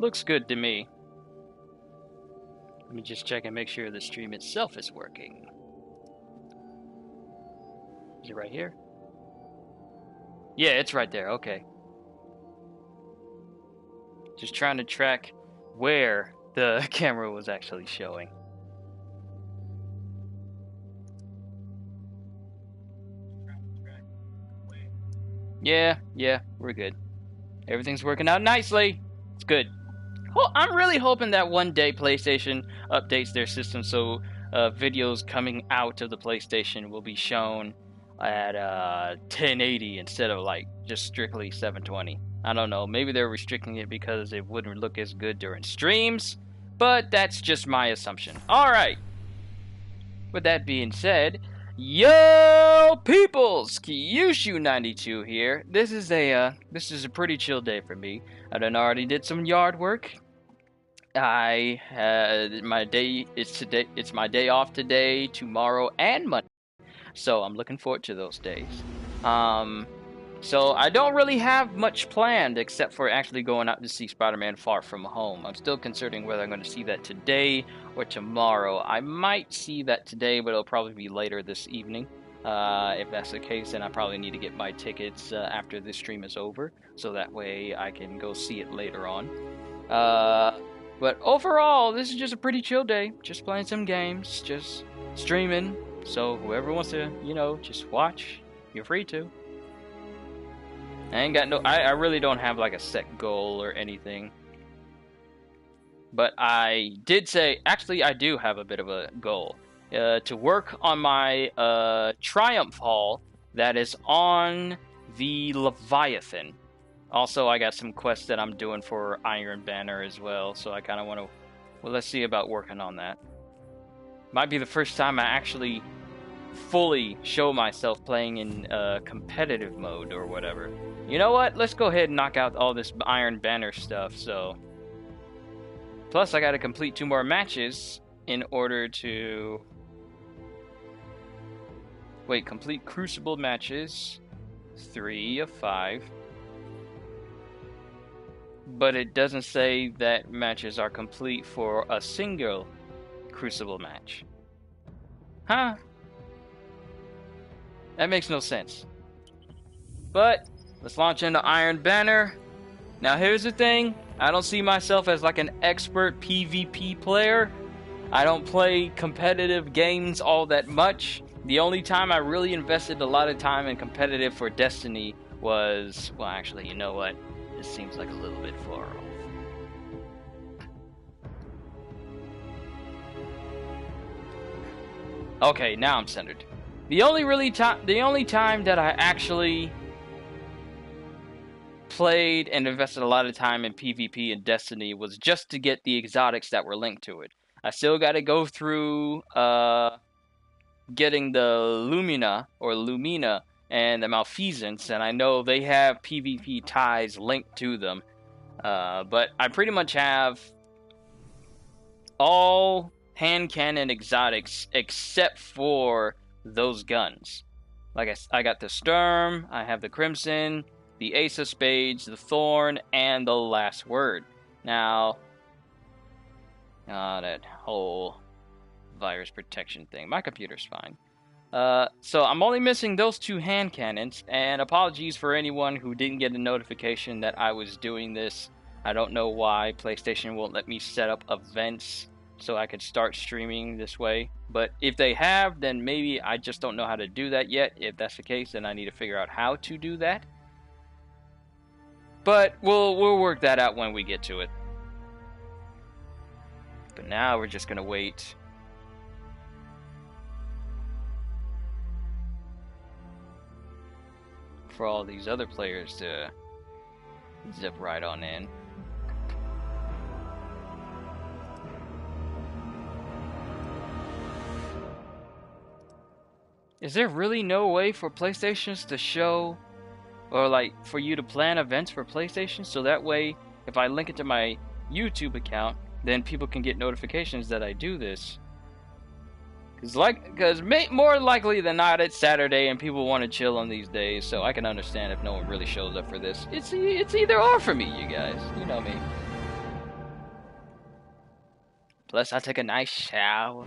Looks good to me. Let me just check and make sure the stream itself is working. Is it right here? Yeah, it's right there. Okay. Just trying to track where the camera was actually showing. Yeah, we're good. Everything's working out nicely. It's good. Well, I'm really hoping that one day PlayStation updates their system so videos coming out of the PlayStation will be shown at 1080 instead of like just strictly 720. I don't know. Maybe they're restricting it because it wouldn't look as good during streams, but that's just my assumption. All right. With that being said, yo peoples, Kyushu92 here. This is a pretty chill day for me. I done already did some yard work. I had my day. It's my day off today, tomorrow, and Monday. So I'm looking forward to those days. So I don't really have much planned except for actually going out to see Spider-Man Far From Home. I'm still considering whether I'm going to see that today or tomorrow. I might see that today, but it'll probably be later this evening. If that's the case, then I probably need to get my tickets after this stream is over, so that way I can go see it later on. But overall, this is just a pretty chill day. Just playing some games, just streaming. So whoever wants to, just watch, you're free to. I really don't have like a set goal or anything. But I did say, actually I do have a bit of a goal. To work on my Triumph Hall that is on the Leviathan. Also, I got some quests that I'm doing for Iron Banner as well, so I kind of want to... Well, let's see about working on that. Might be the first time I actually fully show myself playing in competitive mode or whatever. You know what? Let's go ahead and knock out all this Iron Banner stuff, so... Plus, I gotta complete 2 more matches in order to... Wait, complete Crucible matches. 3 of 5. But it doesn't say that matches are complete for a single Crucible match. Huh? That makes no sense. But, let's launch into Iron Banner. Now here's the thing. I don't see myself as like an expert PvP player. I don't play competitive games all that much. The only time I really invested a lot of time in competitive for Destiny was... Well, actually, you know what? This seems like a little bit far off. Okay, now I'm centered. The only time that I actually played and invested a lot of time in PvP and Destiny was just to get the exotics that were linked to it. I still got to go through getting the Lumina and the Malfeasance, and I know they have PvP ties linked to them. But I pretty much have all hand cannon exotics except for those guns. Like I got the Sturm, I have the Crimson, the Ace of Spades, the Thorn, and the Last Word. Now, that whole virus protection thing. My computer's fine. So I'm only missing those 2 hand cannons, and apologies for anyone who didn't get a notification that I was doing this. I don't know why PlayStation won't let me set up events so I could start streaming this way. But if they have, then maybe I just don't know how to do that yet. If that's the case, then I need to figure out how to do that. But we'll work that out when we get to it. But now we're just gonna wait. For all these other players to zip right on in. Is there really no way for PlayStations to show, or like for you to plan events for PlayStation, so that way if I link it to my YouTube account, then people can get notifications that I do this? Because more likely than not, it's Saturday and people want to chill on these days, so I can understand if no one really shows up for this. It's either or for me, you guys. You know me. Plus, I took a nice shower,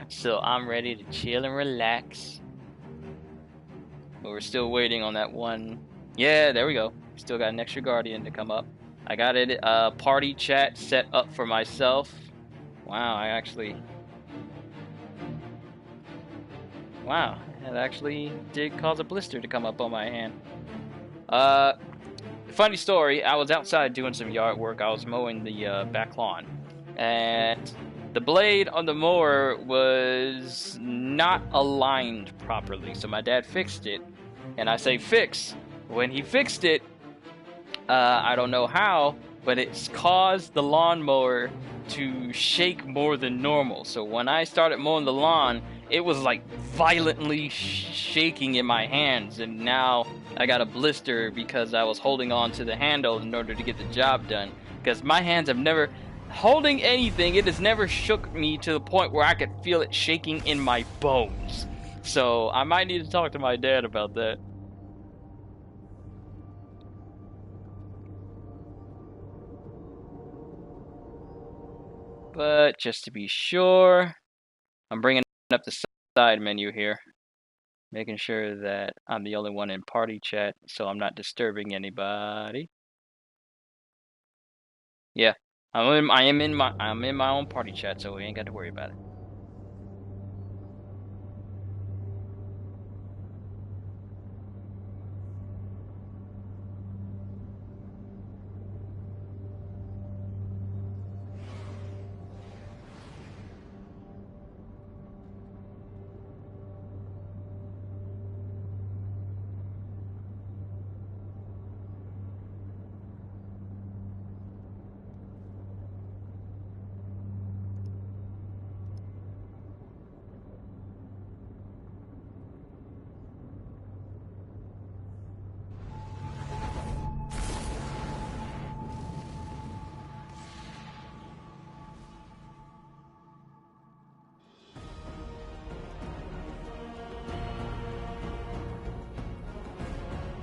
so I'm ready to chill and relax. But we're still waiting on that one. Yeah, there we go. Still got an extra guardian to come up. I got it party chat set up for myself. Wow, wow, it actually did cause a blister to come up on my hand. Funny story, I was outside doing some yard work. I was mowing the back lawn, and the blade on the mower was not aligned properly, so my dad fixed it. And I say fix. When he fixed it, I don't know how, but it's caused the lawnmower to shake more than normal. So when I started mowing the lawn, it was like violently shaking in my hands, and now I got a blister because I was holding on to the handle in order to get the job done. Because my hands have never, holding anything, it has never shook me to the point where I could feel it shaking in my bones. So I might need to talk to my dad about that. But just to be sure, I'm bringing up the side menu here, making sure that I'm the only one in party chat, so I'm not disturbing anybody. Yeah, I'm in my own party chat, so we ain't got to worry about it.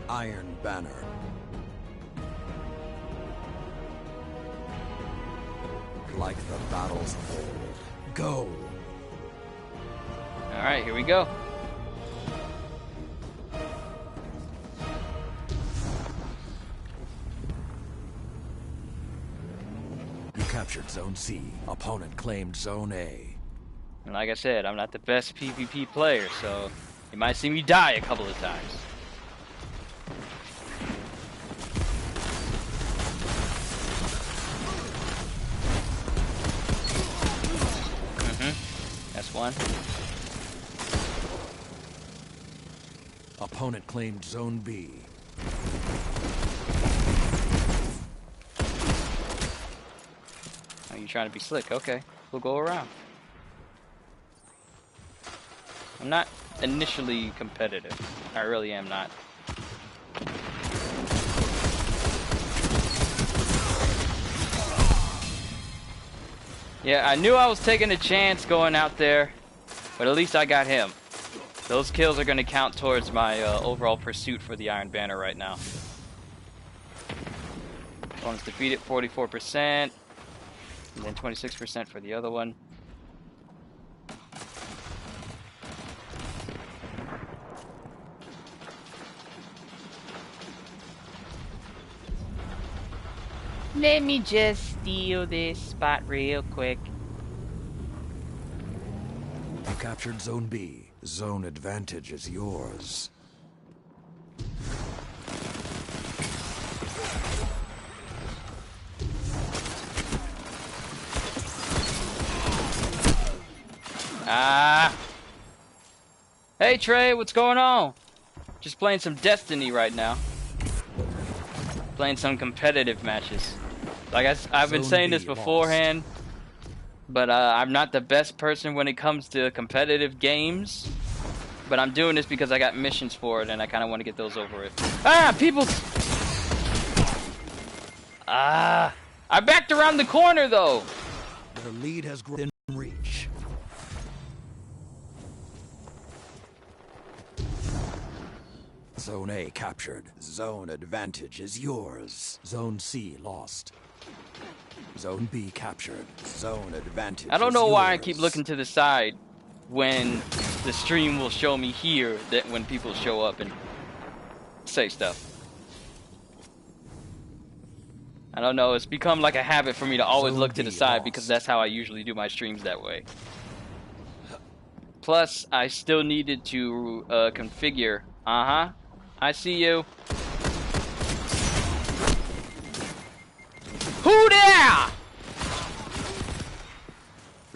Iron Banner. Like the battles of old. Go! Alright, here we go. You captured Zone C. Opponent claimed Zone A. And like I said, I'm not the best PvP player, so you might see me die a couple of times. That's one. Opponent claimed Zone B. Oh, you trying to be slick? Okay, we'll go around. I'm not initially competitive. I really am not. Yeah, I knew I was taking a chance going out there, but at least I got him. Those kills are going to count towards my overall pursuit for the Iron Banner right now. One's defeated, 44%, and then 26% for the other one. Let me just steal this spot real quick. You captured Zone B. Zone advantage is yours. Ah! Hey Trey, what's going on? Just playing some Destiny right now. Playing some competitive matches. Like I've been saying this beforehand, but I'm not the best person when it comes to competitive games. But I'm doing this because I got missions for it, and I kind of want to get those over with. Ah, people! Ah, I backed around the corner though. Their lead has grown in reach. Zone A captured. Zone advantage is yours. Zone C lost. Zone B captured. Zone advantage. I don't know is why I yours. keep looking to the side when the stream will show me here that when people show up and say stuff. I don't know, it's become like a habit for me to always look to the side because that's how I usually do my streams that way. Plus, I still needed to configure. I see you. Who there?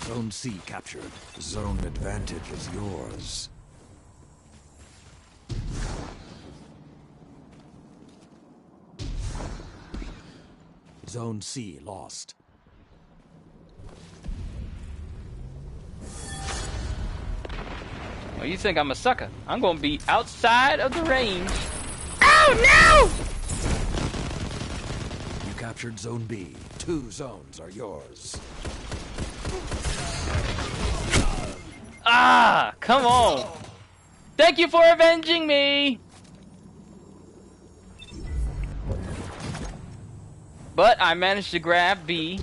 Zone C captured. Zone advantage is yours. Zone C lost. Well, you think I'm a sucker. I'm gonna be outside of the range. Oh no! You captured Zone B. 2 zones are yours. Ah, come on. Thank you for avenging me. But I managed to grab B.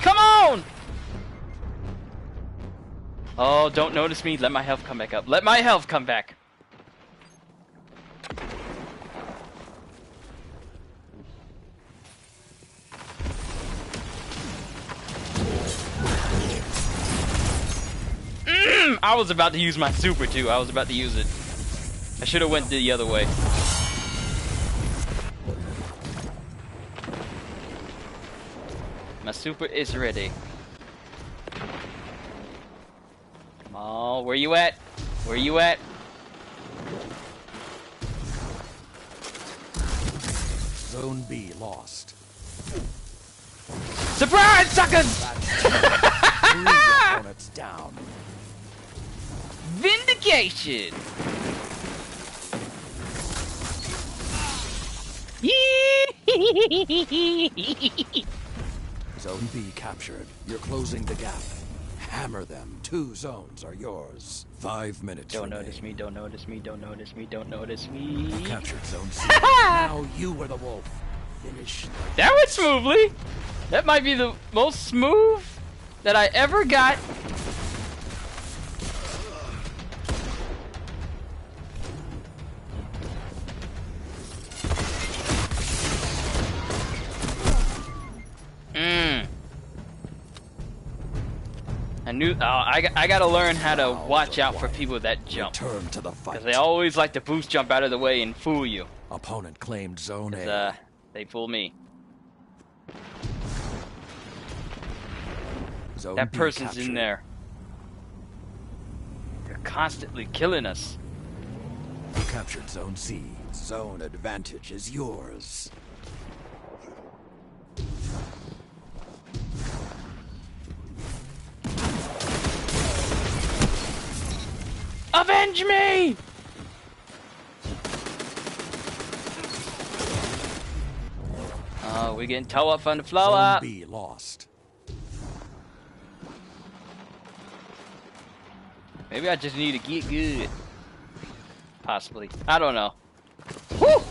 Come on! Oh, don't notice me. Let my health come back up. Let my health come back. I was about to use my super too. I was about to use it. I should have went the other way. My super is ready. Come on, where you at? Where you at? Zone B lost. Surprise, suckers! 3 opponents down. Vindication! Zone B captured. You're closing the gap. Hammer them. 2 zones are yours. 5 minutes Don't remain. notice me, don't notice me, don't notice me, don't notice me. You captured Zone C. Now you were the wolf. Finish. That went smoothly. That might be the most smooth that I ever got. I gotta learn how to watch out for people that jump. Return to the fight. Because they always like to boost jump out of the way and fool you. Opponent claimed Zone A. They fool me. Zone That B person's captured. in there. They're constantly killing us. You captured Zone C. Zone advantage is yours. Avenge me! Oh, we're getting toe up on the floor Zone up. B lost. Maybe I just need to get good. Possibly. I don't know. Woo!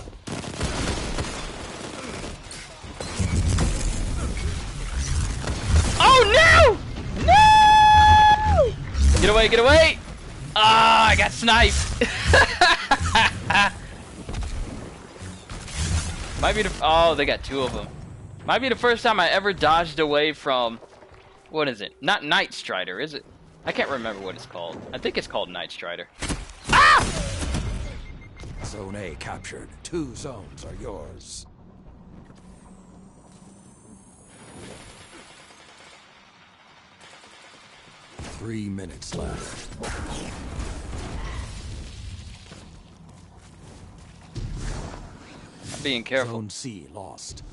Oh no! No! Get away, get away! Ah, I got sniped. Might be the oh, they got 2 of them. Might be the first time I ever dodged away from what is it? Not Night Strider, is it? I can't remember what it's called. I think it's called Night Strider. Ah! Zone A captured. 2 zones are yours. Three minutes left. I'm being careful. Zone C lost.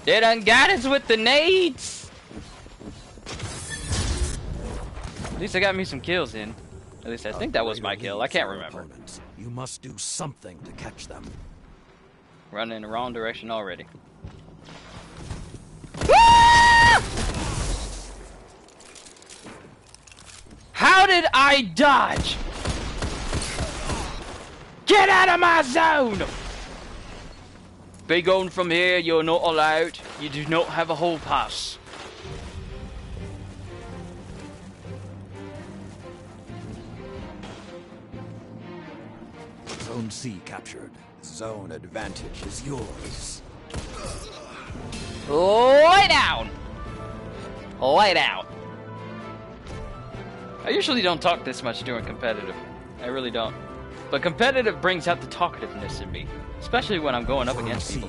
They done got us with the nades! At least I got me some kills in. At least I think that was my kill. I can't remember. Opponents. You must do something to catch them. Running in the wrong direction already. How did I dodge? Get out of my zone! Be gone from here, you're not allowed. You do not have a hall pass. Zone C captured. Zone advantage is yours. Lay down! Lay down. I usually don't talk this much during competitive. I really don't. But competitive brings out the talkativeness in me. Especially when I'm going up against people.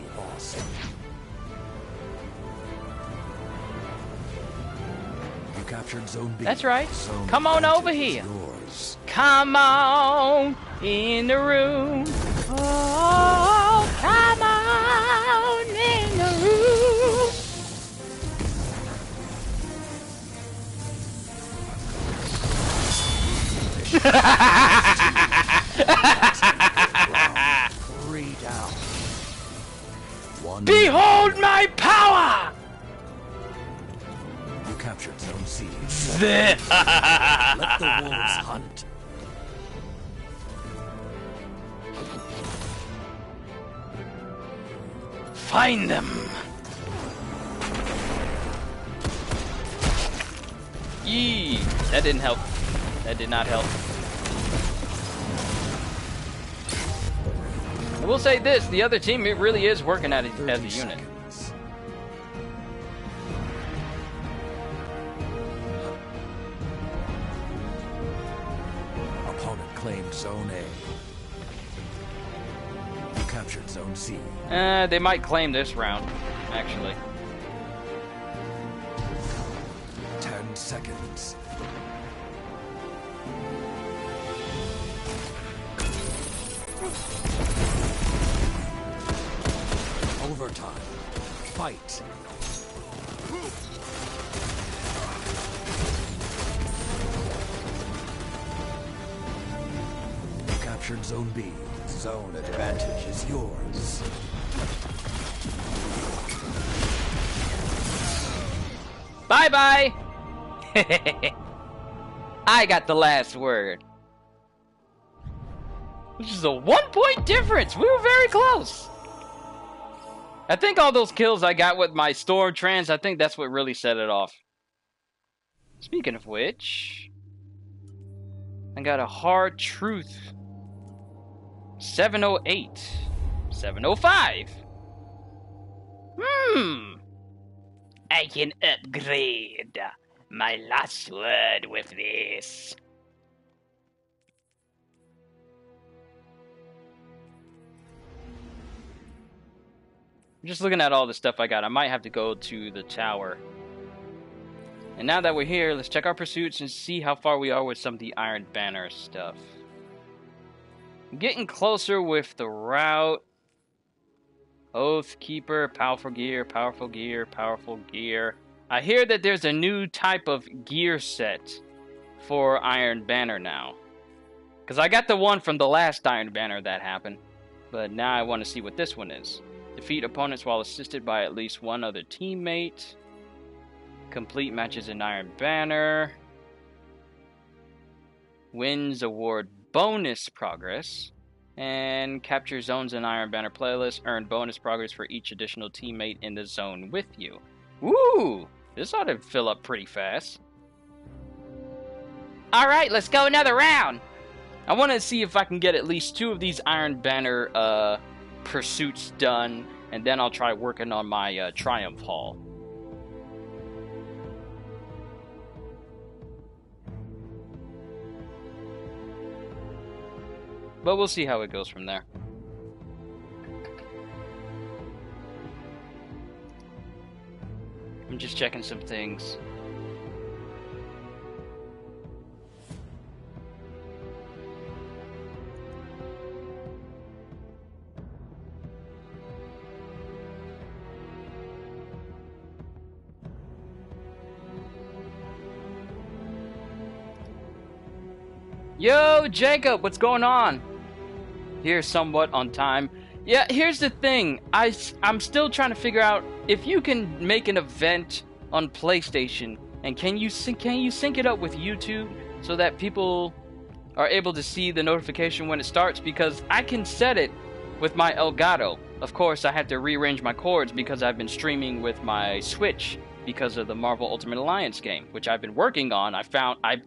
You captured Zone B. That's right. Zone Come on over here. Yours. Come on in the room. Oh, come on in the room. Three down. One. Behold my power! You captured Zone C. Let Let the wolves hunt. Find them. Yee! That didn't help. That did not help. I will say this, the other team, it really is working as a unit. Seconds. Opponent claimed Zone A. You captured Zone C. They might claim this round, actually. 10 seconds. Overtime. Fight. You captured Zone B. Zone advantage is yours. Bye-bye! I got the last word. Which is a 1-point difference! We were very close! I think all those kills I got with my Storm Trans, I think that's what really set it off. Speaking of which, I got a Hard Truth 708, 705. I can upgrade my last word with this. Just looking at all the stuff I got, I might have to go to the tower. And now that we're here, let's check our pursuits and see how far we are with some of the Iron Banner stuff. I'm getting closer with the route. Oath Keeper, powerful gear, powerful gear, powerful gear. I hear that there's a new type of gear set for Iron Banner now. Because I got the one from the last Iron Banner that happened. But now I want to see what this one is. Defeat opponents while assisted by at least one other teammate. Complete matches in Iron Banner. Wins award bonus progress. And capture zones in Iron Banner playlist. Earn bonus progress for each additional teammate in the zone with you. Woo! This ought to fill up pretty fast. Alright, let's go another round! I want to see if I can get at least 2 of these Iron Banner pursuits done, and then I'll try working on my Triumph Hall. But we'll see how it goes from there. I'm just checking some things. Yo, Jacob, what's going on? Here, somewhat on time. Yeah, here's the thing. I'm still trying to figure out if you can make an event on PlayStation, and can you sync it up with YouTube so that people are able to see the notification when it starts? Because I can set it with my Elgato. Of course, I had to rearrange my cords because I've been streaming with my Switch because of the Marvel Ultimate Alliance game, which I've been working on. I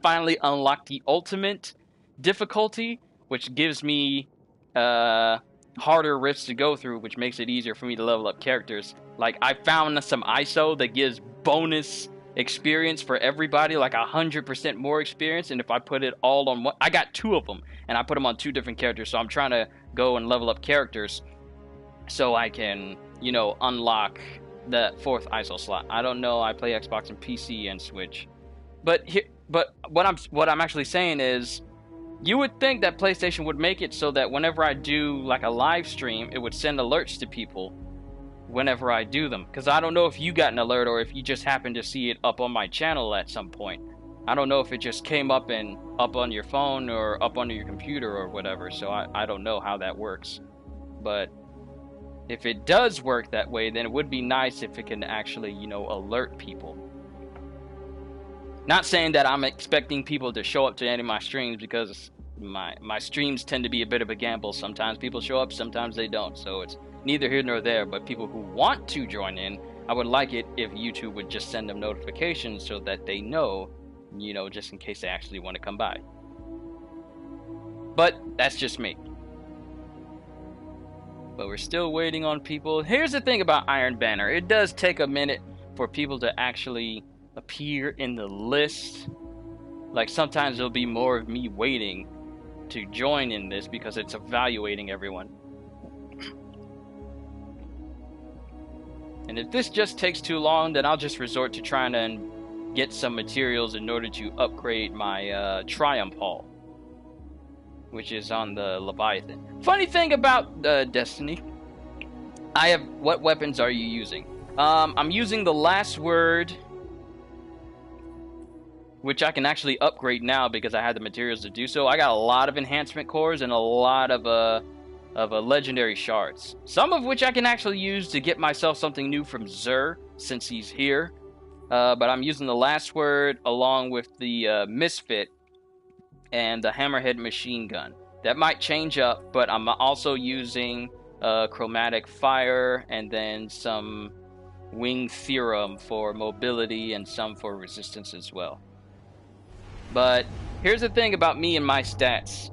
finally unlocked the Ultimate difficulty, which gives me harder rifts to go through, which makes it easier for me to level up characters. Like, I found some ISO that gives bonus experience for everybody, like 100% more experience, and if I put it all on one, I got 2 of them, and I put them on 2 different characters, so I'm trying to go and level up characters so I can, you know, unlock the 4th ISO slot. I don't know, I play Xbox and PC and Switch. But what I'm actually saying is, you would think that PlayStation would make it so that whenever I do like a live stream, it would send alerts to people whenever I do them. Because I don't know if you got an alert or if you just happened to see it up on my channel at some point. I don't know if it just came up on your phone or up on your computer or whatever. So I don't know how that works. But if it does work that way, then it would be nice if it can actually, you know, alert people. Not saying that I'm expecting people to show up to any of my streams, because my streams tend to be a bit of a gamble. Sometimes people show up, sometimes they don't. So it's neither here nor there. But people who want to join in, I would like it if YouTube would just send them notifications so that they know, you know, just in case they actually want to come by. But that's just me. But we're still waiting on people. Here's the thing about Iron Banner. It does take a minute for people to actually appear in the list. Like, sometimes it'll be more of me waiting to join in this because it's evaluating everyone. And if this just takes too long, then I'll just resort to trying to get some materials in order to upgrade my Triumph Hall, which is on the Leviathan. Funny thing about Destiny, what weapons are you using? I'm using the Last Word, which I can actually upgrade now because I had the materials to do so. I got a lot of enhancement cores and a lot of legendary shards, some of which I can actually use to get myself something new from Xur, since he's here. But I'm using the Last Word along with the Misfit and the Hammerhead machine gun. That might change up, but I'm also using Chromatic Fire and then some Wing Theorem for mobility and some for resistance as well. But here's the thing about me and my stats.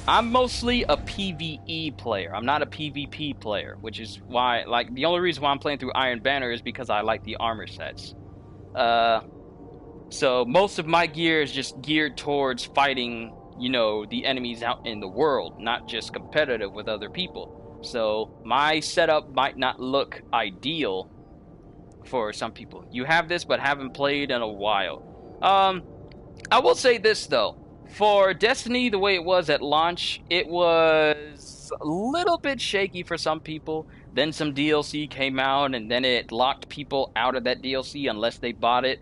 I'm mostly a PvE player. I'm not a PvP player, which is why, like, the only reason why I'm playing through Iron Banner is because I like the armor sets. So most of my gear is just geared towards fighting, you know, the enemies out in the world, not just competitive with other people. So my setup might not look ideal for some people. You have this, but haven't played in a while. I will say this, though. For Destiny, the way it was at launch, it was a little bit shaky for some people. Then some DLC came out, and then it locked people out of that DLC unless they bought it.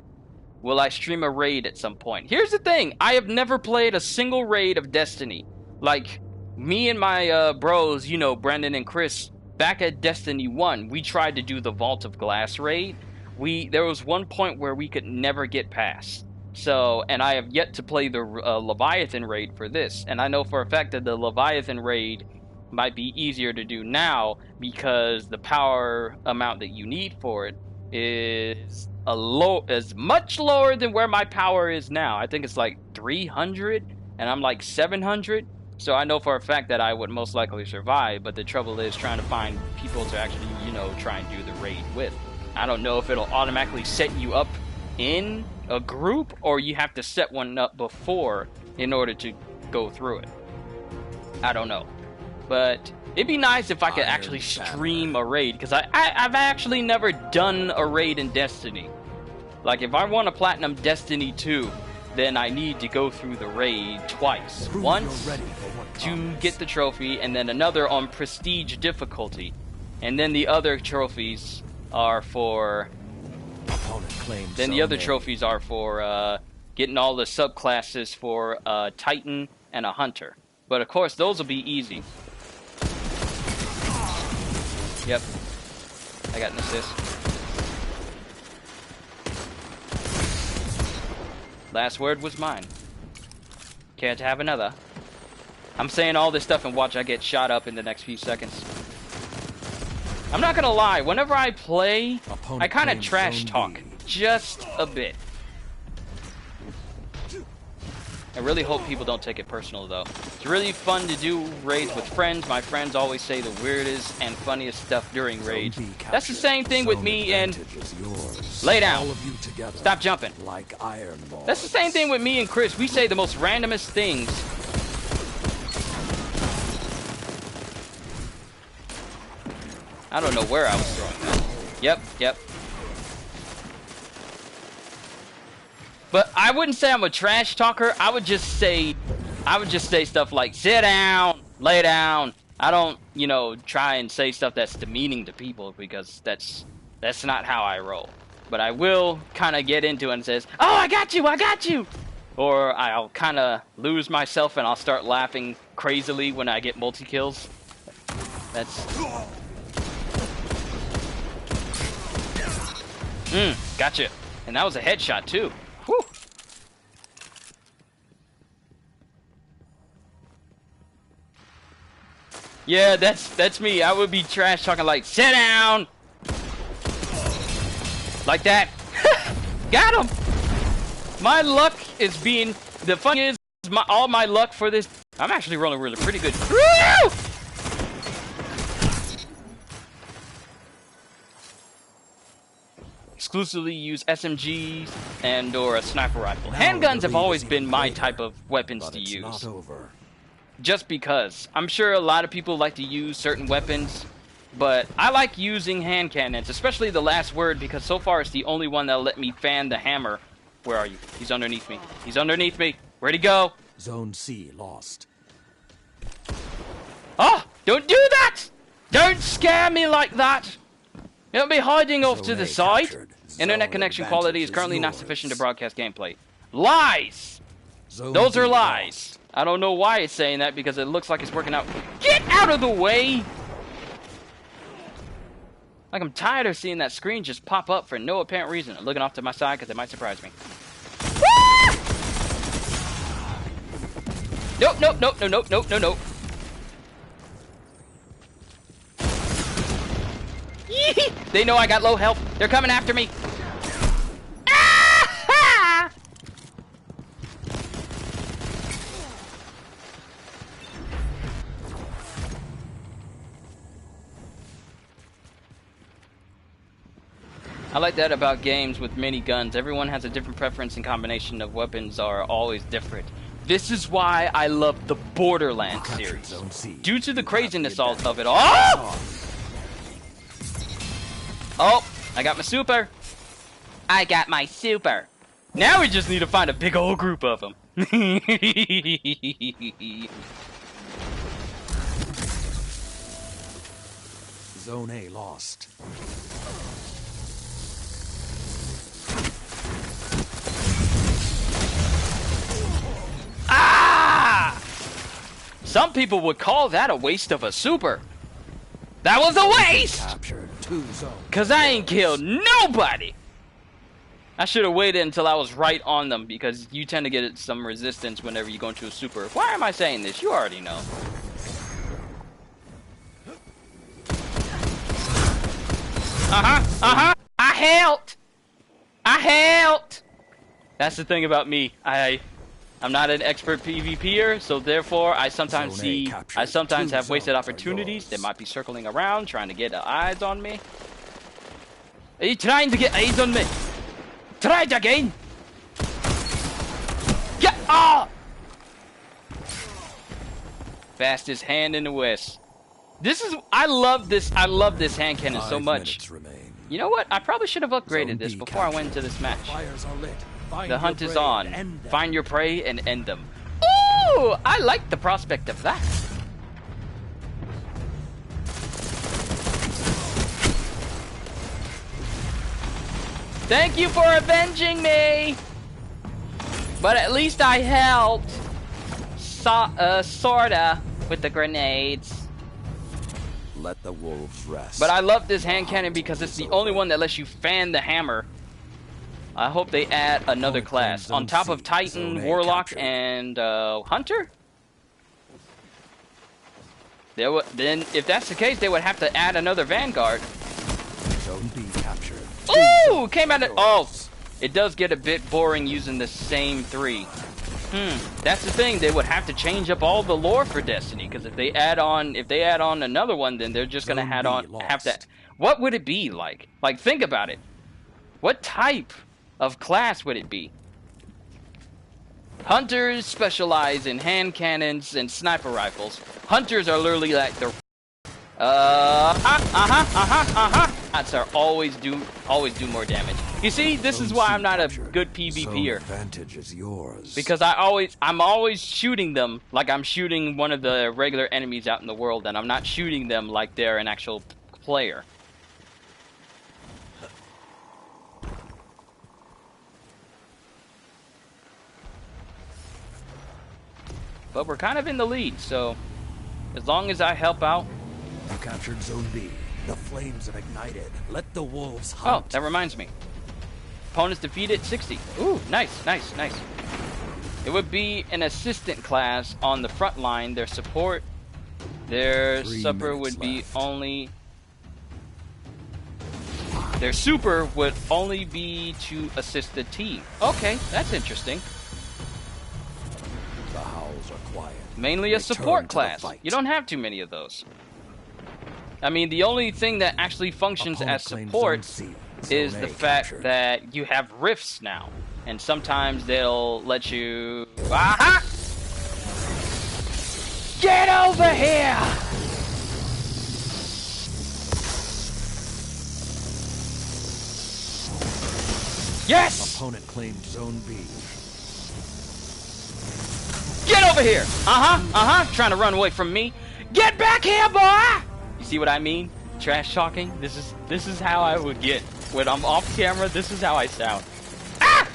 Will I stream a raid at some point? Here's the thing. I have never played a single raid of Destiny. Like, me and my bros, you know, Brandon and Chris, back at Destiny 1, we tried to do the Vault of Glass raid. There was one point where we could never get past. So, and I have yet to play the Leviathan raid for this. And I know for a fact that the Leviathan raid might be easier to do now because the power amount that you need for it is much lower than where my power is now. I think it's like 300 and I'm like 700. So I know for a fact that I would most likely survive, but the trouble is trying to find people to actually, you know, try and do the raid with. I don't know if it'll automatically set you up in a group or you have to set one up before in order to go through it. I don't know. But it'd be nice if I could actually stream a raid, because I've actually never done a raid in Destiny. Like, if I want to platinum Destiny 2, then I need to go through the raid twice. Once to get the trophy, and then another on prestige difficulty. And then the other trophies are for... Then the other trophies are for getting all the subclasses for Titan and a hunter. But of course, those will be easy. Yep. I got an assist. Last word was mine. Can't have another. I'm saying all this stuff and watch I get shot up in the next few seconds. I'm not gonna lie, whenever I play, I kind of trash talk. Just a bit. I really hope people don't take it personal, though. It's really fun to do raids with friends. My friends always say the weirdest and funniest stuff during raids. That's the same thing with me and... Lay down. Stop jumping. That's the same thing with me and Chris. We say the most randomest things. I don't know where I was throwing that. Yep. But I wouldn't say I'm a trash talker. I would just say stuff like sit down, lay down. I don't, you know, try and say stuff that's demeaning to people because that's not how I roll. But I will kind of get into it and says, "Oh, I got you." Or I'll kind of lose myself and I'll start laughing crazily when I get multi-kills. That's gotcha. And that was a headshot too. Whew. Yeah, that's me. I would be trash talking like, sit down! Like that. Got him! My luck is being... The fun is, all my luck for this... I'm actually rolling really pretty good. Woo! Exclusively use SMGs and or a sniper rifle. Handguns have always been my type of weapons to use. Just because. I'm sure a lot of people like to use certain weapons, but I like using hand cannons, especially the last word, because so far it's the only one that'll let me fan the hammer. Where are you? He's underneath me. He's underneath me. Where'd he go? Zone C lost. Oh! Don't do that! Don't scare me like that! It'll be hiding off to the side. Internet connection quality is currently not sufficient to broadcast gameplay. Lies! Those are lies. I don't know why it's saying that because it looks like it's working out. Get out of the way! Like I'm tired of seeing that screen just pop up for no apparent reason. I'm looking off to my side because it might surprise me. Nope. They know I got low health. They're coming after me. I like that about games with many guns. Everyone has a different preference and combination of weapons are always different. This is why I love the Borderlands series. Due to the craziness of it all. Oh, I got my super. Now we just need to find a big old group of them. Zone A lost. Ah! Some people would call that a waste of a super. That was a waste! Captured 2 zones. Cause I ain't killed nobody! I should have waited until I was right on them because you tend to get some resistance whenever you go into a super. Why am I saying this? You already know. I helped! That's the thing about me. I'm not an expert PvPer, so therefore I sometimes have wasted opportunities. They might be circling around, trying to get eyes on me. Are you trying to get eyes on me? Try it again! Get off! Fastest hand in the West. I love this hand cannon so much. You know what? I probably should have upgraded this before I went into this match. The hunt is on. Find your prey and end them. Ooh! I like the prospect of that. Thank you for avenging me! But at least I helped. sorta with the grenades. Let the wolves rest. But I love this hand cannon because it's the only one that lets you fan the hammer. I hope they add another class on top of Titan, Warlock, and Hunter. Then, if that's the case, they would have to add another Vanguard. Zone B captured. Ooh, came out of... Oh, it does get a bit boring using the same three. That's the thing. They would have to change up all the lore for Destiny, because if they add on another one, then they're just gonna have to. What would it be like? Like, think about it. What type of class would it be? Hunters specialize in hand cannons and sniper rifles. Hunters are literally like the That's are always do more damage. You see, this is why I'm not a good PvPer. Advantage is yours. Because I'm always shooting them like I'm shooting one of the regular enemies out in the world, and I'm not shooting them like they're an actual player. But we're kind of in the lead, so as long as I help out. You captured Zone B. The flames have ignited. Let the wolves hunt. Oh, that reminds me. Opponents defeated 60. Ooh, nice, nice, nice. It would be an assistant class on the front line. Their support, their supper would be only... Their super would only be to assist the team. Okay, that's interesting. The howls are quiet. Mainly a support class. You don't have too many of those. I mean, the only thing that actually functions as support is the fact that you have rifts now. And sometimes they'll let you... Aha! Get over here! Yes! Opponent claimed Zone B. Get over here! Trying to run away from me. Get back here, boy! You see what I mean? Trash talking. This is how I would get when I'm off camera. This is how I sound. Ah!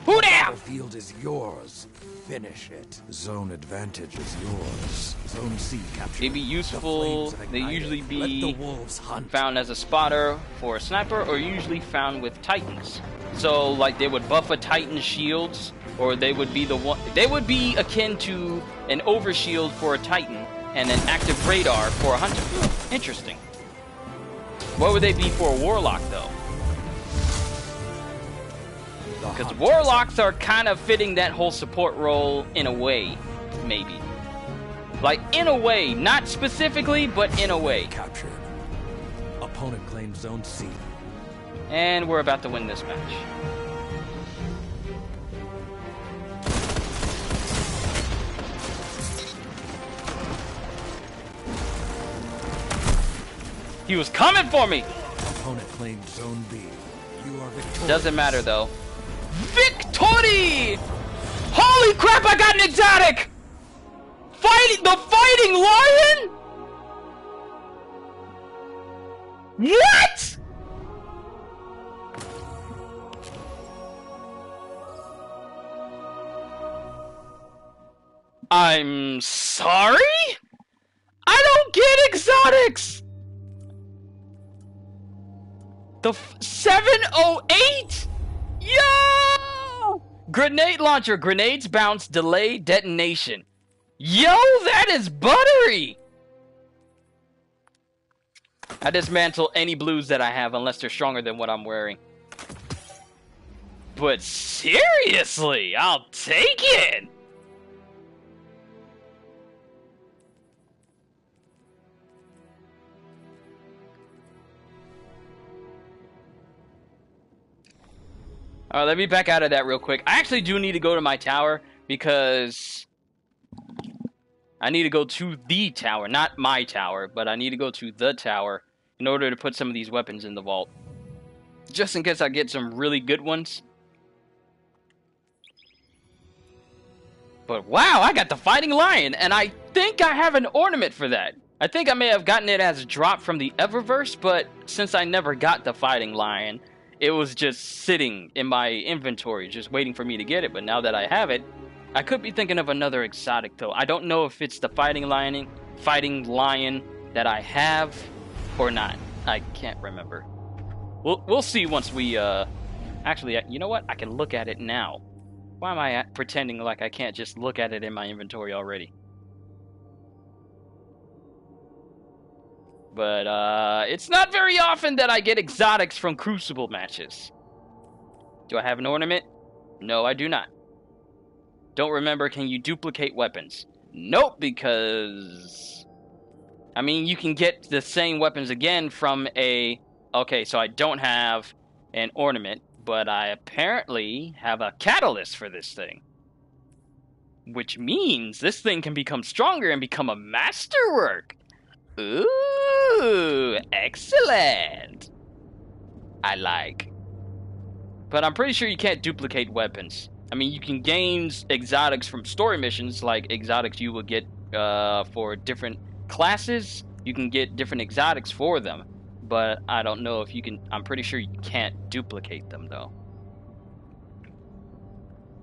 Who there? The field is yours. Finish it. Zone advantage is yours. Zone C captured. They'd be useful. They usually be Let the wolves hunt. found as a spotter for a sniper, or usually found with Titans. So, like, they would buff a Titan's shields, or they would be the one. They would be akin to an overshield for a Titan and an active radar for a Hunter. Interesting. What would they be for a Warlock, though? Because Warlocks are kind of fitting that whole support role in a way, maybe. Like, in a way, not specifically, but in a way. Captured. Opponent claims Zone C. And we're about to win this match. He was coming for me! Opponent claimed Zone B. You are victorious. Doesn't matter, though. Victory! Holy crap, I got an exotic! The fighting lion? What? I'm sorry? I don't get exotics! The 708? Yo! Grenade launcher. Grenades bounce. Delay detonation. Yo, that is buttery! I dismantle any blues that I have unless they're stronger than what I'm wearing. But seriously, I'll take it! Alright, let me back out of that real quick. I actually do need to go to my tower because I need to go to the tower. Not my tower, but I need to go to the tower in order to put some of these weapons in the vault. Just in case I get some really good ones. But wow, I got the Fighting Lion, and I think I have an ornament for that. I think I may have gotten it as a drop from the Eververse, but since I never got the Fighting Lion, it was just sitting in my inventory, just waiting for me to get it. But now that I have it, I could be thinking of another exotic though. I don't know if it's the fighting lion that I have or not. I can't remember. We'll see once we actually, you know what? I can look at it now. Why am I pretending like I can't just look at it in my inventory already? But it's not very often that I get exotics from Crucible matches. Do I have an ornament? No, I do not. Don't remember, can you duplicate weapons? Nope, because... I mean, you can get the same weapons again from a... Okay, so I don't have an ornament, but I apparently have a catalyst for this thing. Which means this thing can become stronger and become a masterwork. Ooh, excellent. I like. But I'm pretty sure you can't duplicate weapons. I mean, you can gain exotics from story missions, like exotics you will get for different classes. You can get different exotics for them. But I don't know if you can... I'm pretty sure you can't duplicate them, though.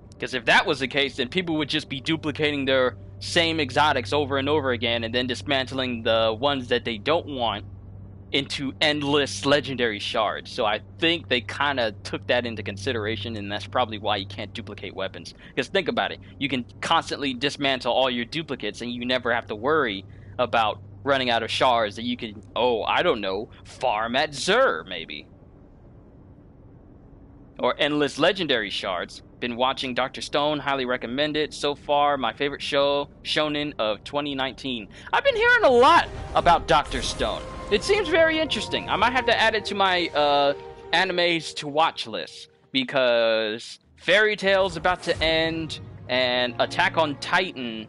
Because if that was the case, then people would just be duplicating their same exotics over and over again, and then dismantling the ones that they don't want into endless legendary shards. So I think they kind of took that into consideration, and that's probably why you can't duplicate weapons. Because think about it. You can constantly dismantle all your duplicates, and you never have to worry about running out of shards that you can, oh, I don't know, farm at Zur, maybe. Or endless legendary shards. Been watching Dr. Stone, highly recommend it. So far, my favorite show, Shonen of 2019. I've been hearing a lot about Dr. Stone. It seems very interesting. I might have to add it to my animes to watch list. Because Fairy Tail's about to end, and Attack on Titan,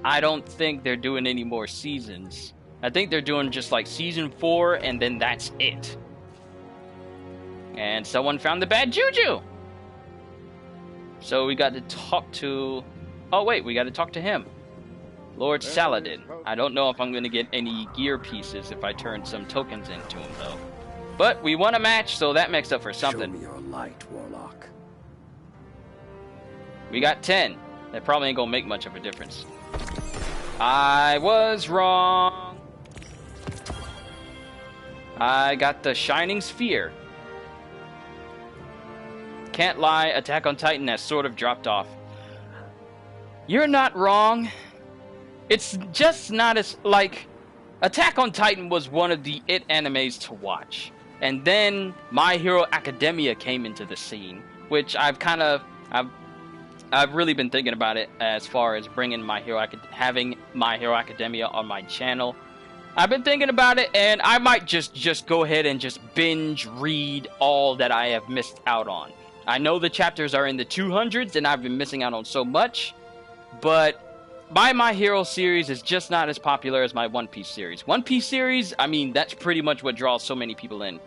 I don't think they're doing any more seasons. I think they're doing just like season 4, and then that's it. And someone found the bad juju. So we got to talk to... Oh wait, we got to talk to him. Lord Saladin. I don't know if I'm going to get any gear pieces if I turn some tokens into him though. But we won a match, so that makes up for something. Show me your light, Warlock. We got 10. That probably ain't going to make much of a difference. I was wrong. I got the Shining Sphere. Can't lie, Attack on Titan has sort of dropped off. You're not wrong. It's just not as, like... Attack on Titan was one of the it animes to watch. And then My Hero Academia came into the scene, which I've really been thinking about it as far as bringing having My Hero Academia on my channel. I've been thinking about it, and I might just go ahead and just binge read all that I have missed out on. I know the chapters are in the 200s, and I've been missing out on so much, but My Hero series is just not as popular as my One Piece series. One Piece series, I mean, that's pretty much what draws so many people in.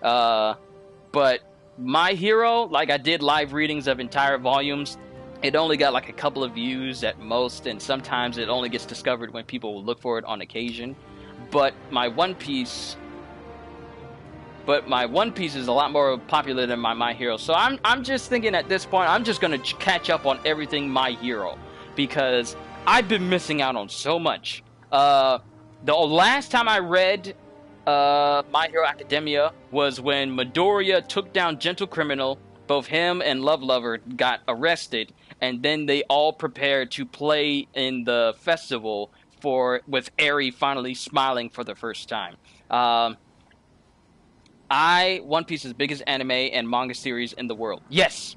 But My Hero, like I did live readings of entire volumes, it only got like a couple of views at most, and sometimes it only gets discovered when people will look for it on occasion. But my One Piece is a lot more popular than my Hero. So I'm just thinking at this point, I'm just going to catch up on everything My Hero, because I've been missing out on so much. The last time I read My Hero Academia was when Midoriya took down Gentle Criminal. Both him and Love Lover got arrested, and then they all prepared to play in the festival with Eri finally smiling for the first time. One Piece's biggest anime and manga series in the world. Yes.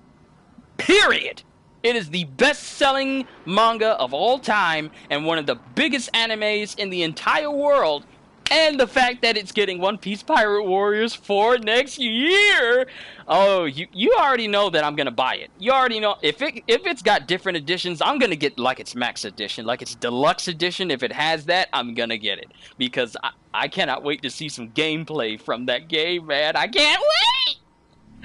Period. It is the best-selling manga of all time and one of the biggest animes in the entire world. And the fact that it's getting One Piece Pirate Warriors 4 next year. Oh, you already know that I'm going to buy it. You already know. If it's got different editions, I'm going to get like its max edition, like its deluxe edition. If it has that, I'm going to get it. Because I cannot wait to see some gameplay from that game, man. I can't wait!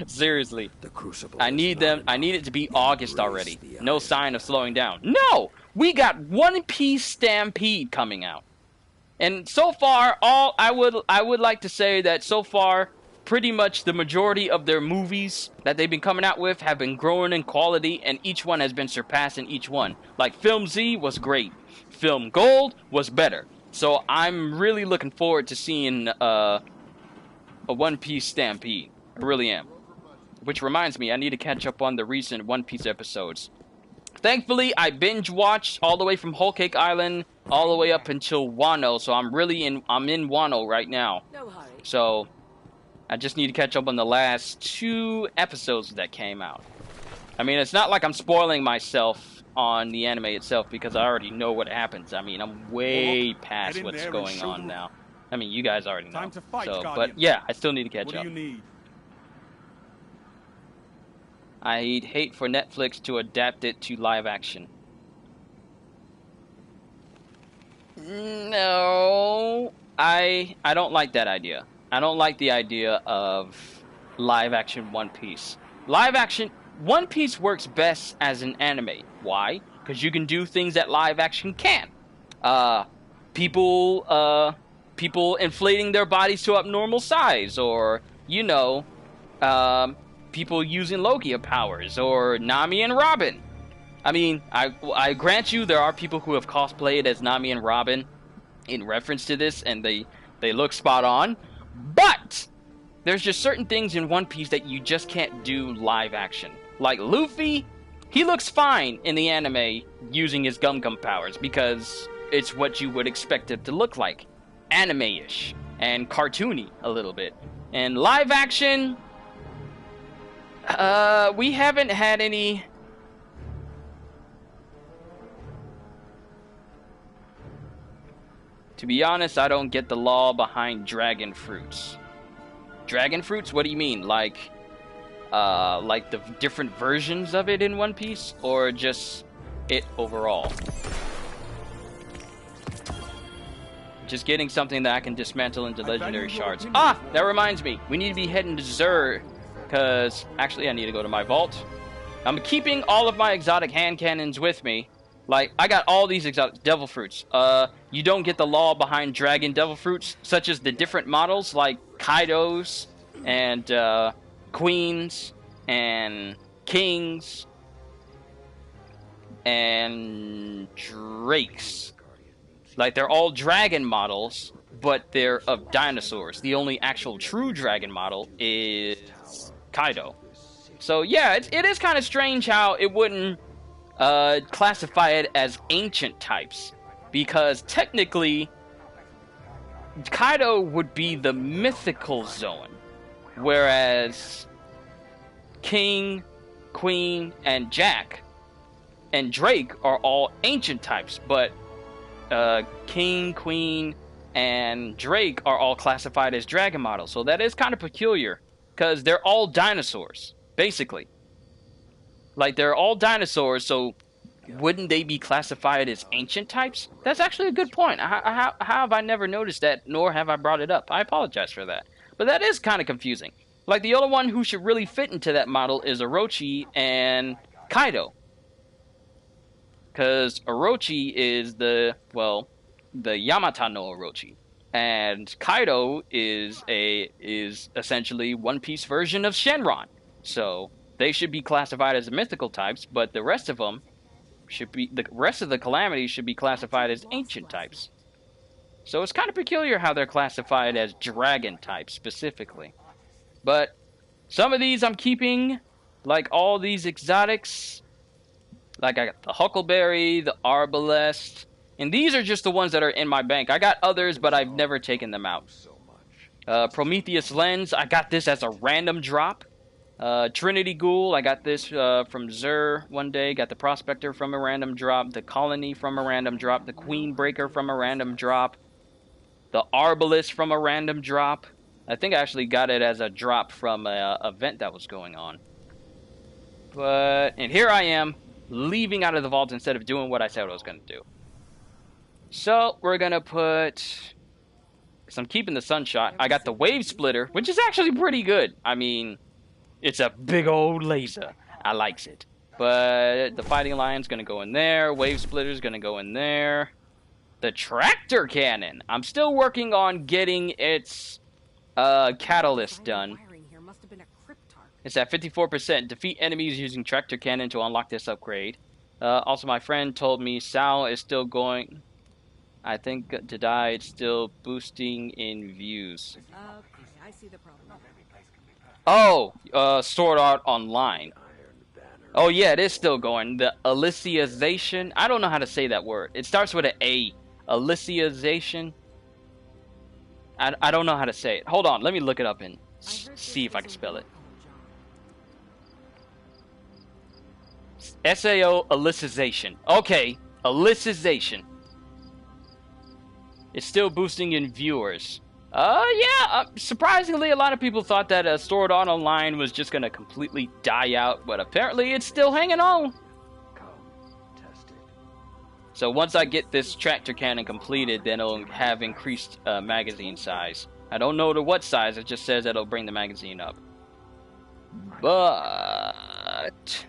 Seriously. The Crucible I need it to be August already. No sign of slowing down. No! We got One Piece Stampede coming out. And so far, I would like to say that so far, pretty much the majority of their movies that they've been coming out with have been growing in quality, and each one has been surpassing each one. Like, Film Z was great. Film Gold was better. So I'm really looking forward to seeing a One Piece stampede. I really am. Which reminds me, I need to catch up on the recent One Piece episodes. Thankfully, I binge watched all the way from Whole Cake Island all the way up until Wano, so I'm in Wano right now. No hurry. So I just need to catch up on the last 2 episodes that came out. I mean, it's not like I'm spoiling myself on the anime itself because I already know what happens. I mean, I'm way past what's going on now. I mean, you guys already know. Time to fight, so, Guardian. but yeah, I still need to catch What up. do you need? I'd hate for Netflix to adapt it to live action. No, I don't like that idea. I don't like the idea of live action One Piece. Live action One Piece works best as an anime. Why? Because you can do things that live action can't. People inflating their bodies to abnormal size, or people using Logia powers, or Nami and Robin. I mean, I grant you there are people who have cosplayed as Nami and Robin in reference to this, and they look spot on. But there's just certain things in One Piece that you just can't do live action. Like Luffy, he looks fine in the anime using his Gum Gum powers because it's what you would expect it to look like. Anime-ish and cartoony a little bit. And live action, we haven't had any. To be honest, I don't get the law behind dragon fruits. Dragon fruits? What do you mean? Like the different versions of it in One Piece, or just it overall? Just getting something that I can dismantle into legendary shards. Ah, that reminds me. We need to be heading to Zur, because actually I need to go to my vault. I'm keeping all of my exotic hand cannons with me. Like, I got all these exotic devil fruits. You don't get the law behind dragon devil fruits, such as the different models, like Kaidos, and Queens, and Kings, and Drakes. Like, they're all dragon models, but they're of dinosaurs. The only actual true dragon model is Kaido. So, yeah, it is kind of strange how it wouldn't classify it as ancient types, because technically Kaido would be the mythical zone, whereas King, Queen, and Jack and Drake are all ancient types, but King, Queen, and Drake are all classified as dragon models. So that is kind of peculiar, because they're all dinosaurs, basically. Like, they're all dinosaurs, so wouldn't they be classified as ancient types? That's actually a good point. How have I never noticed that, nor have I brought it up? I apologize for that. But that is kind of confusing. Like, the only one who should really fit into that model is Orochi and Kaido. Because Orochi is the Yamata no Orochi. And Kaido is essentially One Piece version of Shenron. So they should be classified as mythical types, but the rest of them the rest of the calamities should be classified as ancient types. So it's kind of peculiar how they're classified as dragon types specifically. But some of these I'm keeping, like all these exotics. Like, I got the Huckleberry, the Arbalest, and these are just the ones that are in my bank. I got others, but I've never taken them out. Prometheus Lens, I got this as a random drop. Trinity Ghoul, I got this from Zur one day. Got the Prospector from a random drop. The Colony from a random drop. The Queen Breaker from a random drop. The Arbalest from a random drop. I think I actually got it as a drop from an event that was going on. And here I am, leaving out of the vault instead of doing what I said I was going to do. So, we're going to put... Because I'm keeping the Sunshot. I got the Wave Splitter, which is actually pretty good. I mean, it's a big old laser. I likes it. But the Fighting Lion's going to go in there. Wave Splitter's going to go in there. The Tractor Cannon. I'm still working on getting its Catalyst done. Firing here must have been a cryptarch. It's at 54%. Defeat enemies using tractor cannon to unlock this upgrade. Also, my friend told me Sal is still going. I think to die, it's still boosting in views. Okay, I see the problem. Oh, Sword Art Online. Oh yeah, it is still going. The Alicization. I don't know how to say that word. It starts with an A. Alicization. I don't know how to say it. Hold on, let me look it up and see if I can spell it. SAO Alicization. Okay, Alicization. It's still boosting in viewers. Yeah, surprisingly, a lot of people thought that Sword Art Online was just gonna completely die out, but apparently it's still hanging on. So once I get this tractor cannon completed, then it'll have increased magazine size. I don't know to what size, it just says it'll bring the magazine up. But...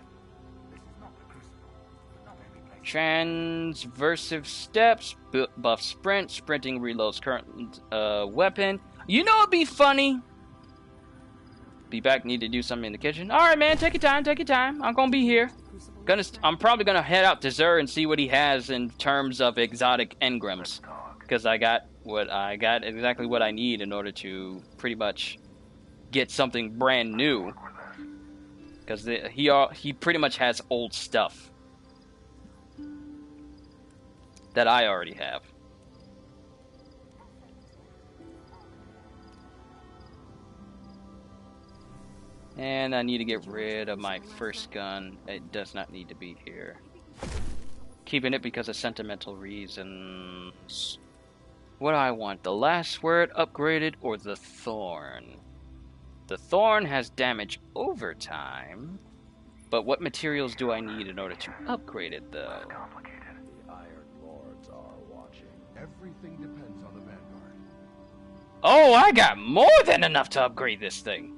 Transversive steps, buff sprint, sprinting reloads current weapon. You know it'd be funny? Be back, need to do something in the kitchen. Alright man, take your time, I'm gonna be here. I'm probably gonna head out to Xur and see what he has in terms of exotic engrams. Because I got exactly what I need in order to pretty much get something brand new. Because he pretty much has old stuff that I already have. And I need to get rid of my first gun. It does not need to be here. Keeping it because of sentimental reasons. What do I want? The last word upgraded or the thorn? The thorn has damage over time. But what materials do I need in order to upgrade it though? Everything depends on the Vanguard. Oh, I got more than enough to upgrade this thing.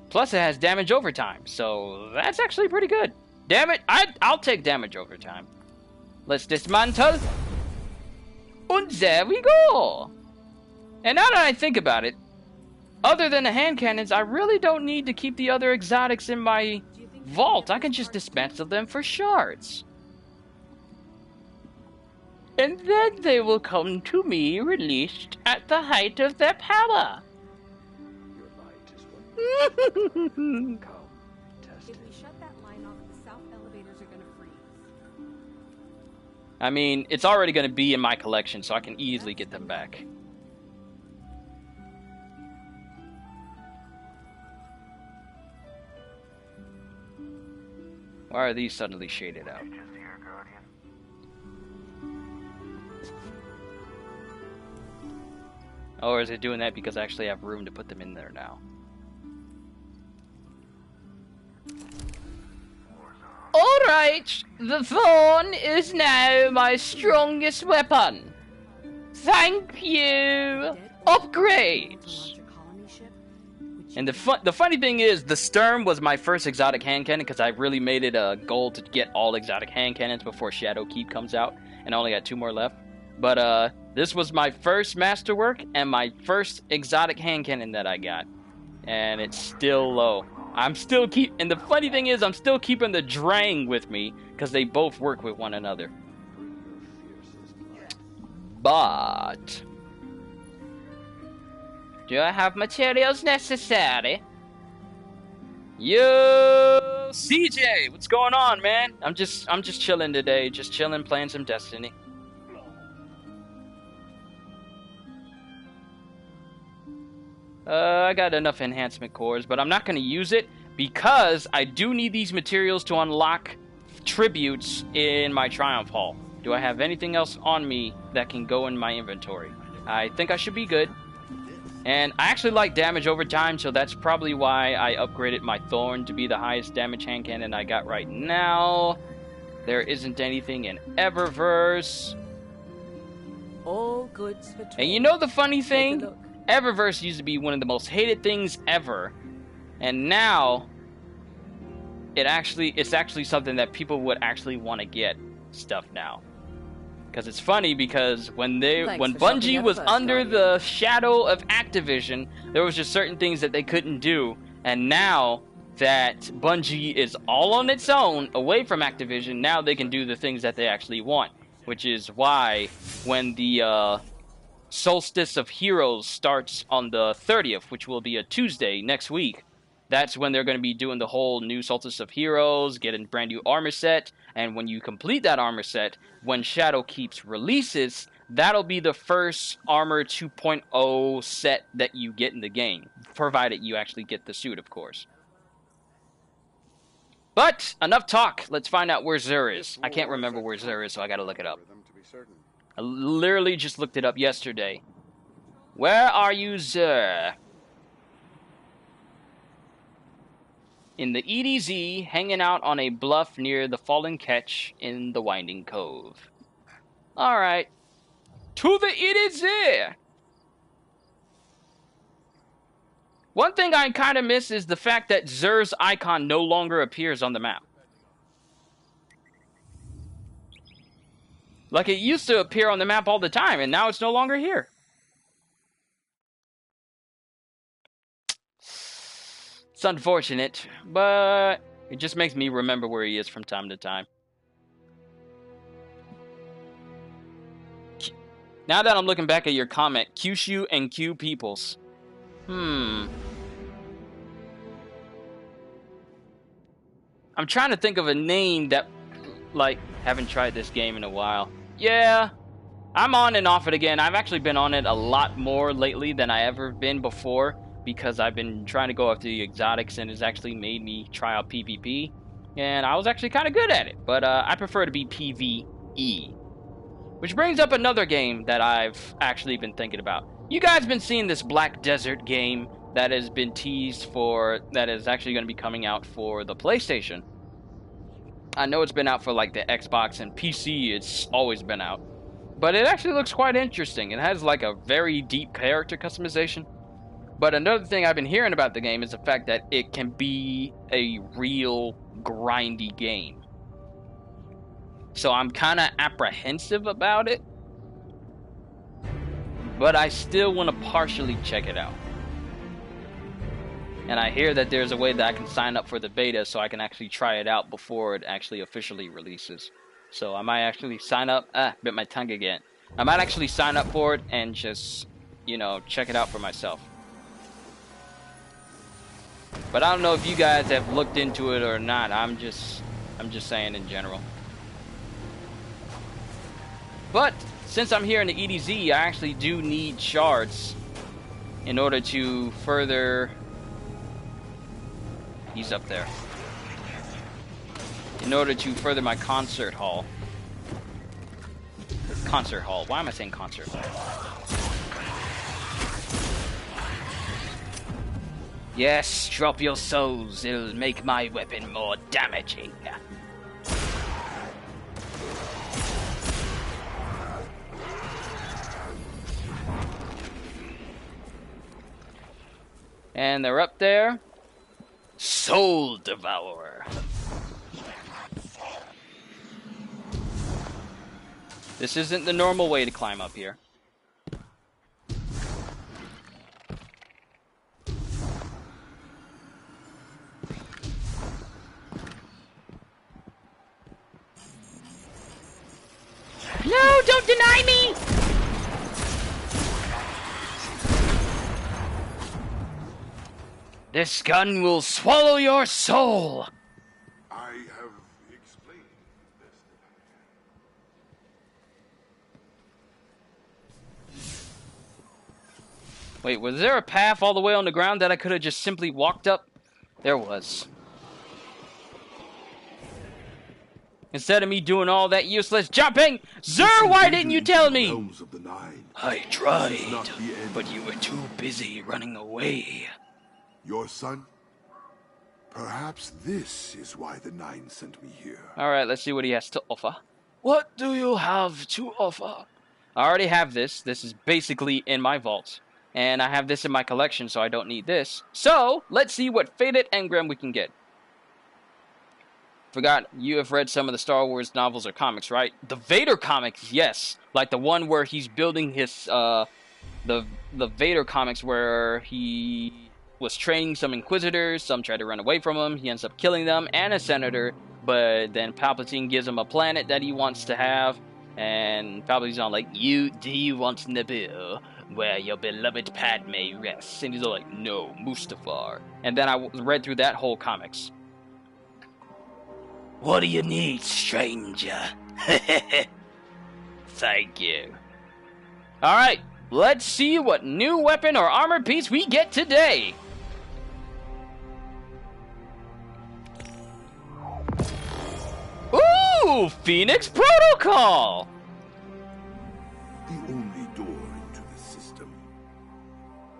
Plus it has damage over time, so that's actually pretty good. Damn it, I'll take damage over time. Let's dismantle. And there we go. And now that I think about it, other than the hand cannons, I really don't need to keep the other exotics in my vault. I can just dismantle them for shards. And then they will come to me released at the height of their power. Your light is what come, test If it. we shut that line off, the south elevators are gonna freeze. I mean, it's already going to be in my collection, so I can easily get them back. Why are these suddenly shaded out? Or is it doing that because I actually have room to put them in there now? Alright, the thorn is now my strongest weapon. Thank you. Upgrades. And the funny thing is, the Sturm was my first exotic hand cannon because I really made it a goal to get all exotic hand cannons before Shadowkeep comes out, and I only got 2 more left. But this was my first masterwork and my first exotic hand cannon that I got, and it's still low. And the funny thing is, I'm still keeping the Drang with me because they both work with one another. But do I have materials necessary? Yo, CJ, what's going on, man? I'm just chilling today, just chilling, playing some Destiny. I got enough enhancement cores, but I'm not going to use it because I do need these materials to unlock tributes in my Triumph Hall. Do I have anything else on me that can go in my inventory? I think I should be good. And I actually like damage over time, so that's probably why I upgraded my Thorn to be the highest damage hand cannon I got right now. There isn't anything in Eververse. All goods for trade. And you know the funny Take a thing? look. Eververse used to be one of the most hated things ever, and now it's actually something that people would actually want to get stuff now, Because it's funny because when Thanks for Bungie shopping was at first, under Guardian. the shadow of Activision, there was just certain things that they couldn't do. And now that Bungie is all on its own, away from Activision, now they can do the things that they actually want. Which is why when the Solstice of Heroes starts on the 30th, which will be a Tuesday next week, that's when they're going to be doing the whole new Solstice of Heroes, getting brand new armor set, and when you complete that armor set, when Shadowkeep releases, that'll be the first Armor 2.0 set that you get in the game, provided you actually get the suit, of course. But, enough talk, let's find out where Xur is. I can't remember where Xur is, so I gotta look it up. I literally just looked it up yesterday. Where are you, Xur? In the EDZ, hanging out on a bluff near the Fallen Ketch in the Winding Cove. Alright. To the EDZ! One thing I kind of miss is the fact that Xur's icon no longer appears on the map. Like, it used to appear on the map all the time, and now it's no longer here. It's unfortunate, but it just makes me remember where he is from time to time. Now that I'm looking back at your comment, Kyushu and Q Peoples. I'm trying to think of a name that, like, haven't tried this game in a while. Yeah, I'm on and off it again. I've actually been on it a lot more lately than I ever been before, because I've been trying to go after the exotics, and it's actually made me try out PvP, and I was actually kind of good at it, but I prefer to be PvE. Which brings up another game that I've actually been thinking about. You guys been seeing this Black Desert game that has been teased for, that is actually going to be coming out for the PlayStation. I know it's been out for like the Xbox and PC, it's always been out. But it actually looks quite interesting. It has like a very deep character customization. But another thing I've been hearing about the game is the fact that it can be a real grindy game. So I'm kind of apprehensive about it. But I still want to partially check it out. And I hear that there's a way that I can sign up for the beta so I can actually try it out before it actually officially releases. So I might actually sign up. Bit my tongue again. I might actually sign up for it and just, you know, check it out for myself. But I don't know if you guys have looked into it or not. I'm just saying in general. But since I'm here in the EDZ, I actually do need shards in order to further... He's up there. In order to further my concert hall. Concert hall. Why am I saying concert hall? Yes, drop your souls. It'll make my weapon more damaging. And they're up there. Soul Devourer. This isn't the normal way to climb up here. No, don't deny me! This gun will swallow your soul! I have explained this. Wait, was there a path all the way on the ground that I could have just simply walked up? There was. Instead of me doing all that useless jumping, Xur, why didn't you tell me? Of the Nine. I tried, but you were too busy running away. Your son? Perhaps this is why the Nine sent me here. Alright, let's see what he has to offer. What do you have to offer? I already have this. This is basically in my vault. And I have this in my collection, so I don't need this. So, let's see what Faded Engram we can get. Forgot you have read some of the Star Wars novels or comics, right? The Vader comics, yes. Like the one where he's building his the Vader comics where he was training some Inquisitors, some tried to run away from him, he ends up killing them, and a senator, but then Palpatine gives him a planet that he wants to have, and Palpatine's on like, do you want Naboo, where your beloved Padme rests? And he's all like, no, Mustafar. And then I read through that whole comics. What do you need, stranger? Thank you. Alright, let's see what new weapon or armor piece we get today. Ooh, Phoenix Protocol! The only door into the system.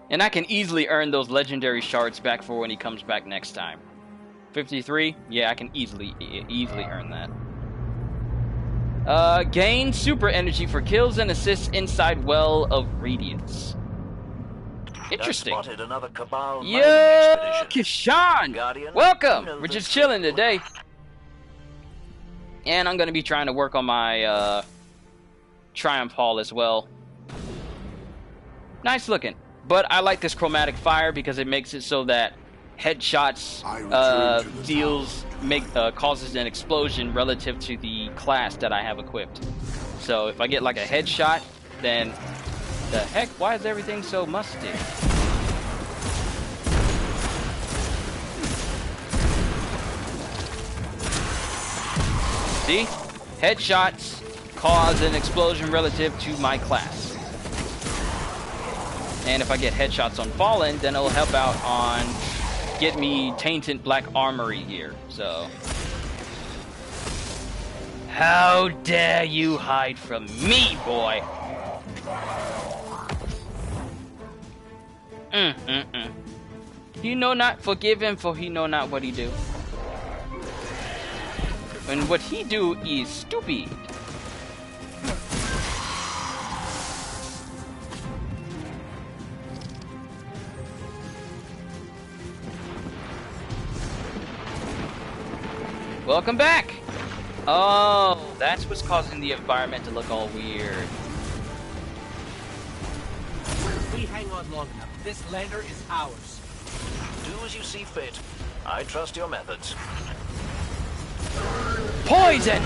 And I can easily earn those legendary shards back for when he comes back next time. 53? Yeah, I can easily earn that. Gain super energy for kills and assists inside Well of Radiance. Interesting. Spotted another Cabal mining Yo, expedition. Kishan! Guardian, Welcome! you know We're the just chilling drill. today. And I'm going to be trying to work on my Triumph Hall as well. Nice looking. But I like this chromatic fire because it makes it so that headshots causes an explosion relative to the class that I have equipped. So if I get like a headshot, then the heck, why is everything so musty? See? Headshots cause an explosion relative to my class. And if I get headshots on Fallen, then it'll help out on get me Tainted Black Armory here. So, how dare you hide from me, boy? He know not forgive him, for he know not what he do. And what he do is stupid. Welcome back! Oh, that's what's causing the environment to look all weird. We hang on long enough. This lander is ours. Do as you see fit. I trust your methods. Poison!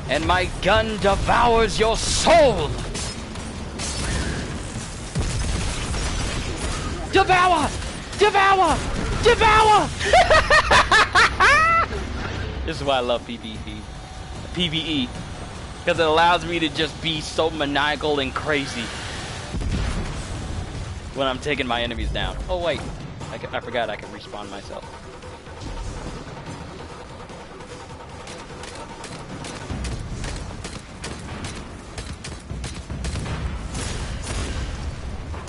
And my gun devours your soul! Devour! Devour! Devour! This is why I love PvE. Because it allows me to just be so maniacal and crazy when I'm taking my enemies down. Oh wait, I forgot I can respawn myself.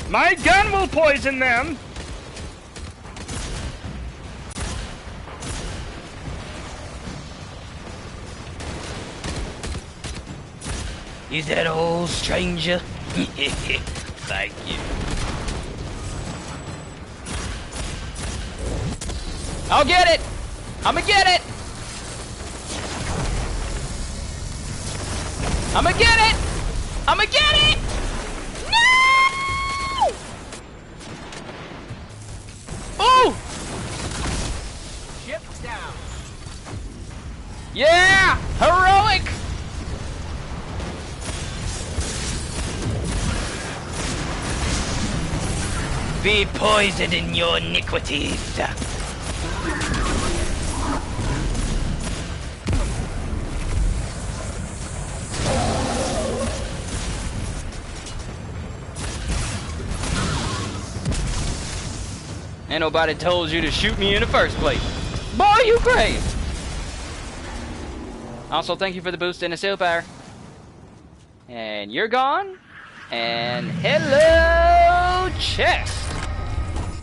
My gun will poison them! Is that all, stranger? Thank you. I'll get it! I'ma get it! I'ma get it! I'ma get it! No! Oh! Ship down. Yeah! Heroic! Be poisoned in your iniquities. Ain't nobody told you to shoot me in the first place. Boy, you crazy. Also, thank you for the boost in the sail power. And you're gone. And hello, chest.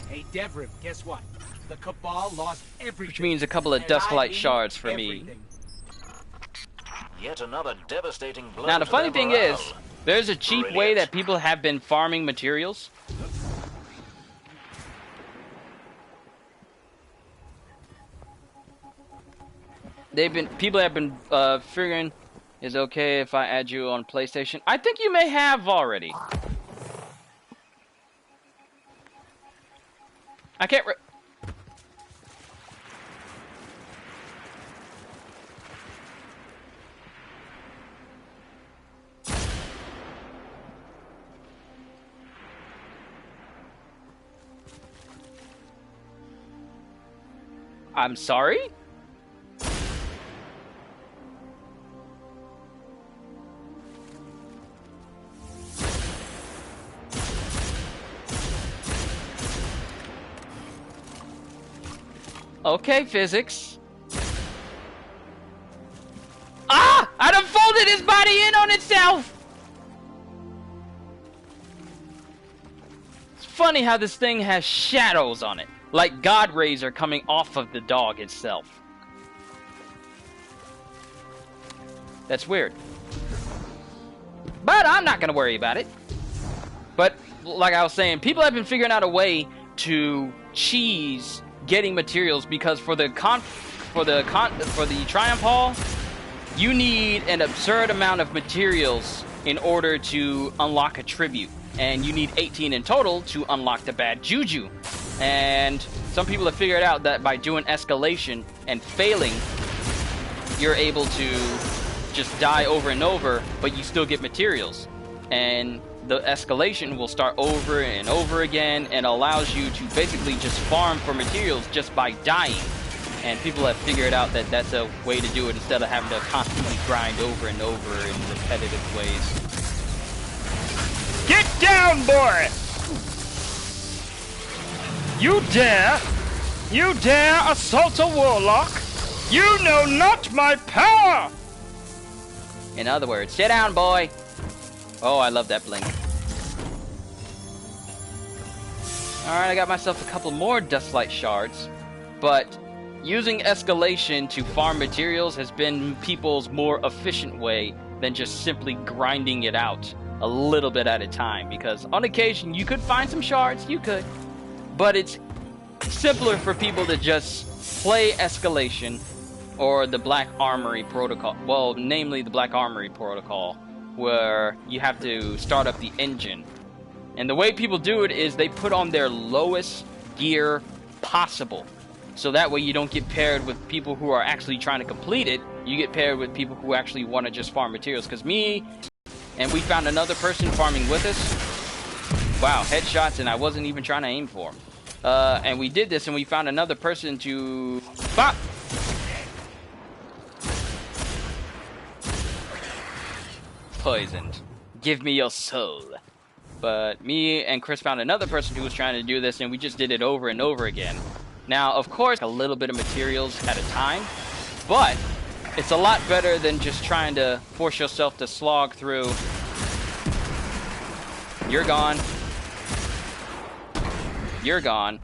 Hey, Devrim, guess what? The Cabal lost everything. Which means a couple of And I Dusklight mean shards for me. everything. Yet another devastating blow. Now, the to funny their thing morale. is, there's a cheap way Brilliant. that people have been farming materials. people have been figuring, is it okay if I add you on PlayStation? I think you may have already. I can't I'm sorry? Okay, physics. Ah! I done folded his body in on itself! It's funny how this thing has shadows on it. Like God rays are coming off of the dog itself. That's weird. But I'm not gonna worry about it. But like I was saying, people have been figuring out a way to cheese getting materials, because for the Triumph Hall, you need an absurd amount of materials in order to unlock a tribute, and you need 18 in total to unlock the bad juju. And some people have figured out that by doing escalation and failing, you're able to just die over and over, but you still get materials. And the escalation will start over and over again and allows you to basically just farm for materials just by dying. And people have figured out that that's a way to do it instead of having to constantly grind over and over in repetitive ways. Get down, boy! You dare assault a warlock? You know not my power! In other words, sit down, boy. Oh, I love that blink. Alright, I got myself a couple more Dustlight Shards, but using escalation to farm materials has been people's more efficient way than just simply grinding it out a little bit at a time, because on occasion you could find some shards, you could, but it's simpler for people to just play escalation or the Black Armory protocol, well, namely the Black Armory protocol, where you have to start up the engine. And the way people do it is they put on their lowest gear possible. So that way you don't get paired with people who are actually trying to complete it. You get paired with people who actually want to just farm materials. Because me and we found another person farming with us. Wow, headshots, and I wasn't even trying to aim for him. And we did this, and we found another person to... Bop! Poisoned. Give me your soul. But me and Chris found another person who was trying to do this, and we just did it over and over again. Now, of course, a little bit of materials at a time, but it's a lot better than just trying to force yourself to slog through. You're gone. You're gone.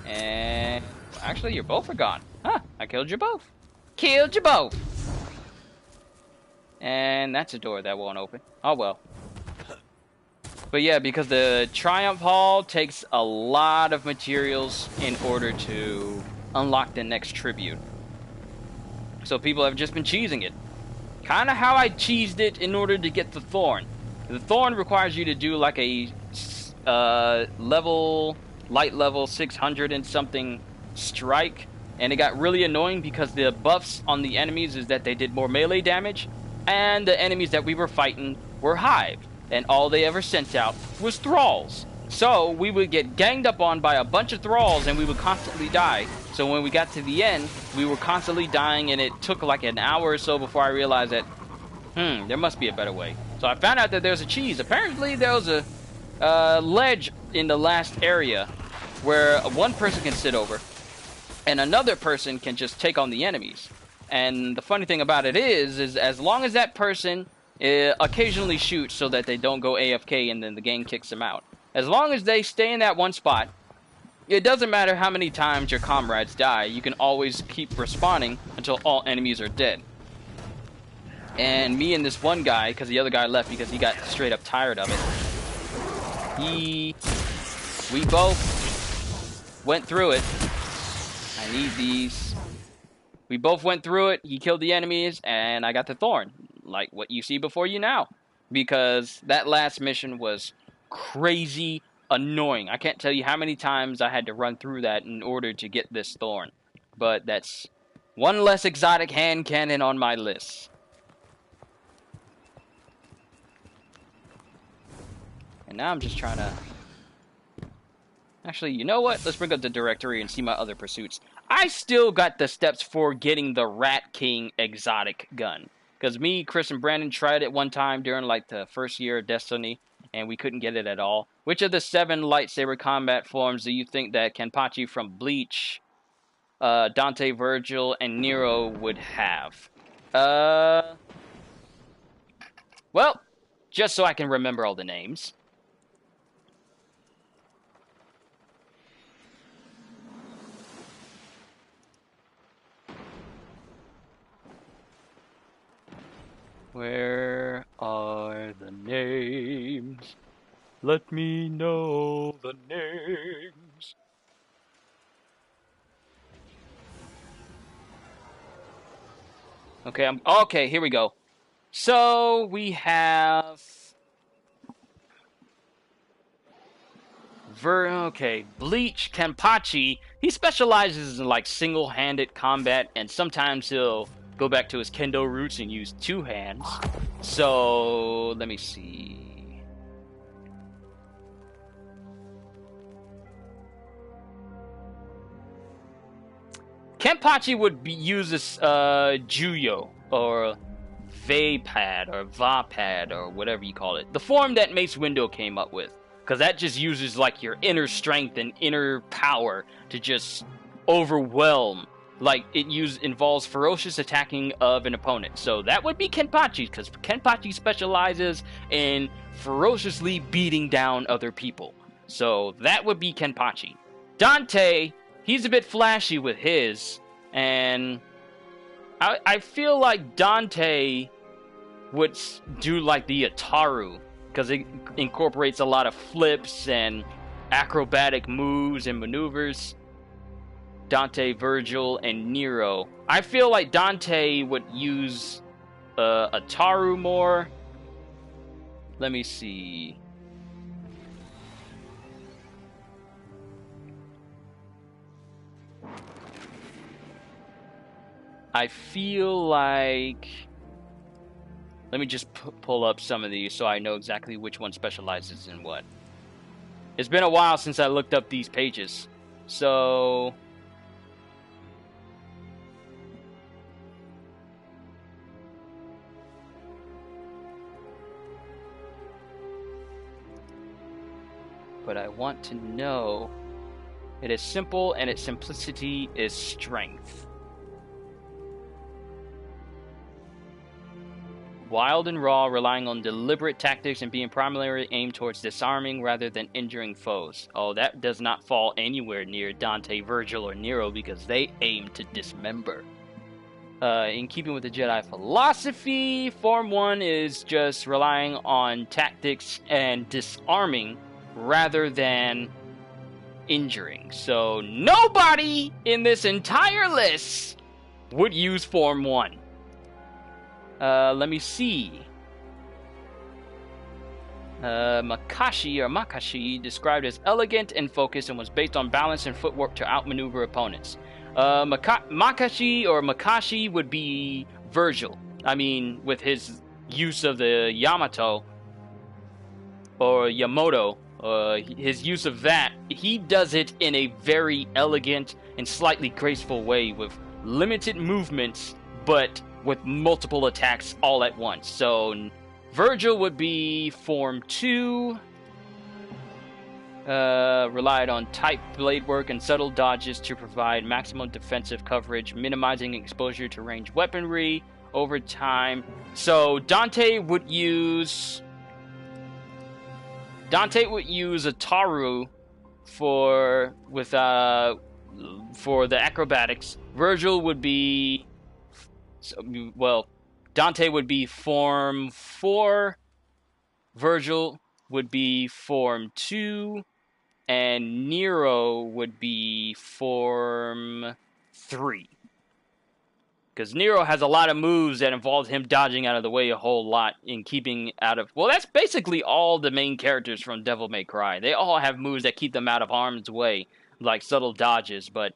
And actually, you both are gone. Huh, I killed you both. Killed you both. And that's a door that won't open. Oh well. But yeah, because the Triumph Hall takes a lot of materials in order to unlock the next tribute. So people have just been cheesing it. Kind of how I cheesed it in order to get the Thorn. The Thorn requires you to do like a light level 600 and something strike. And it got really annoying because the buffs on the enemies is that they did more melee damage. And the enemies that we were fighting were Hive. And all they ever sent out was Thralls. So we would get ganged up on by a bunch of Thralls and we would constantly die. So when we got to the end, we were constantly dying, and it took like an hour or so before I realized that, there must be a better way. So I found out that there's a cheese. Apparently there was a ledge in the last area where one person can sit over and another person can just take on the enemies. And the funny thing about it is as long as that person occasionally shoots so that they don't go AFK and then the game kicks them out. As long as they stay in that one spot, it doesn't matter how many times your comrades die, you can always keep respawning until all enemies are dead. And me and this one guy, because the other guy left because he got straight up tired of it, we both went through it. I need these. We both went through it. He killed the enemies, and I got the thorn, like what you see before you now. Because that last mission was crazy annoying. I can't tell you how many times I had to run through that in order to get this thorn. But that's one less exotic hand cannon on my list. And now I'm just trying to... Actually, you know what? Let's bring up the directory and see my other pursuits. I still got the steps for getting the Rat King exotic gun. Because me, Chris, and Brandon tried it one time during like the first year of Destiny, and we couldn't get it at all. Which of the 7 lightsaber combat forms do you think that Kenpachi from Bleach, Dante, Virgil, and Nero would have? Well, just so I can remember all the names. Where are the names? Let me know the names. Okay, okay, here we go. So we have Bleach Kenpachi. He specializes in like single-handed combat, and sometimes he'll go back to his kendo roots and use 2 hands. So let me see. Kenpachi would use this Juyo or Vapad or Vapad or whatever you call it. The form that Mace Windu came up with. Because that just uses like your inner strength and inner power to just overwhelm. Like, it involves ferocious attacking of an opponent. So that would be Kenpachi, because Kenpachi specializes in ferociously beating down other people. So that would be Kenpachi. Dante, he's a bit flashy with his, and I feel like Dante would do like the Ataru, because it incorporates a lot of flips and acrobatic moves and maneuvers. Dante, Virgil, and Nero. I feel like Dante would use Ataru more. Let me see. I feel like... Let me just pull up some of these so I know exactly which one specializes in what. It's been a while since I looked up these pages. So... but I want to know it is simple and its simplicity is strength. Wild and raw, relying on deliberate tactics and being primarily aimed towards disarming rather than injuring foes. Oh, that does not fall anywhere near Dante, Virgil, or Nero because they aim to dismember. In keeping with the Jedi philosophy, Form 1 is just relying on tactics and disarming rather than injuring. So nobody in this entire list would use Form 1. Let me see. Makashi described as elegant and focused and was based on balance and footwork to outmaneuver opponents. Makashi would be Virgil. I mean, with his use of the Yamato or Yamoto. His use of that, he does it in a very elegant and slightly graceful way with limited movements, but with multiple attacks all at once. So Virgil would be Form 2, relied on tight blade work and subtle dodges to provide maximum defensive coverage, minimizing exposure to ranged weaponry over time. So Dante would use Ataru for the acrobatics. Virgil would be Dante would be Form 4, Virgil would be Form 2, and Nero would be Form 3. Because Nero has a lot of moves that involve him dodging out of the way a whole lot and keeping out of... Well, that's basically all the main characters from Devil May Cry. They all have moves that keep them out of harm's way, like subtle dodges, but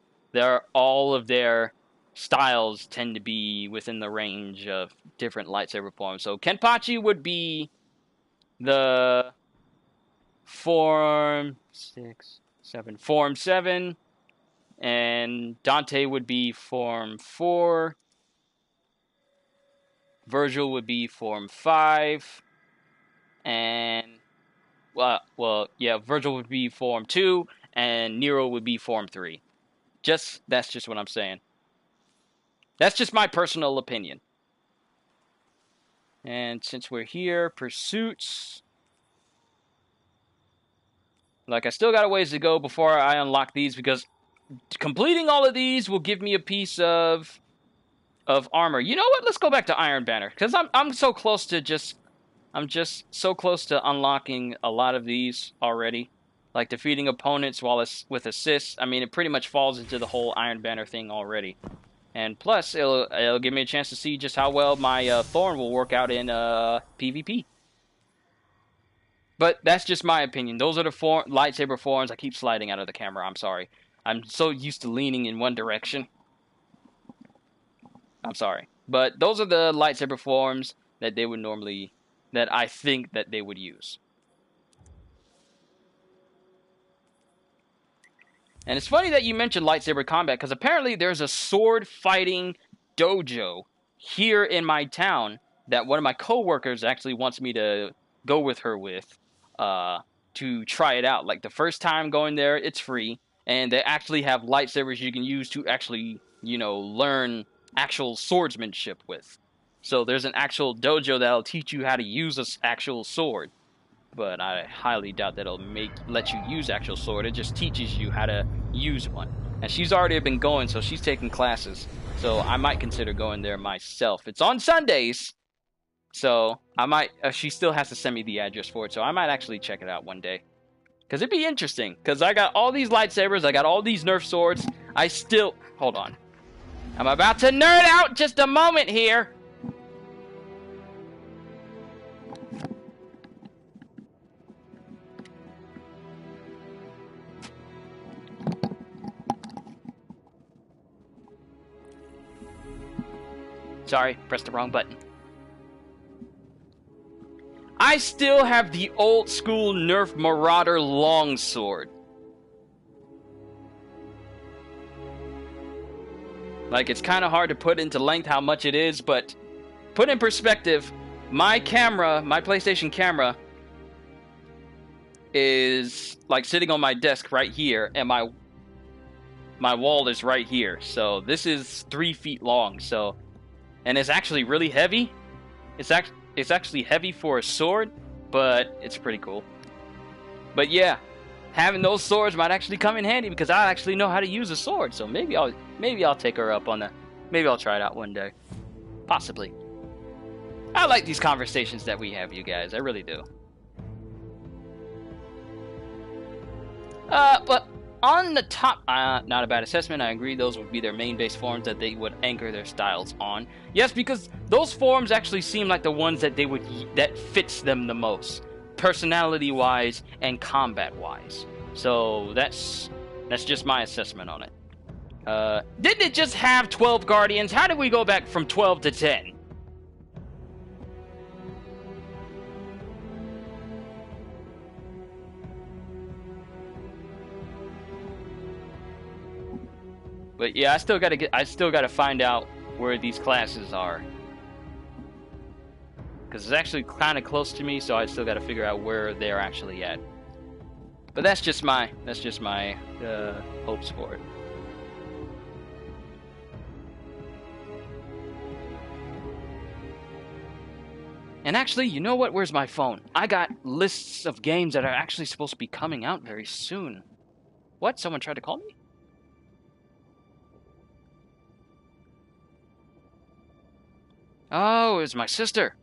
all of their styles tend to be within the range of different lightsaber forms. So Kenpachi would be the Form 7, and Dante would be Form 4. Virgil would be Form 5, and Virgil would be Form 2, and Nero would be Form 3. That's just what I'm saying. That's just my personal opinion. And since we're here, pursuits. Like, I still got a ways to go before I unlock these, because completing all of these will give me a piece of armor. You know what? Let's go back to Iron Banner, because I'm so close to I'm just so close to unlocking a lot of these already. Like defeating opponents with assists. I mean, it pretty much falls into the whole Iron Banner thing already. And plus, it'll give me a chance to see just how well my Thorn will work out in PvP. But that's just my opinion. Those are the lightsaber forms. I keep sliding out of the camera. I'm sorry. I'm so used to leaning in one direction. I'm sorry. But those are the lightsaber forms that they would normally... that I think that they would use. And it's funny that you mentioned lightsaber combat, because apparently there's a sword fighting dojo here in my town that one of my coworkers actually wants me to go with her to try it out. Like, the first time going there, it's free, and they actually have lightsabers you can use to actually, learn actual swordsmanship with. So there's an actual dojo that'll teach you how to use an actual sword. But I highly doubt that it'll let you use actual sword. It just teaches you how to use one. And she's already been going, so she's taking classes. So I might consider going there myself. It's on Sundays, so I might... she still has to send me the address for it, so I might actually check it out one day. Because it'd be interesting. Because I got all these lightsabers, I got all these Nerf swords. Hold on. I'm about to nerd out just a moment here. Sorry, pressed the wrong button. I still have the old school Nerf Marauder longsword. Like, it's kind of hard to put into length how much it is, but put in perspective, my PlayStation camera is like sitting on my desk right here, and my wall is right here. So this is 3 feet long. So, and it's actually really heavy. It's actually heavy for a sword, but it's pretty cool. But yeah, having those swords might actually come in handy, because I actually know how to use a sword. So maybe I'll take her up on maybe I'll try it out one day. Possibly. I like these conversations that we have, you guys. I really do. But on the top, not a bad assessment. I agree those would be their main base forms that they would anchor their styles on. Yes, because those forms actually seem like the ones that that fits them the most, personality-wise and combat-wise. So that's just my assessment on it. Didn't it just have 12 Guardians? How did we go back from 12 to 10? But yeah, I still gotta find out where these classes are, because it's actually kind of close to me, so I still gotta figure out where they're actually at. But that's just my hopes for it. And actually, you know what? Where's my phone? I got lists of games that are actually supposed to be coming out very soon. What? Someone tried to call me? Oh, it's my sister.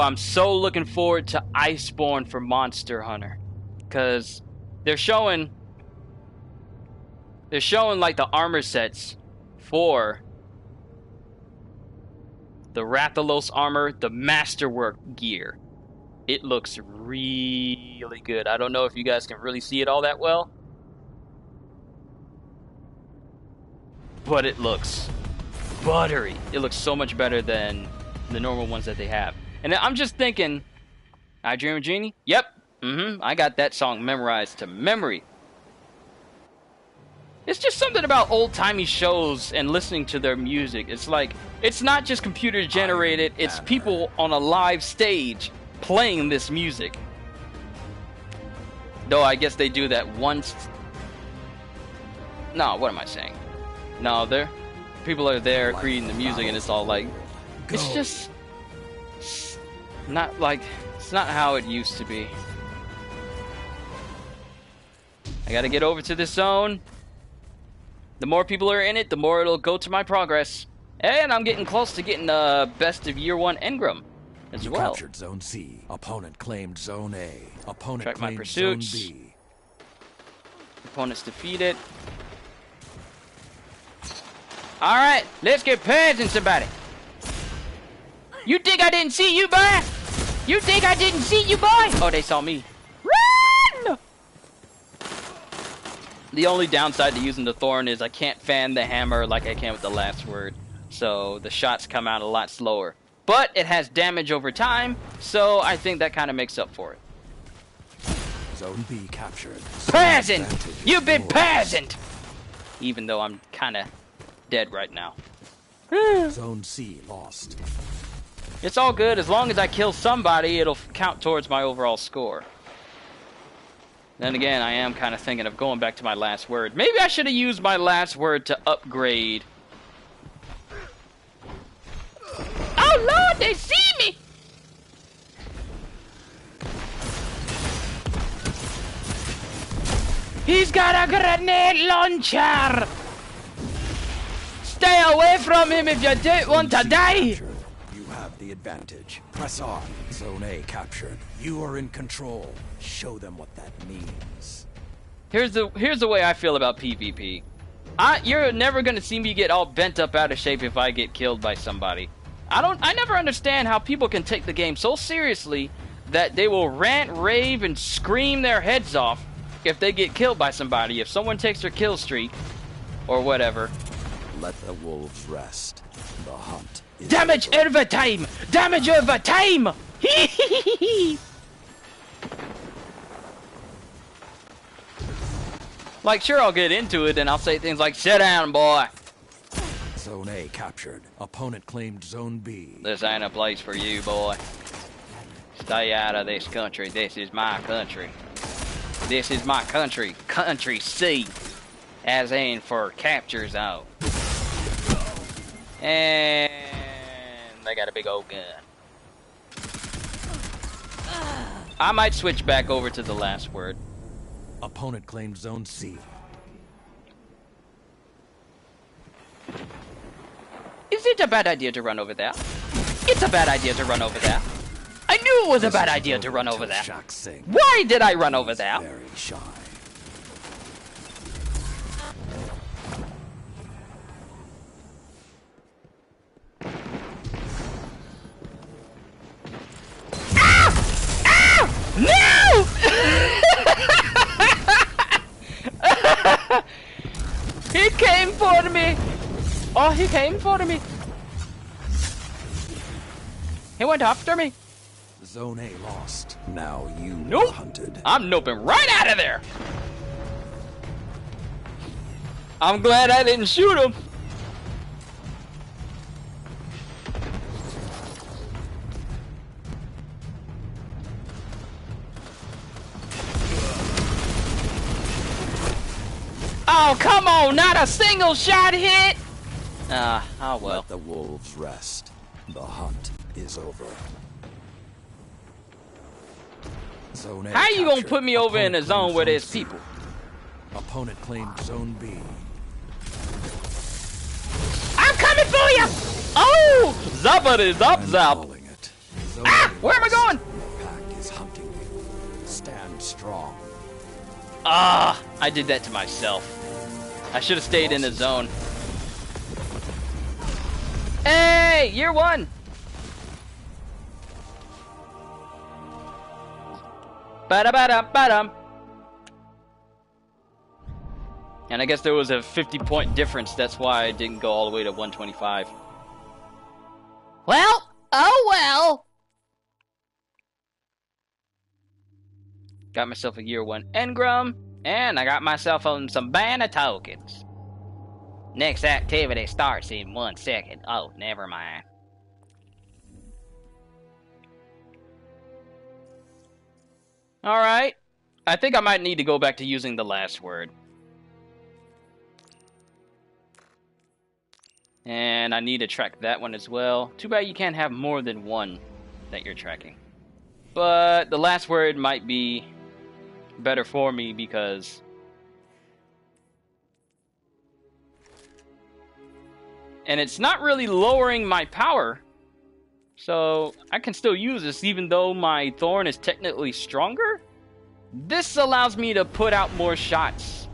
I'm so looking forward to Iceborne for Monster Hunter, because they're showing like the armor sets for the Rathalos armor, the Masterwork gear. It looks really good. I don't know if you guys can really see it all that well, but it looks buttery. It looks so much better than the normal ones that they have. And I'm just thinking, I Dream of Jeannie? Yep. I got that song memorized to memory. It's just something about old-timey shows and listening to their music. It's like, it's not just computer generated, it's people on a live stage playing this music. Though I guess they do that once. No, what am I saying? No, people are there creating the music, and it's all like, it's just not like, it's not how it used to be. I gotta get over to this zone. The more people are in it, the more it'll go to my progress. And I'm getting close to getting best of year 1 Engram as you well. Captured Zone C. Opponent claimed Zone A. Opponent Track my claimed pursuits. Zone B. Opponents defeated. Alright, let's get pads in somebody. You think I didn't see you, boy? You think I didn't see you, boy? Oh, they saw me. Run! The only downside to using the Thorn is I can't fan the hammer like I can with the last word. So the shots come out a lot slower. But it has damage over time, so I think that kind of makes up for it. Zone B captured. Peasant! You've been peasant! Even though I'm kind of dead right now. Zone C lost. It's all good. As long as I kill somebody, it'll count towards my overall score. Then again, I am kind of thinking of going back to my last word. Maybe I should have used my last word to upgrade. Oh Lord, they see me! He's got a grenade launcher! Stay away from him if you don't want to die! You have the advantage. Press on. Zone A captured. You are in control. Show them what that means. Here's the way I feel about PvP. You're never gonna see me get all bent up out of shape if I get killed by somebody. I never understand how people can take the game so seriously that they will rant, rave, and scream their heads off if they get killed by somebody. If someone takes their kill streak or whatever. Let the wolves rest. The hunt is Damage over. over time! Damage over time! Like, sure, I'll get into it and I'll say things like, sit down, boy. Zone A captured. Opponent claimed Zone B. This ain't a place for you, boy. Stay out of this country. This is my country. This is my country. Country C. As in for capture zone. And they got a big old gun. I might switch back over to the last word. Opponent claimed Zone C. Is it a bad idea to run over there? It's a bad idea to run over there. I knew it was a bad idea to run over there. Why did I run over there? Very shy. No! He came for me! Oh, he came for me! He went after me! Zone A lost. Now you Nope! are hunted. I'm noping right out of there! I'm glad I didn't shoot him! Oh, come on, not a single shot hit! Oh well. Let the wolves rest. The hunt is over. Zone A How you gonna captured. put me over in a Opponent zone claimed where there's C. people? Opponent claimed Zone B. I'm coming for you! Oh! Zappity zap I'm zap! calling it. Zone A Where am I going? The pack is hunting you. Stand strong. Ah, I did that to myself. I should have stayed in the zone. Hey, year one. Ba-da-ba-dum. And I guess there was a 50-point difference. That's why I didn't go all the way to 125. Well, oh well. Got myself a year one engram, and I got myself on some banner tokens. Next activity starts in 1 second. Oh, never mind. Alright. I think I might need to go back to using the last word. And I need to track that one as well. Too bad you can't have more than one that you're tracking. But the last word might be better for me because and it's not really lowering my power, so I can still use this even though my thorn is technically stronger. This allows me to put out more shots.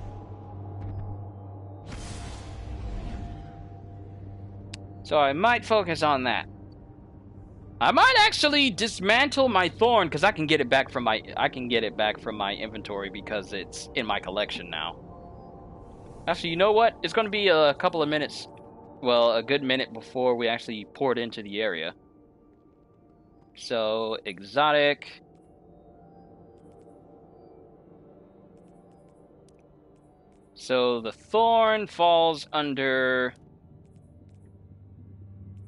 So I might focus on that. I might actually dismantle my thorn because I can get it back from my inventory because it's in my collection now. Actually, you know what? It's going to be a couple of minutes, well, a good minute before we actually port into the area. So, exotic. So the thorn falls under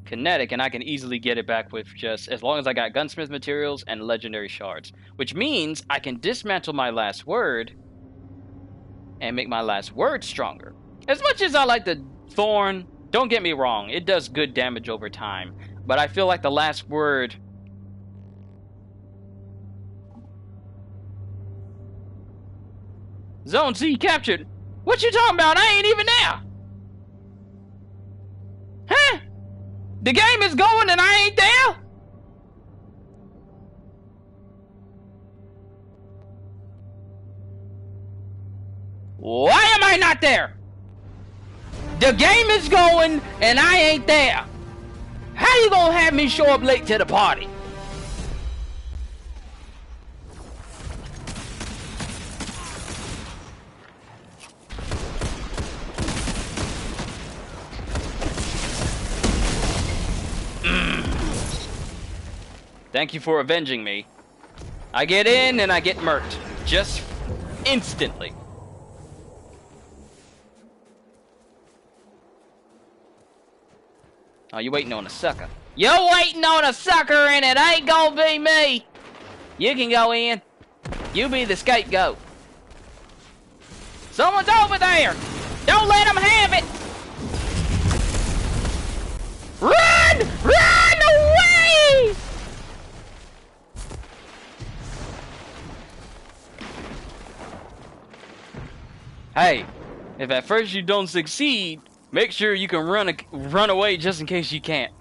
kinetic, and I can easily get it back with just as long as I got gunsmith materials and legendary shards, which means I can dismantle my last word and make my last word stronger. As much as I like the thorn, don't get me wrong, it does good damage over time, but I feel like the last word Zone C captured. What you talking about? I ain't even there. Huh? The game is going and I ain't there? Why am I not there? The game is going and I ain't there. How you gonna have me show up late to the party? Thank you for avenging me. I get in and I get murked. Just instantly. Oh, you waiting on a sucker. You're waiting on a sucker and it ain't gonna be me. You can go in. You be the scapegoat. Someone's over there. Don't let them have it. Run! Run away! Hey, if at first you don't succeed, make sure you can run away just in case you can't.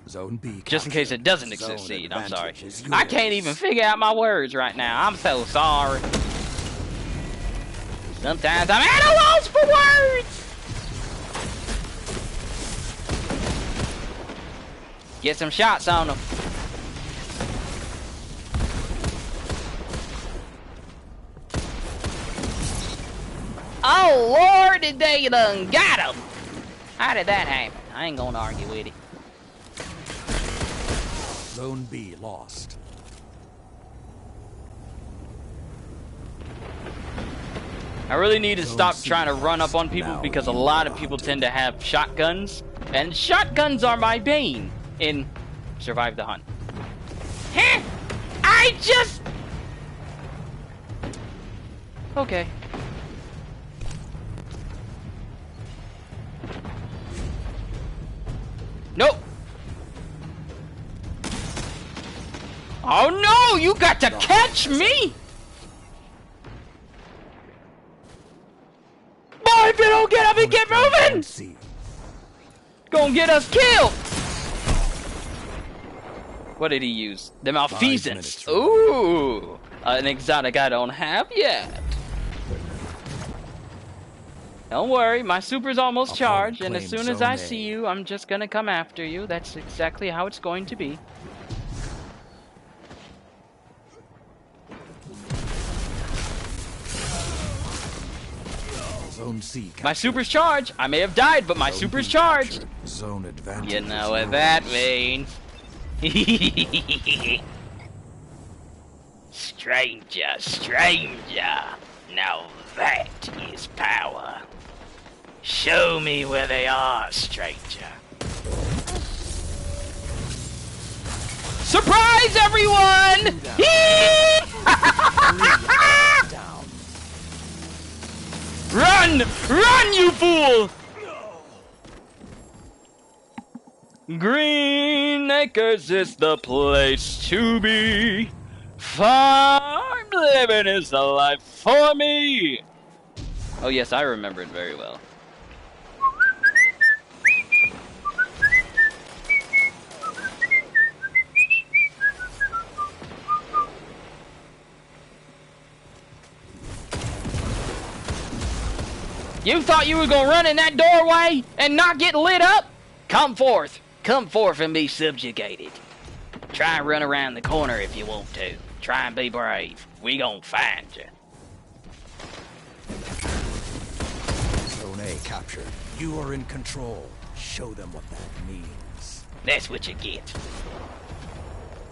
Zone B. Just in case it doesn't succeed. I'm sorry. I can't even figure out my words right now. I'm so sorry. Sometimes I'm at a loss for words. Get some shots on them. Oh Lord, did they done got him? How did that happen? I ain't gonna argue with it. Zone B lost. I really need to stop trying to run up on people because a lot of people tend to have shotguns, and shotguns are my bane in Survive the Hunt. Huh? I just... Okay. Nope. Oh no, you got to catch me! Boy, if you don't get up and get moving! Gonna get us killed! What did he use? The minutes malfeasance. remaining. Ooh, an exotic I don't have yet. Don't worry, my super's almost Opponent charged, and as claims soon as I Zone A. see you, I'm just gonna come after you. That's exactly how it's going to be. Zone C captured. My super's charged. I may have died, but my Zone super's B charged. captured. Zone advantage. You know is what that yours. means. Stranger, stranger. Now that is power. Show me where they are, stranger. Surprise, everyone! Down. Run! Run, you fool! Green Acres is the place to be. Farm living is the life for me. Oh yes, I remember it very well. You thought you were gonna run in that doorway and not get lit up? Come forth and be subjugated. Try and run around the corner if you want to. Try and be brave. We gon' find you. Zone A captured. You are in control. Show them what that means. That's what you get.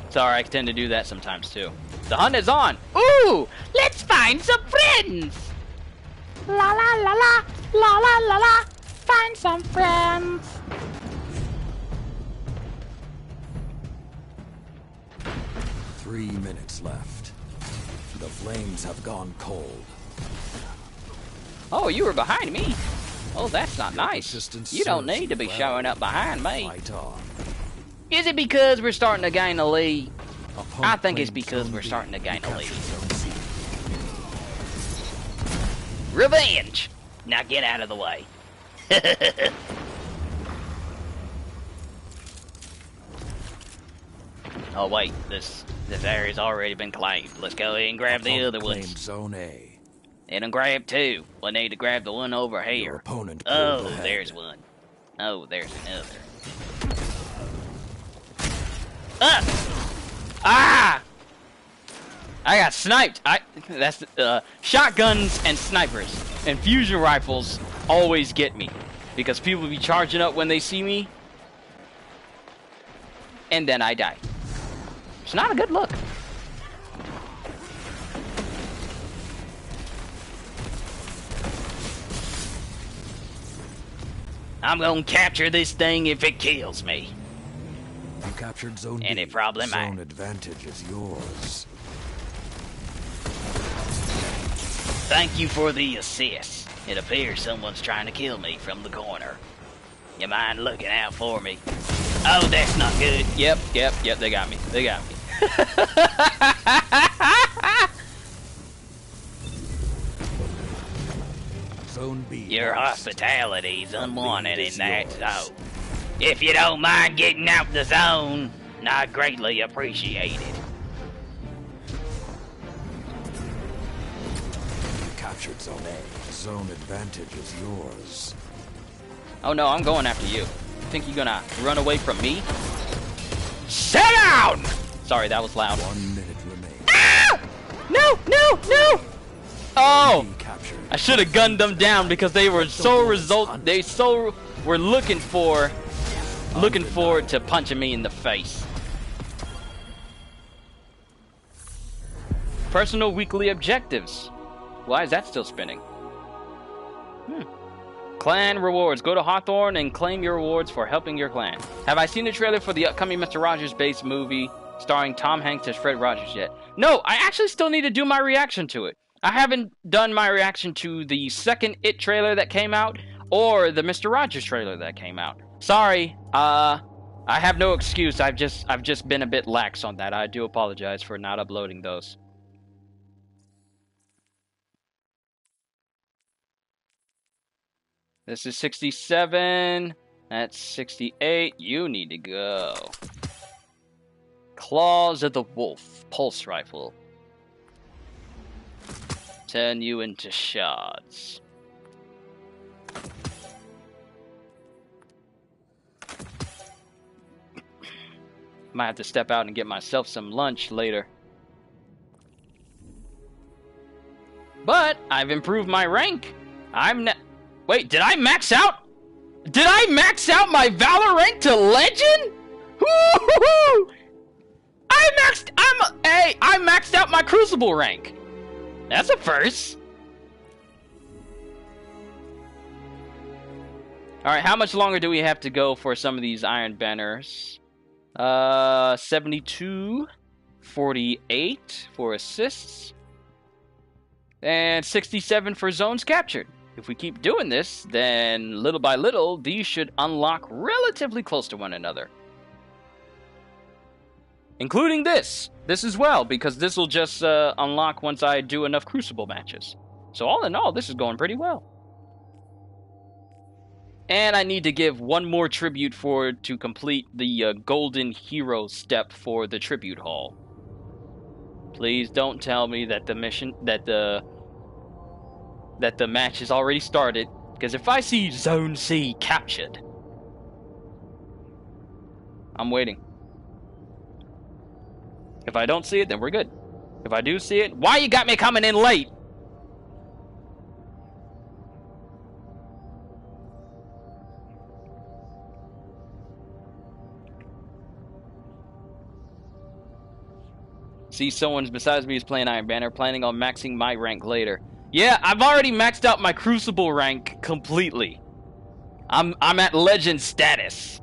Sorry, I tend to do that sometimes too. The hunt is on. Ooh, let's find some friends. La la la la, la la la la. Find some friends. Three minutes left. The flames have gone cold. Oh, you were behind me. Oh, that's not Your nice. persistence You don't serves need to be you well. showing up behind me. Fight on. Is it because we're starting to gain a lead? Opponent I think it's claims because Zone we're B. starting to gain You a lead. captured Zone C. Revenge! Now get out of the way. Oh wait, this area's already been claimed. Let's go ahead and grab the Opponent other claimed ones. Zone A. And grab two. We need to grab the one over Your here. opponent pulled Oh, ahead. there's one. Oh, there's another. Ah! I got sniped. That's shotguns and snipers and fusion rifles always get me because people be charging up when they see me, and then I die. It's not a good look. I'm gonna capture this thing if it kills me. You captured Zone Any B. problem, I- Zone advantage is yours. Thank you for the assist. It appears someone's trying to kill me from the corner. You mind looking out for me? Oh, that's not good. Yep, they got me. They got me. Zone B. Your lost. hospitality's unwanted lead in is that yours. zone. If you don't mind getting out the zone, I'd greatly appreciate it. You captured Zone A. Zone advantage is yours. Oh no, I'm going after you. Think you're gonna run away from me? Sit down! Sorry, that was loud. 1 minute remains. Ah! No! Oh! B captured. I should have gunned them down because they were so were looking forward to punching me in the face. Personal weekly objectives. Why is that still spinning? Clan rewards. Go to Hawthorne and claim your rewards for helping your clan. Have I seen the trailer for the upcoming Mr. Rogers-based movie starring Tom Hanks as Fred Rogers yet? No, I actually still need to do my reaction to it. I haven't done my reaction to the second It trailer that came out or the Mr. Rogers trailer that came out. Sorry, I have no excuse. I've just been a bit lax on that. I do apologize for not uploading those. This is 67. That's 68. You need to go. Claws of the Wolf. Pulse rifle. Turn you into shards. Might have to step out and get myself some lunch later. But I've improved my rank. Wait, did I max out? Did I max out my Valor rank to Legend? Woo-hoo-hoo! I maxed out my Crucible rank. That's a first. Alright, how much longer do we have to go for some of these Iron Banners? 72, 48 for assists, and 67 for zones captured. If we keep doing this, then little by little, these should unlock relatively close to one another. Including this as well, because this will just unlock once I do enough Crucible matches. So all in all, this is going pretty well. And I need to give one more tribute to complete the Golden Hero step for the Tribute Hall. Please don't tell me that the mission, that the match has already started, because if I see Zone C captured, I'm waiting. If I don't see it, then we're good. If I do see it, why you got me coming in late? See, someone besides me is playing Iron Banner, planning on maxing my rank later. Yeah, I've already maxed out my Crucible rank completely. I'm at Legend status.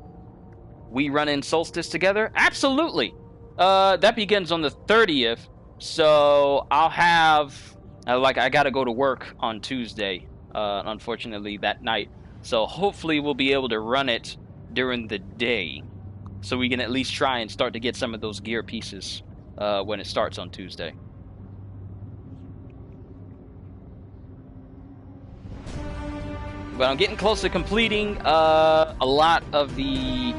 We run in Solstice together? Absolutely. That begins on the 30th, so I'll have... I gotta go to work on Tuesday, unfortunately, that night. So hopefully we'll be able to run it during the day, so we can at least try and start to get some of those gear pieces when it starts on Tuesday. But I'm getting close to completing a lot of the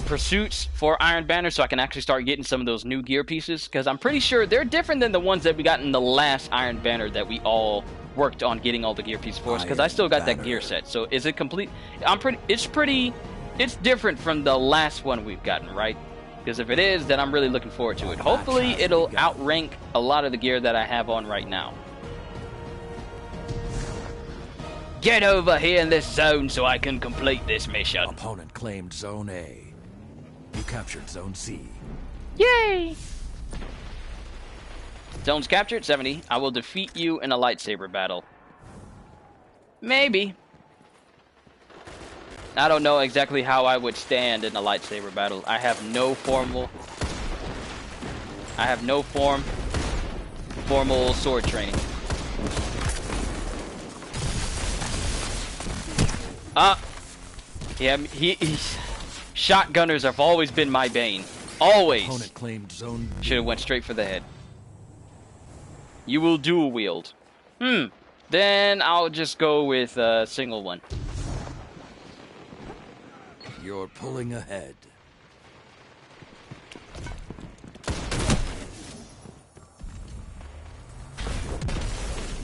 pursuits for Iron Banner, so I can actually start getting some of those new gear pieces, because I'm pretty sure they're different than the ones that we got in the last Iron Banner that we all worked on getting all the gear pieces for us, because I still got that gear set. So is it complete? It's different from the last one we've gotten, right? Because if it is, then I'm really looking forward to it. Hopefully it'll outrank a lot of the gear that I have on right now. Get over here in this zone so I can complete this mission. Opponent claimed Zone A. You captured Zone C. Yay! Zones captured, 70. I will defeat you in a lightsaber battle. Maybe. I don't know exactly how I would stand in a lightsaber battle. I have no formal sword training. Yeah, shotgunners have always been my bane. Always. Opponent claimed Zone B. Should have went straight for the head. You will dual wield. Then I'll just go with a single one. You're pulling ahead.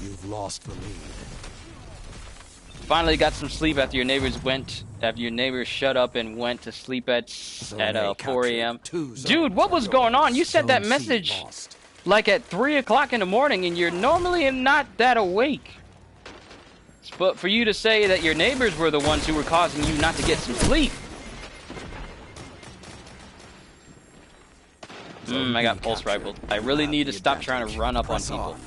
You've lost the lead. Finally got some sleep after your neighbors shut up and went to sleep at 4 a.m. Dude, what was going on? You sent that message like at 3 o'clock in the morning, and you're normally not that awake. But for you to say that your neighbors were the ones who were causing you not to get some sleep. I got pulse rifled. I really need to stop trying to run up on people.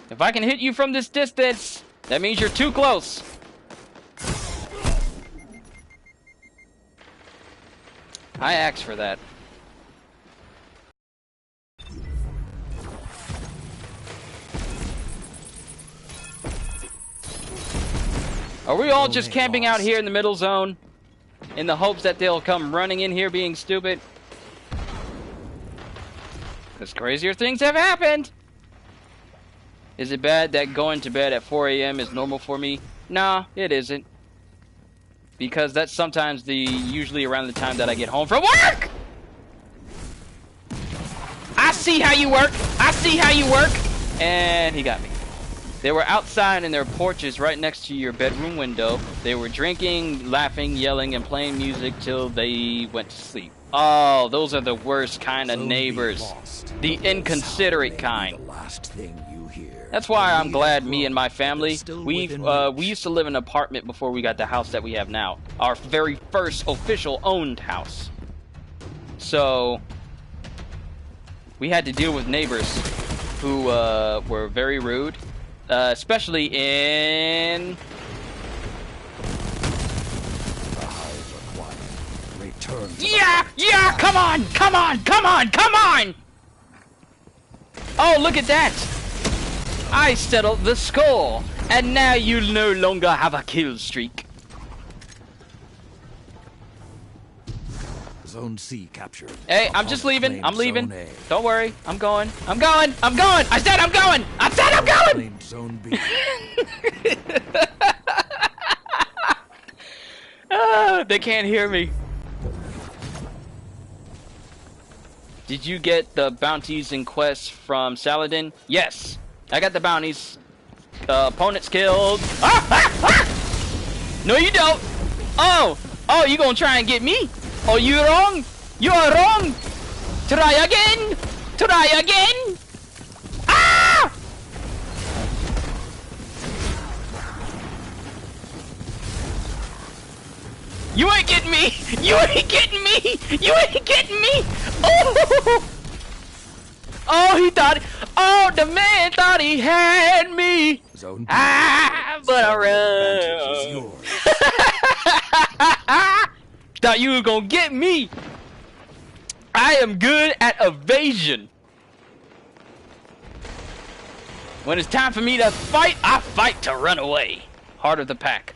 If I can hit you from this distance, that means you're too close. I asked for that. Are we all just camping out here in the middle zone in the hopes that they'll come running in here being stupid? Because crazier things have happened. Is it bad that going to bed at 4 a.m. is normal for me? Nah, it isn't. Because that's sometimes usually around the time that I get home from work! I see how you work! I see how you work! And he got me. They were outside in their porches right next to your bedroom window. They were drinking, laughing, yelling, and playing music till they went to sleep. Oh, those are the worst kind of neighbors. The inconsiderate kind. That's why I'm glad me and my family, we used to live in an apartment before we got the house that we have now. Our very first official owned house. So, we had to deal with neighbors who were very rude. Especially in... Yeah! Come on! Come on! Come on! Come on! Oh, look at that! I settled the score, and now you'll no longer have a kill streak. Zone C captured. Hey, I'm just leaving. I'm leaving. Don't worry. I'm going. I'm going. I'm going. I said I'm going. I said I'm going. Zone B. They can't hear me. Did you get the bounties and quests from Saladin? Yes. I got the bounties. Opponents killed. No, you don't. Oh, you gonna try and get me? Oh, you wrong. You are wrong. Try again. Try again. Ah! You ain't getting me. You ain't getting me. You ain't getting me. Oh! Oh, he thought. Oh, the man thought he had me. Zone but I run. Thought you were gonna get me. I am good at evasion. When it's time for me to fight, I fight to run away. Heart of the pack.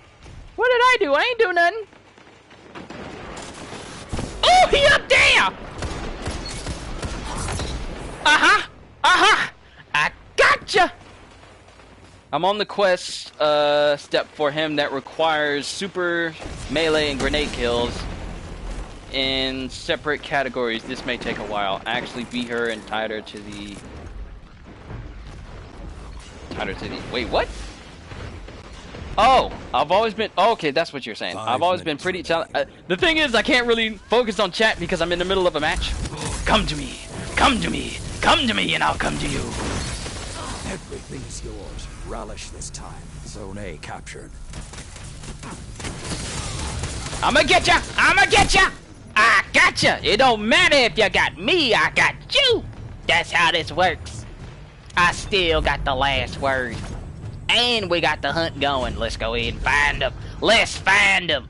What did I do? I ain't do nothing. Oh, he up there! I gotcha! I'm on the quest step for him that requires super melee and grenade kills in separate categories. This may take a while. Actually beat her and tied her to the... Wait, what? Oh, I've always been... Oh, okay, that's what you're saying. I've always been pretty... the thing is, I can't really focus on chat because I'm in the middle of a match. Come to me. Come to me. Come to me and I'll come to you. Everything's yours. Relish this time. Zone A captured. I'ma get ya! I'ma get ya! I gotcha! It don't matter if you got me, I got you! That's how this works. I still got the last word. And we got the hunt going. Let's go ahead and find them. Let's find them.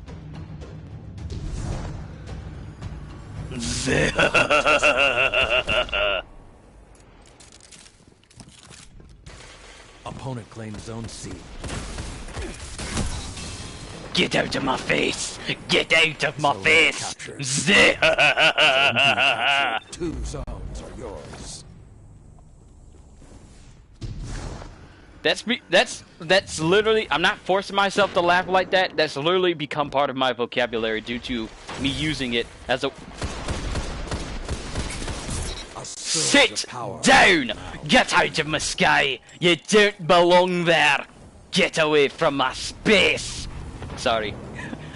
Opponent claims Zone C. Get out of my face! Get out of my face! Two zones are yours. That's literally, I'm not forcing myself to laugh like that. That's literally become part of my vocabulary due to me using it as a sit down! Get out of my sky! You don't belong there! Get away from my space! Sorry,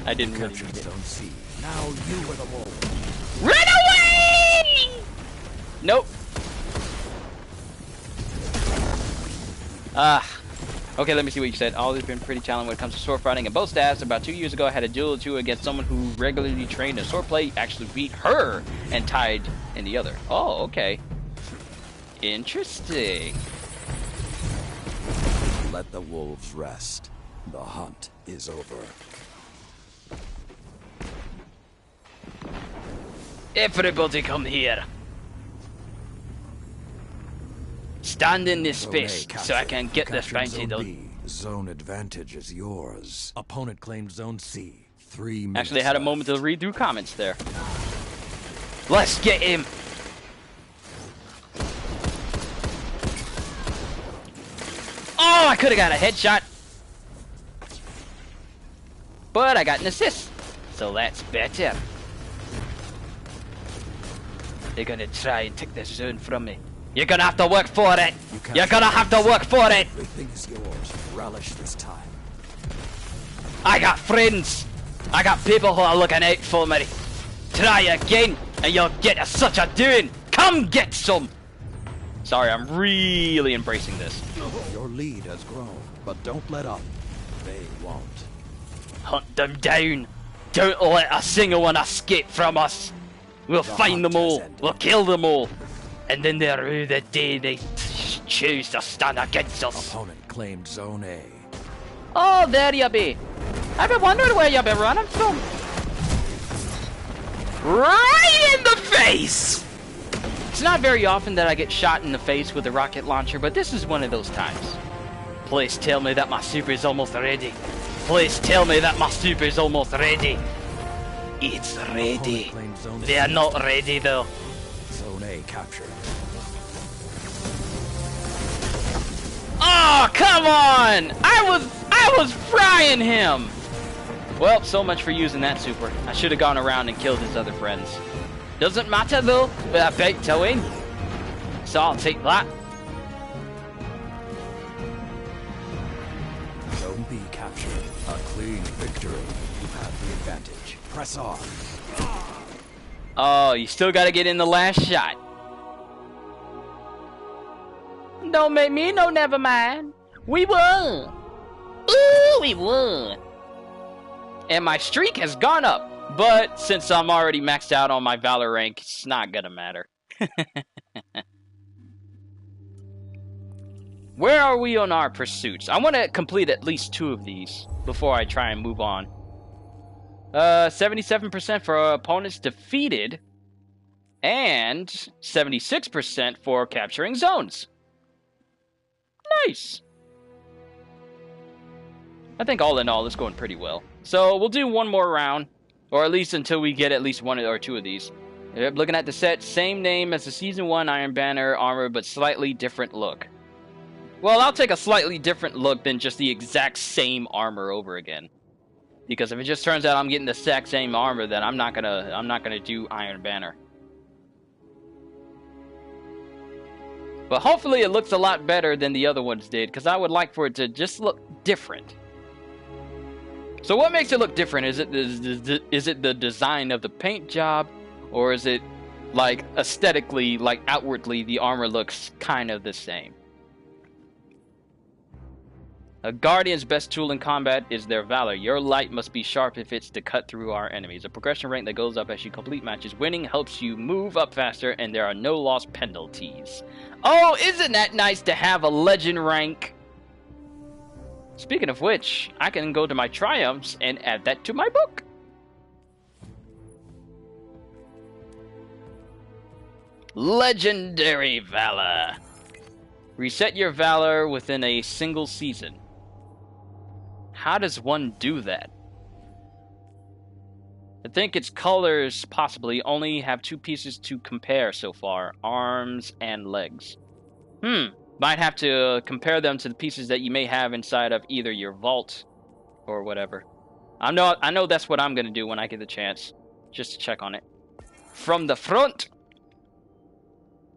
I didn't really mean it. Now you are the wolf. Run away! Nope. Okay, let me see what you said. Always been pretty challenging when it comes to sword fighting and both staffs. About 2 years ago, I had a duel or two against someone who regularly trained in swordplay. Actually beat her and tied in the other. Oh, okay. Interesting. Let the wolves rest. The hunt is over. Everybody come here. Stand in this space so I can get this bounty done. Zone advantage is yours. Opponent claims Zone C. 3 minutes. Actually, I had a moment to read through comments there. Let's get him. Oh, I could have got a headshot. But I got an assist. So that's better. They're gonna try and take this zone from me. You're gonna have to work for it. You're gonna have to work for it. Everything is yours. Relish this time. I got friends. I got people who are looking out for me. Try again, and you'll get such a doing. Come get some. Sorry, I'm really embracing this. Your lead has grown, but don't let up. They won't. Hunt them down. Don't let a single one escape from us. We'll find them all. We'll kill them all. And then they'll rue the day they choose to stand against us. Opponent claimed Zone A. Oh, there you be. I've been wondering where you've been running from. Right in the face! It's not very often that I get shot in the face with a rocket launcher, but this is one of those times. Please tell me that my super is almost ready. Please tell me that my super is almost ready. It's ready. They are not ready though. Zone A captured. Oh, come on! I was frying him! Well, so much for using that super. I should have gone around and killed his other friends. Doesn't matter though, we're about to win. So I'll take that. Zone B captured. A clean victory. You have the advantage. Press on. Oh, you still gotta get in the last shot. Don't make me no never mind. We won. Ooh, we won. And my streak has gone up. But since I'm already maxed out on my Valor rank, it's not gonna matter. Where are we on our pursuits? I want to complete at least 2 of these before I try and move on. 77% for opponents defeated. And 76% for capturing zones. Nice. I think all in all, it's going pretty well. So we'll do one more round. Or at least until we get at least 1 or 2 of these. Looking at the set, same name as the Season 1 Iron Banner armor, but slightly different look. Well, I'll take a slightly different look than just the exact same armor over again. Because if it just turns out I'm getting the exact same armor, then I'm not gonna do Iron Banner. But hopefully it looks a lot better than the other ones did, because I would like for it to just look different. So what makes it look different? Is it the design of the paint job, or is it like aesthetically, like outwardly, the armor looks kind of the same? A Guardian's best tool in combat is their Valor. Your light must be sharp if it's to cut through our enemies. A progression rank that goes up as you complete matches. Winning helps you move up faster, and there are no loss penalties. Oh, isn't that nice to have a legend rank? Speaking of which, I can go to my triumphs and add that to my book. Legendary Valor. Reset your Valor within a single season. How does one do that? I think its colors possibly only have 2 pieces to compare so far. Arms and legs. Might have to compare them to the pieces that you may have inside of either your vault or whatever. I know that's what I'm going to do when I get the chance. Just to check on it. From the front.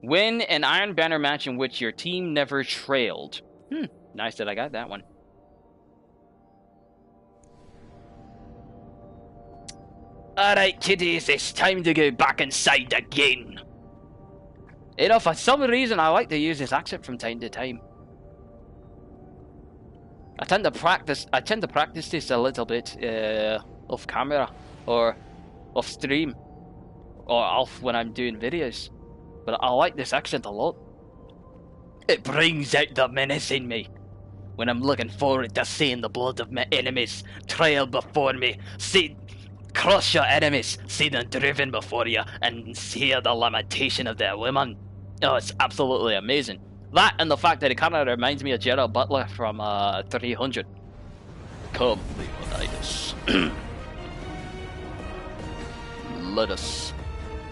Win an Iron Banner match in which your team never trailed. Nice that I got that one. Alright, kiddies, it's time to go back inside again. You know, for some reason, I like to use this accent from time to time. I tend to practice this a little bit off camera or off stream or off when I'm doing videos. But I like this accent a lot. It brings out the menace in me. When I'm looking forward to seeing the blood of my enemies trail before me. Crush your enemies, see them driven before you, and hear the lamentation of their women. Oh, it's absolutely amazing. That and the fact that it kind of reminds me of Gerald Butler from 300. Come, Leonidas. Let us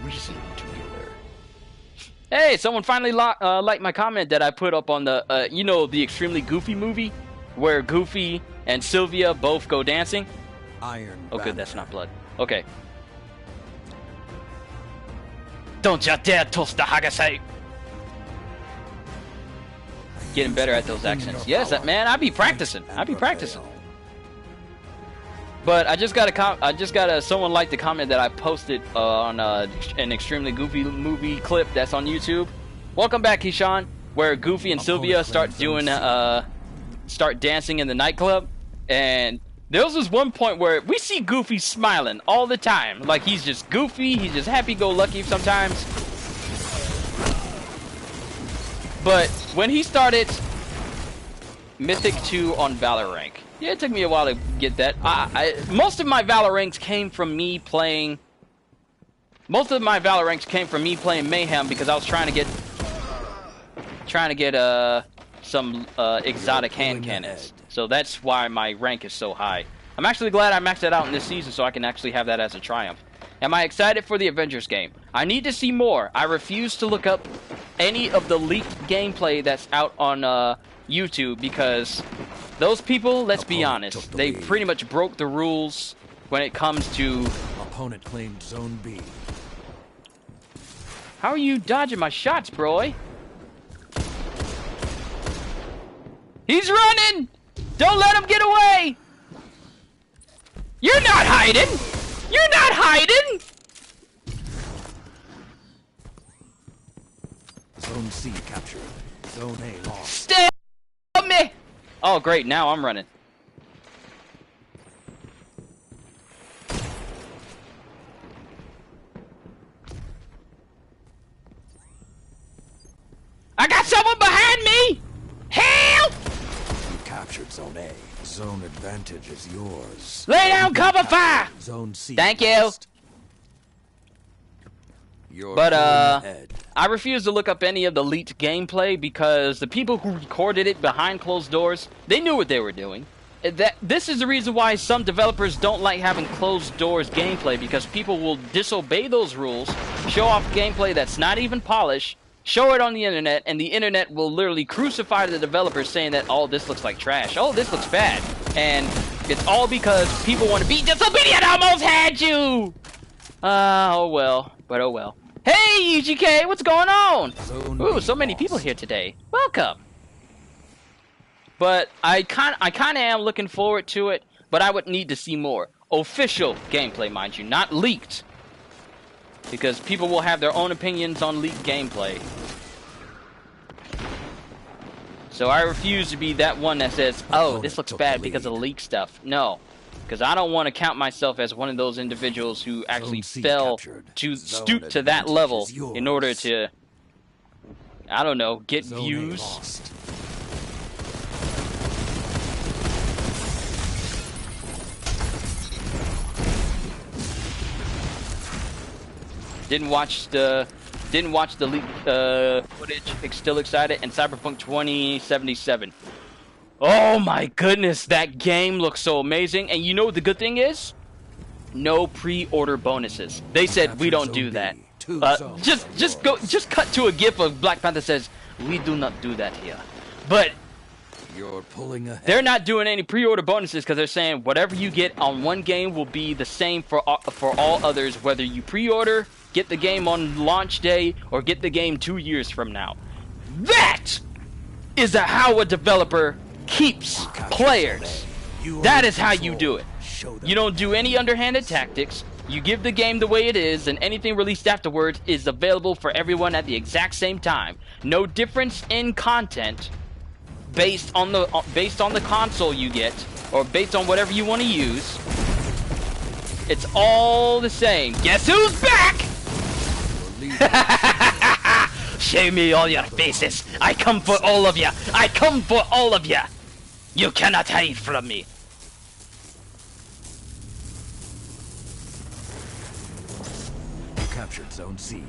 reason together. Hey, someone finally liked my comment that I put up on the, you know, the Extremely Goofy movie, where Goofy and Sylvia both go dancing. Iron Oh, good, Banner. that's not blood. Okay. Don't you dare toast the Hagasai! Getting better at those accents. Yes, man, I be practicing. I be practicing. But I just got someone liked the comment that I posted on an Extremely Goofy movie clip that's on YouTube. Welcome back, Keyshawn, where Goofy and Sylvia start doing start dancing in the nightclub, and there was this one point where we see Goofy smiling all the time, like he's just goofy, he's just happy-go-lucky sometimes. But when he started Mythic 2 on Valor rank, yeah, it took me a while to get that. Most of my Valor ranks came from me playing. Most of my Valor ranks came from me playing Mayhem because I was trying to get some exotic hand cannons. So that's why my rank is so high. I'm actually glad I maxed it out in this season so I can actually have that as a triumph. Am I excited for the Avengers game? I need to see more. I refuse to look up any of the leaked gameplay that's out on YouTube because those people, let's be honest, they pretty much broke the rules when it comes to... Opponent claimed Zone B. How are you dodging my shots, bro? He's running! Don't let him get away! You're not hiding! You're not hiding! Zone C captured. Zone A lost. Stay on me! Oh, great, now I'm running. I got someone behind me! Help! You captured Zone A. Zone advantage is yours. Lay down cover fire! Zone C. Thank you. lost. You're ahead. I refuse to look up any of the leaked gameplay because the people who recorded it behind closed doors, they knew what they were doing. This is the reason why some developers don't like having closed doors gameplay, because people will disobey those rules, show off gameplay that's not even polished, show it on the internet, and the internet will literally crucify the developers saying that, oh, this looks like trash, oh, this looks bad. And it's all because people want to be disobedient. I almost had you! Oh well, but oh well. Hey, UGK, what's going on? Ooh, so many people here today. Welcome. But I kind of am looking forward to it, but I would need to see more official gameplay, mind you, not leaked, because people will have their own opinions on leaked gameplay. So I refuse to be that one that says, "Oh, this looks bad because of the leak stuff." No. Because I don't want to count myself as one of those individuals who actually fell to stoop to that level in order to, I don't know, get views. Didn't watch the leak footage. Still excited. And Cyberpunk 2077. Oh my goodness, that game looks so amazing. And you know what the good thing is? No pre-order bonuses. They said we don't do that. Just cut to a gif of Black Panther says, "We do not do that here." But you're pulling ahead. They're not doing any pre-order bonuses because they're saying whatever you get on one game will be the same for all others, whether you pre-order, get the game on launch day, or get the game 2 years from now. That is how a developer keeps players. That is how you do it. You don't do any underhanded tactics. You give the game the way it is, and anything released afterwards is available for everyone at the exact same time. No difference in content based on the console you get, or based on whatever you want to use. It's all the same. Guess who's back? Show me all your faces. I come for all of you. I come for all of you. You cannot hide from me. You captured Zone C.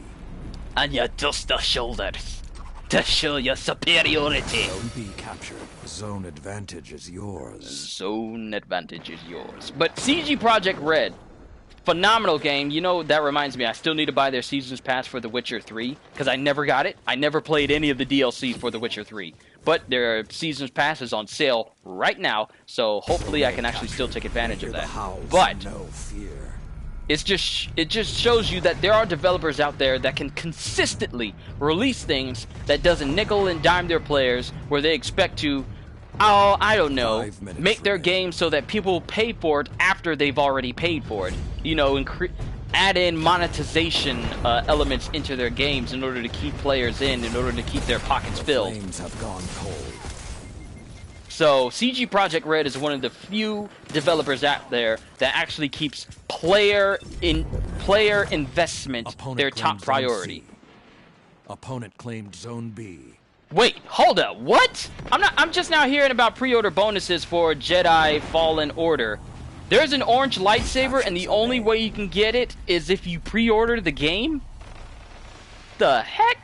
And you dust the shoulders to show your superiority. Zone B captured. Zone advantage is yours. Zone advantage is yours. But CG Project Red phenomenal game. You know, that reminds me, I still need to buy their Seasons Pass for The Witcher 3, because I never got it. I never played any of the DLC for The Witcher 3. But their Seasons Pass is on sale right now, so hopefully I can actually still take advantage of that. But no fear. it just shows you that there are developers out there that can consistently release things that doesn't nickel and dime their players, where they expect to, oh, I don't know, make their game so that people pay for it after they've already paid for it. You know, add in monetization elements into their games in order to keep players in order to keep their pockets filled. Flames have gone cold. So CG Projekt Red is one of the few developers out there that actually keeps player investment their top priority. Opponent claimed Zone B. Wait, hold up, what? I'm just now hearing about pre-order bonuses for Jedi Fallen Order. There's an orange lightsaber, and the only way you can get it is if you pre-order the game? The heck?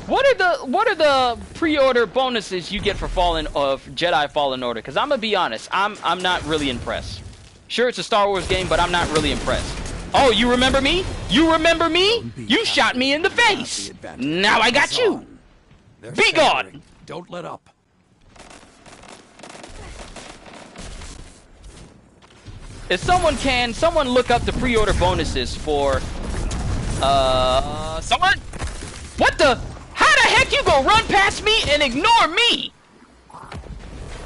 What are the pre-order bonuses you get for Jedi Fallen Order? Because I'm gonna be honest, I'm not really impressed. Sure, it's a Star Wars game, but I'm not really impressed. Oh, you remember me? You remember me? You shot me in the face. Now I got you. Be gone. Don't let up. If someone look up the pre-order bonuses for someone? What the? How the heck you gonna run past me and ignore me?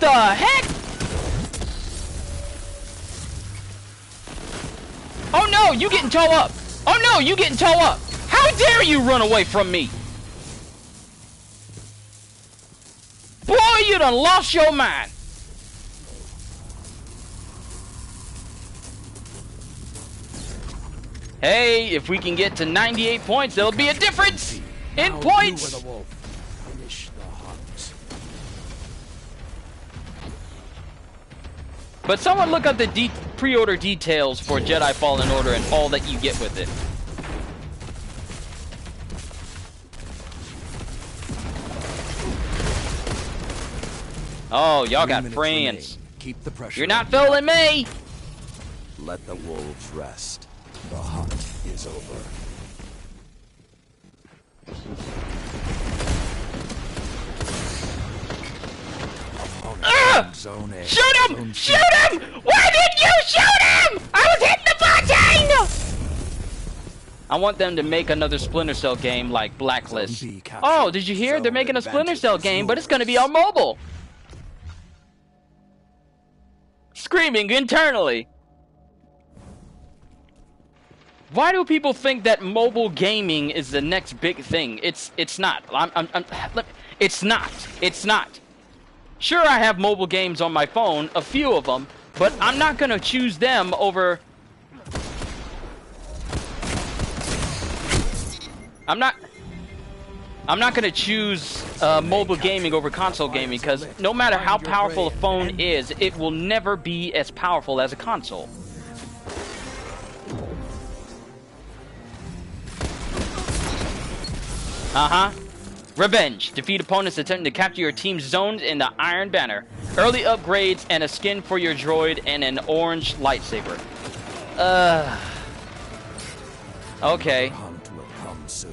The heck? Oh no, you getting toe up. Oh no, you getting toe up. How dare you run away from me? Boy, you done lost your mind. Hey, if we can get to 98 points, there'll be a difference in points. But someone look up the pre-order details for Jedi Fallen Order and all that you get with it. Oh, y'all got friends. Keep the pressure. You're not fooling me. Let the wolves rest. The hunt is over. Zone A. Shoot him! Shoot him! Why did you shoot him? I was hitting the button! I want them to make another Splinter Cell game like Blacklist. Oh, did you hear? They're making a Splinter Cell game, but it's going to be on mobile. Screaming internally. Why do people think that mobile gaming is the next big thing? It's not. It's not. It's not. Sure, I have mobile games on my phone, a few of them, but I'm not gonna choose them over. I'm not gonna choose mobile gaming over console gaming, because no matter how powerful a phone is, it will never be as powerful as a console. Revenge. Defeat opponents attempting to capture your team's zones in the Iron Banner. Early upgrades and a skin for your droid and an orange lightsaber. Okay. Hunt will come soon.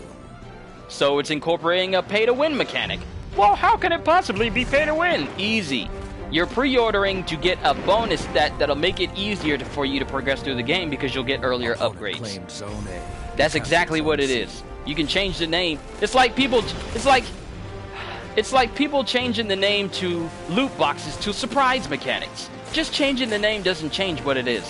So it's incorporating a pay-to-win mechanic. Well, how can it possibly be pay-to-win? Easy. You're pre-ordering to get a bonus that'll make it easier for you to progress through the game because you'll get earlier upgrades. Zone A. That's exactly what it is. You can change the name. It's like people changing the name to loot boxes to surprise mechanics. Just changing the name doesn't change what it is.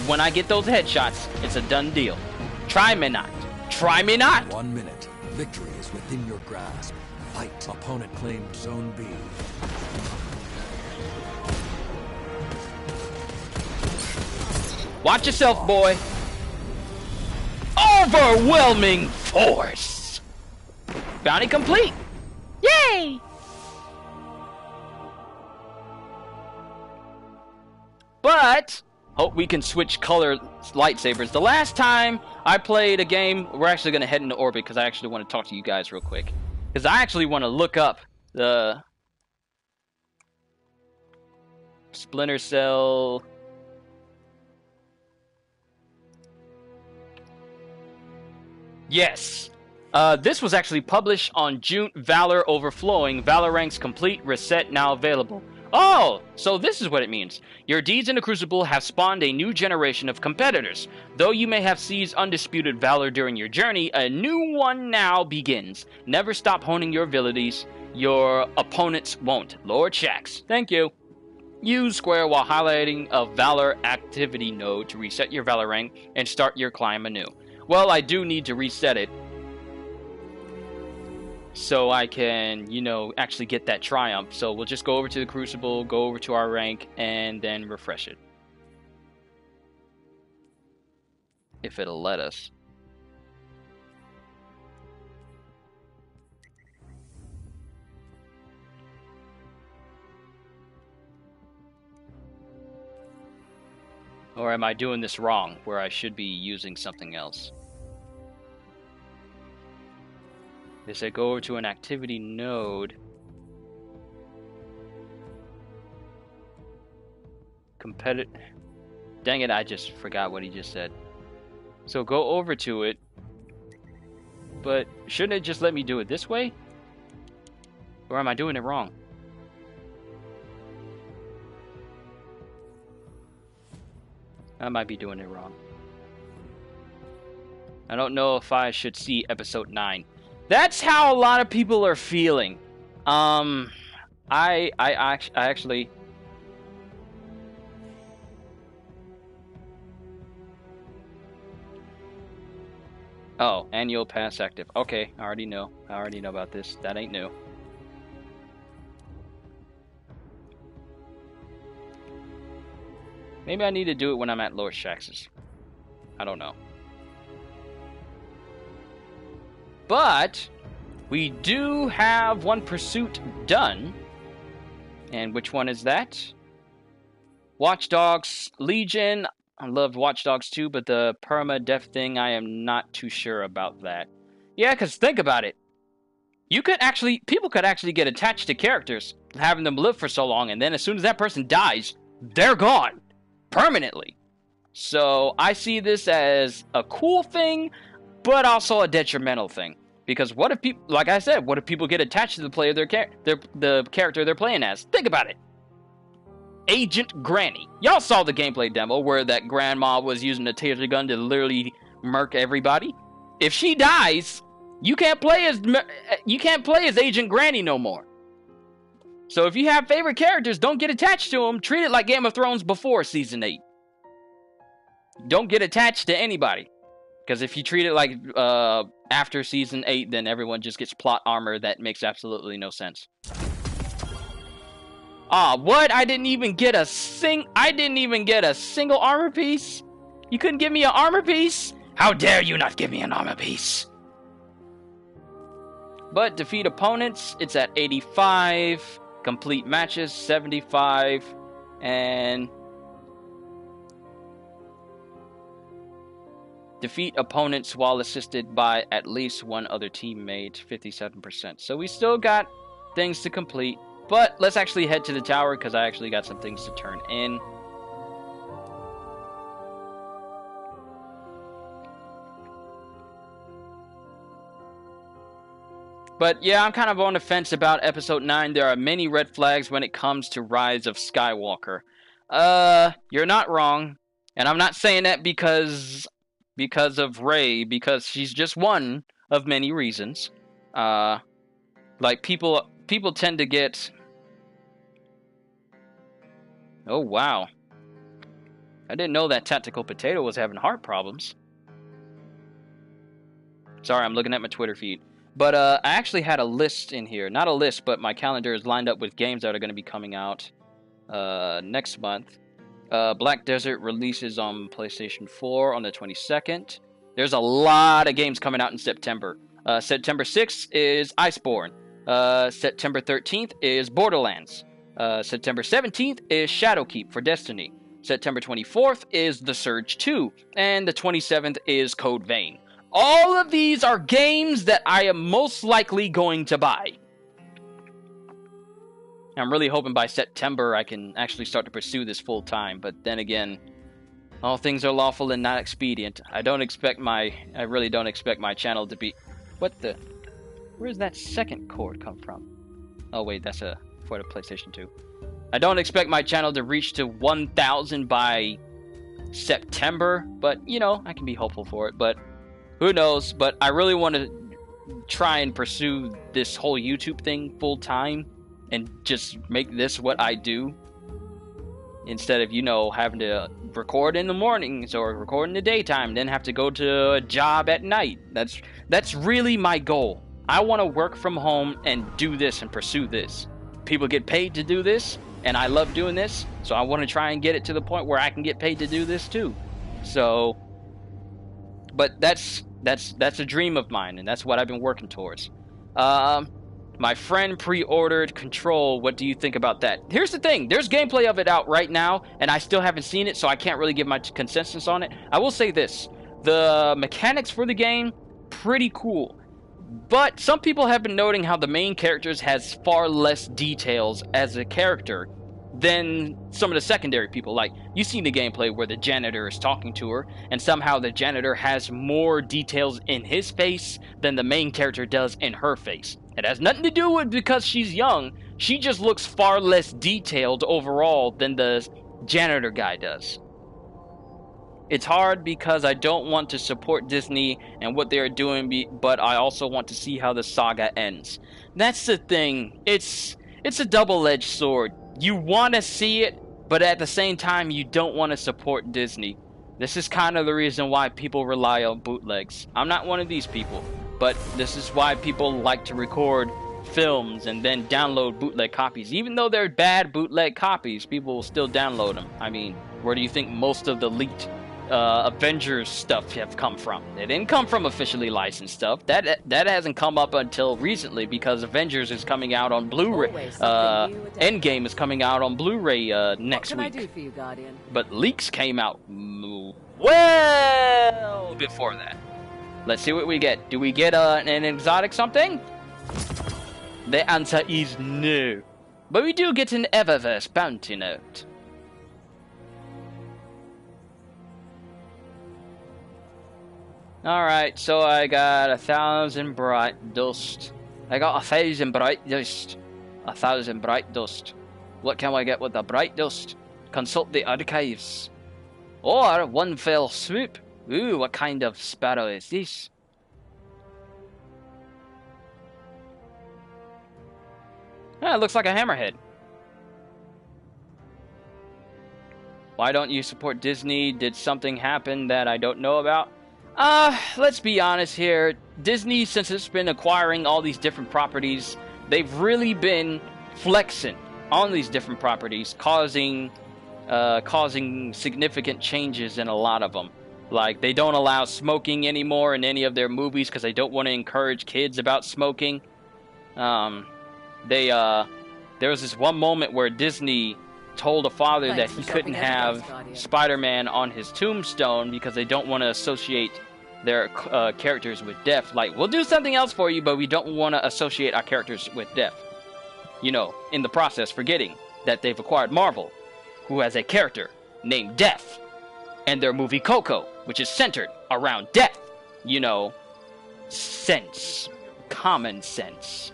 When I get those headshots, it's a done deal. Try me not. Try me not. 1 minute. Victory is within your grasp. Fight. Opponent claimed Zone B. Watch yourself, boy. Overwhelming force. Bounty complete. Yay! But hope we can switch color lightsabers. The last time I played a game, we're actually going to head into orbit because I actually want to talk to you guys real quick. Because I actually want to look up the Splinter Cell. Yes. This was actually published on June. Valor Overflowing. Valor ranks complete. Reset now available. Oh, so this is what it means. Your deeds in the Crucible have spawned a new generation of competitors. Though you may have seized undisputed valor during your journey, a new one now begins. Never stop honing your abilities. Your opponents won't. Lord Shaxx. Thank you. Use square while highlighting a Valor activity node to reset your Valor rank and start your climb anew. Well, I do need to reset it, so I can, you know, actually get that triumph. So we'll just go over to the Crucible, go over to our rank, and then refresh it. If it'll let us. Or am I doing this wrong, where I should be using something else? They said go over to an activity node. Competitive. Dang it, I just forgot what he just said. So go over to it. But shouldn't it just let me do it this way? Or am I doing it wrong? I might be doing it wrong. I don't know if I should see episode 9. That's how a lot of people are feeling. I actually. Oh, annual pass active. Okay, I already know. I already know about this. That ain't new. Maybe I need to do it when I'm at Lord Shaxx's. I don't know. But we do have one pursuit done. And which one is that? Watch Dogs Legion. I loved Watch Dogs 2, but the perma-death thing, I am not too sure about that. Yeah, because think about it. People could actually get attached to characters, having them live for so long, and then as soon as that person dies, they're gone. Permanently. So I see this as a cool thing, but also a detrimental thing. Because what if people, like I said, what if people get attached to the player, the character they're playing as? Think about it. Agent Granny. Y'all saw the gameplay demo where that grandma was using a taser gun to literally murk everybody. If she dies, you can't play as Agent Granny no more. So if you have favorite characters, don't get attached to them. Treat it like Game of Thrones before Season 8. Don't get attached to anybody. Because if you treat it like after Season 8, then everyone just gets plot armor that makes absolutely no sense. Ah, what? I didn't even get a single armor piece? You couldn't give me an armor piece? How dare you not give me an armor piece? But defeat opponents, it's at 85. Complete matches, 75. And defeat opponents while assisted by at least one other teammate, 57%. So we still got things to complete. But let's actually head to the tower, because I actually got some things to turn in. But yeah, I'm kind of on the fence about Episode 9. There are many red flags when it comes to Rise of Skywalker. You're not wrong. And I'm not saying that because of Rey, because she's just one of many reasons. Like people tend to get... Oh, wow. I didn't know that Tactical Potato was having heart problems. Sorry, I'm looking at my Twitter feed. But I actually had a list in here. Not a list, but my calendar is lined up with games that are going to be coming out next month. Black Desert releases on PlayStation 4 on the 22nd. There's a lot of games coming out in September. September 6th is Iceborne. September 13th is Borderlands. September 17th is Shadowkeep for Destiny. September 24th is The Surge 2. And the 27th is Code Vein. All of these are games that I am most likely going to buy. I'm really hoping by September I can actually start to pursue this full time. But then again, all things are lawful and not expedient. I really don't expect my channel to be... What the... Where's that second cord come from? Oh wait, that's for the PlayStation 2. I don't expect my channel to reach to 1,000 by September, but you know, I can be hopeful for it, but who knows. But I really want to try and pursue this whole YouTube thing full time and just make this what I do, instead of, you know, having to record in the mornings or record in the daytime, then have to go to a job at night. That's really my goal. I want to work from home and do this and pursue this. People get paid to do this, and I love doing this, so I want to try and get it to the point where I can get paid to do this too. So, but that's a dream of mine, and that's what I've been working towards. My friend pre-ordered Control. What do you think about that? Here's the thing. There's gameplay of it out right now, and I still haven't seen it, so I can't really give my consensus on it. I will say this. The mechanics for the game, pretty cool. But some people have been noting how the main characters has far less details as a character than some of the secondary people. Like, you've seen the gameplay where the janitor is talking to her, and somehow the janitor has more details in his face than the main character does in her face. It has nothing to do with because she's young. She just looks far less detailed overall than the janitor guy does. It's hard because I don't want to support Disney and what they are doing, but I also want to see how the saga ends. That's the thing. It's a double-edged sword. You want to see it, but at the same time, you don't want to support Disney. This is kind of the reason why people rely on bootlegs. I'm not one of these people, but this is why people like to record films and then download bootleg copies. Even though they're bad bootleg copies, people will still download them. I mean, where do you think most of the leaked Avengers stuff have come from? They didn't come from officially licensed stuff. That hasn't come up until recently, because Avengers is coming out on Blu-ray. Endgame is coming out on Blu-ray next week. What can I do for you, Guardian? But leaks came out well before that. Let's see what we get. Do we get an exotic something? The answer is no. But we do get an Eververse bounty note. Alright, so I got 1,000 bright dust. I got 1,000 bright dust. 1,000 bright dust. What can I get with the bright dust? Consult the archives. Or one fell swoop. Ooh, what kind of sparrow is this? Ah, it looks like a hammerhead. Why don't you support Disney? Did something happen that I don't know about? Let's be honest here. Disney, since it's been acquiring all these different properties, they've really been flexing on these different properties, causing significant changes in a lot of them. Like, they don't allow smoking anymore in any of their movies because they don't want to encourage kids about smoking. There was this one moment where Disney told a father that he couldn't have Spider-Man on his tombstone because they don't want to associate their characters with death. Like, we'll do something else for you, but we don't want to associate our characters with death. You know, in the process, forgetting that they've acquired Marvel, who has a character named Death, and their movie Coco, which is centered around death. You know, sense. Common sense.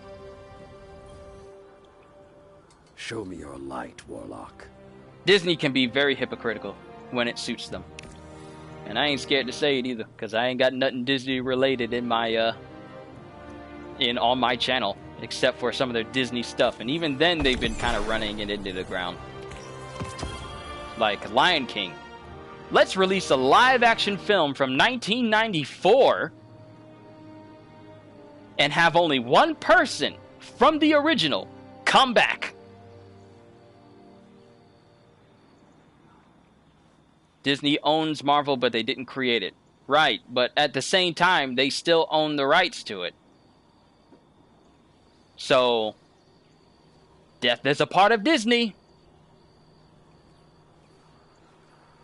Show me your light, Warlock. Disney can be very hypocritical when it suits them. And I ain't scared to say it either, because I ain't got nothing Disney related in my on my channel, except for some of their Disney stuff. And even then, they've been kind of running it into the ground. Like Lion King. Let's release a live-action film from 1994 and have only one person from the original come back. Disney owns Marvel, but they didn't create it. Right, but at the same time, they still own the rights to it. So, death is a part of Disney.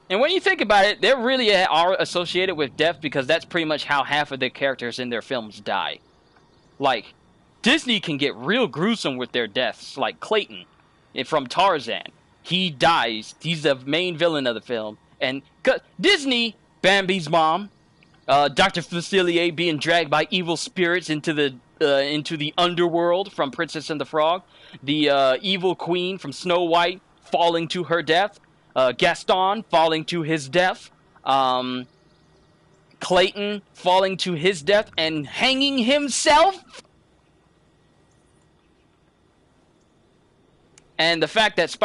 And when you think about it, they really are associated with death because that's pretty much how half of the characters in their films die. Like, Disney can get real gruesome with their deaths, like Clayton. from Tarzan. He dies. He's the main villain of the film. And Disney, Bambi's mom, Dr. Facilier being dragged by evil spirits into the underworld from Princess and the Frog, the evil queen from Snow White falling to her death, Gaston falling to his death, Clayton falling to his death and hanging himself. And the fact that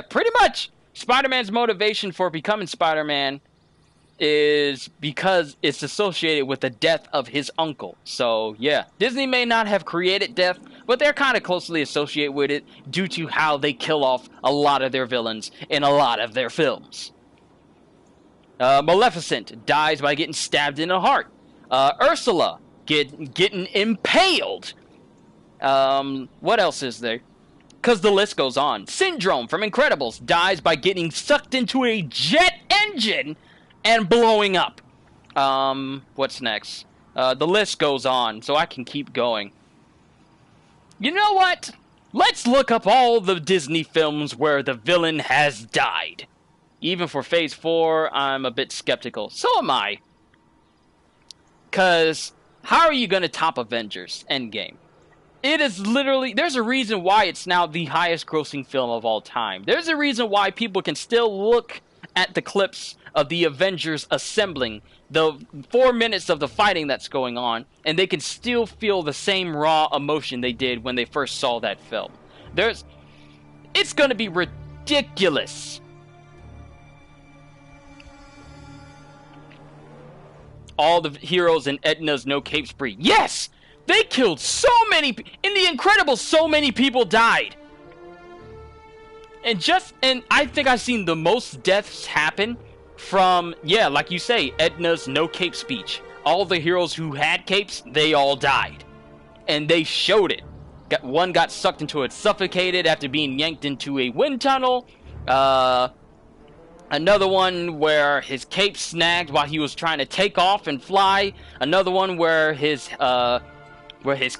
pretty much Spider-Man's motivation for becoming Spider-Man is because it's associated with the death of his uncle. So, yeah, Disney may not have created death, but they're kind of closely associated with it due to how they kill off a lot of their villains in a lot of their films. Maleficent dies by getting stabbed in the heart. Ursula getting impaled. What else is there? Because the list goes on. Syndrome from Incredibles dies by getting sucked into a jet engine and blowing up. What's next? The list goes on, so I can keep going. You know what? Let's look up all the Disney films where the villain has died. Even for Phase 4, I'm a bit skeptical. So am I. Because how are you going to top Avengers Endgame? It is literally, there's a reason why it's now the highest grossing film of all time. There's a reason why people can still look at the clips of the Avengers assembling, the 4 minutes of the fighting that's going on, and they can still feel the same raw emotion they did when they first saw that film. It's going to be ridiculous. All the heroes in Edna's No Cape spree. Yes! They killed so many in The Incredibles, so many people died. And I think I've seen the most deaths happen from, like you say, Edna's No Cape speech. All the heroes who had capes, they all died. And they showed it. One got sucked into it, suffocated after being yanked into a wind tunnel. Another one where his cape snagged while he was trying to take off and fly. Another one where his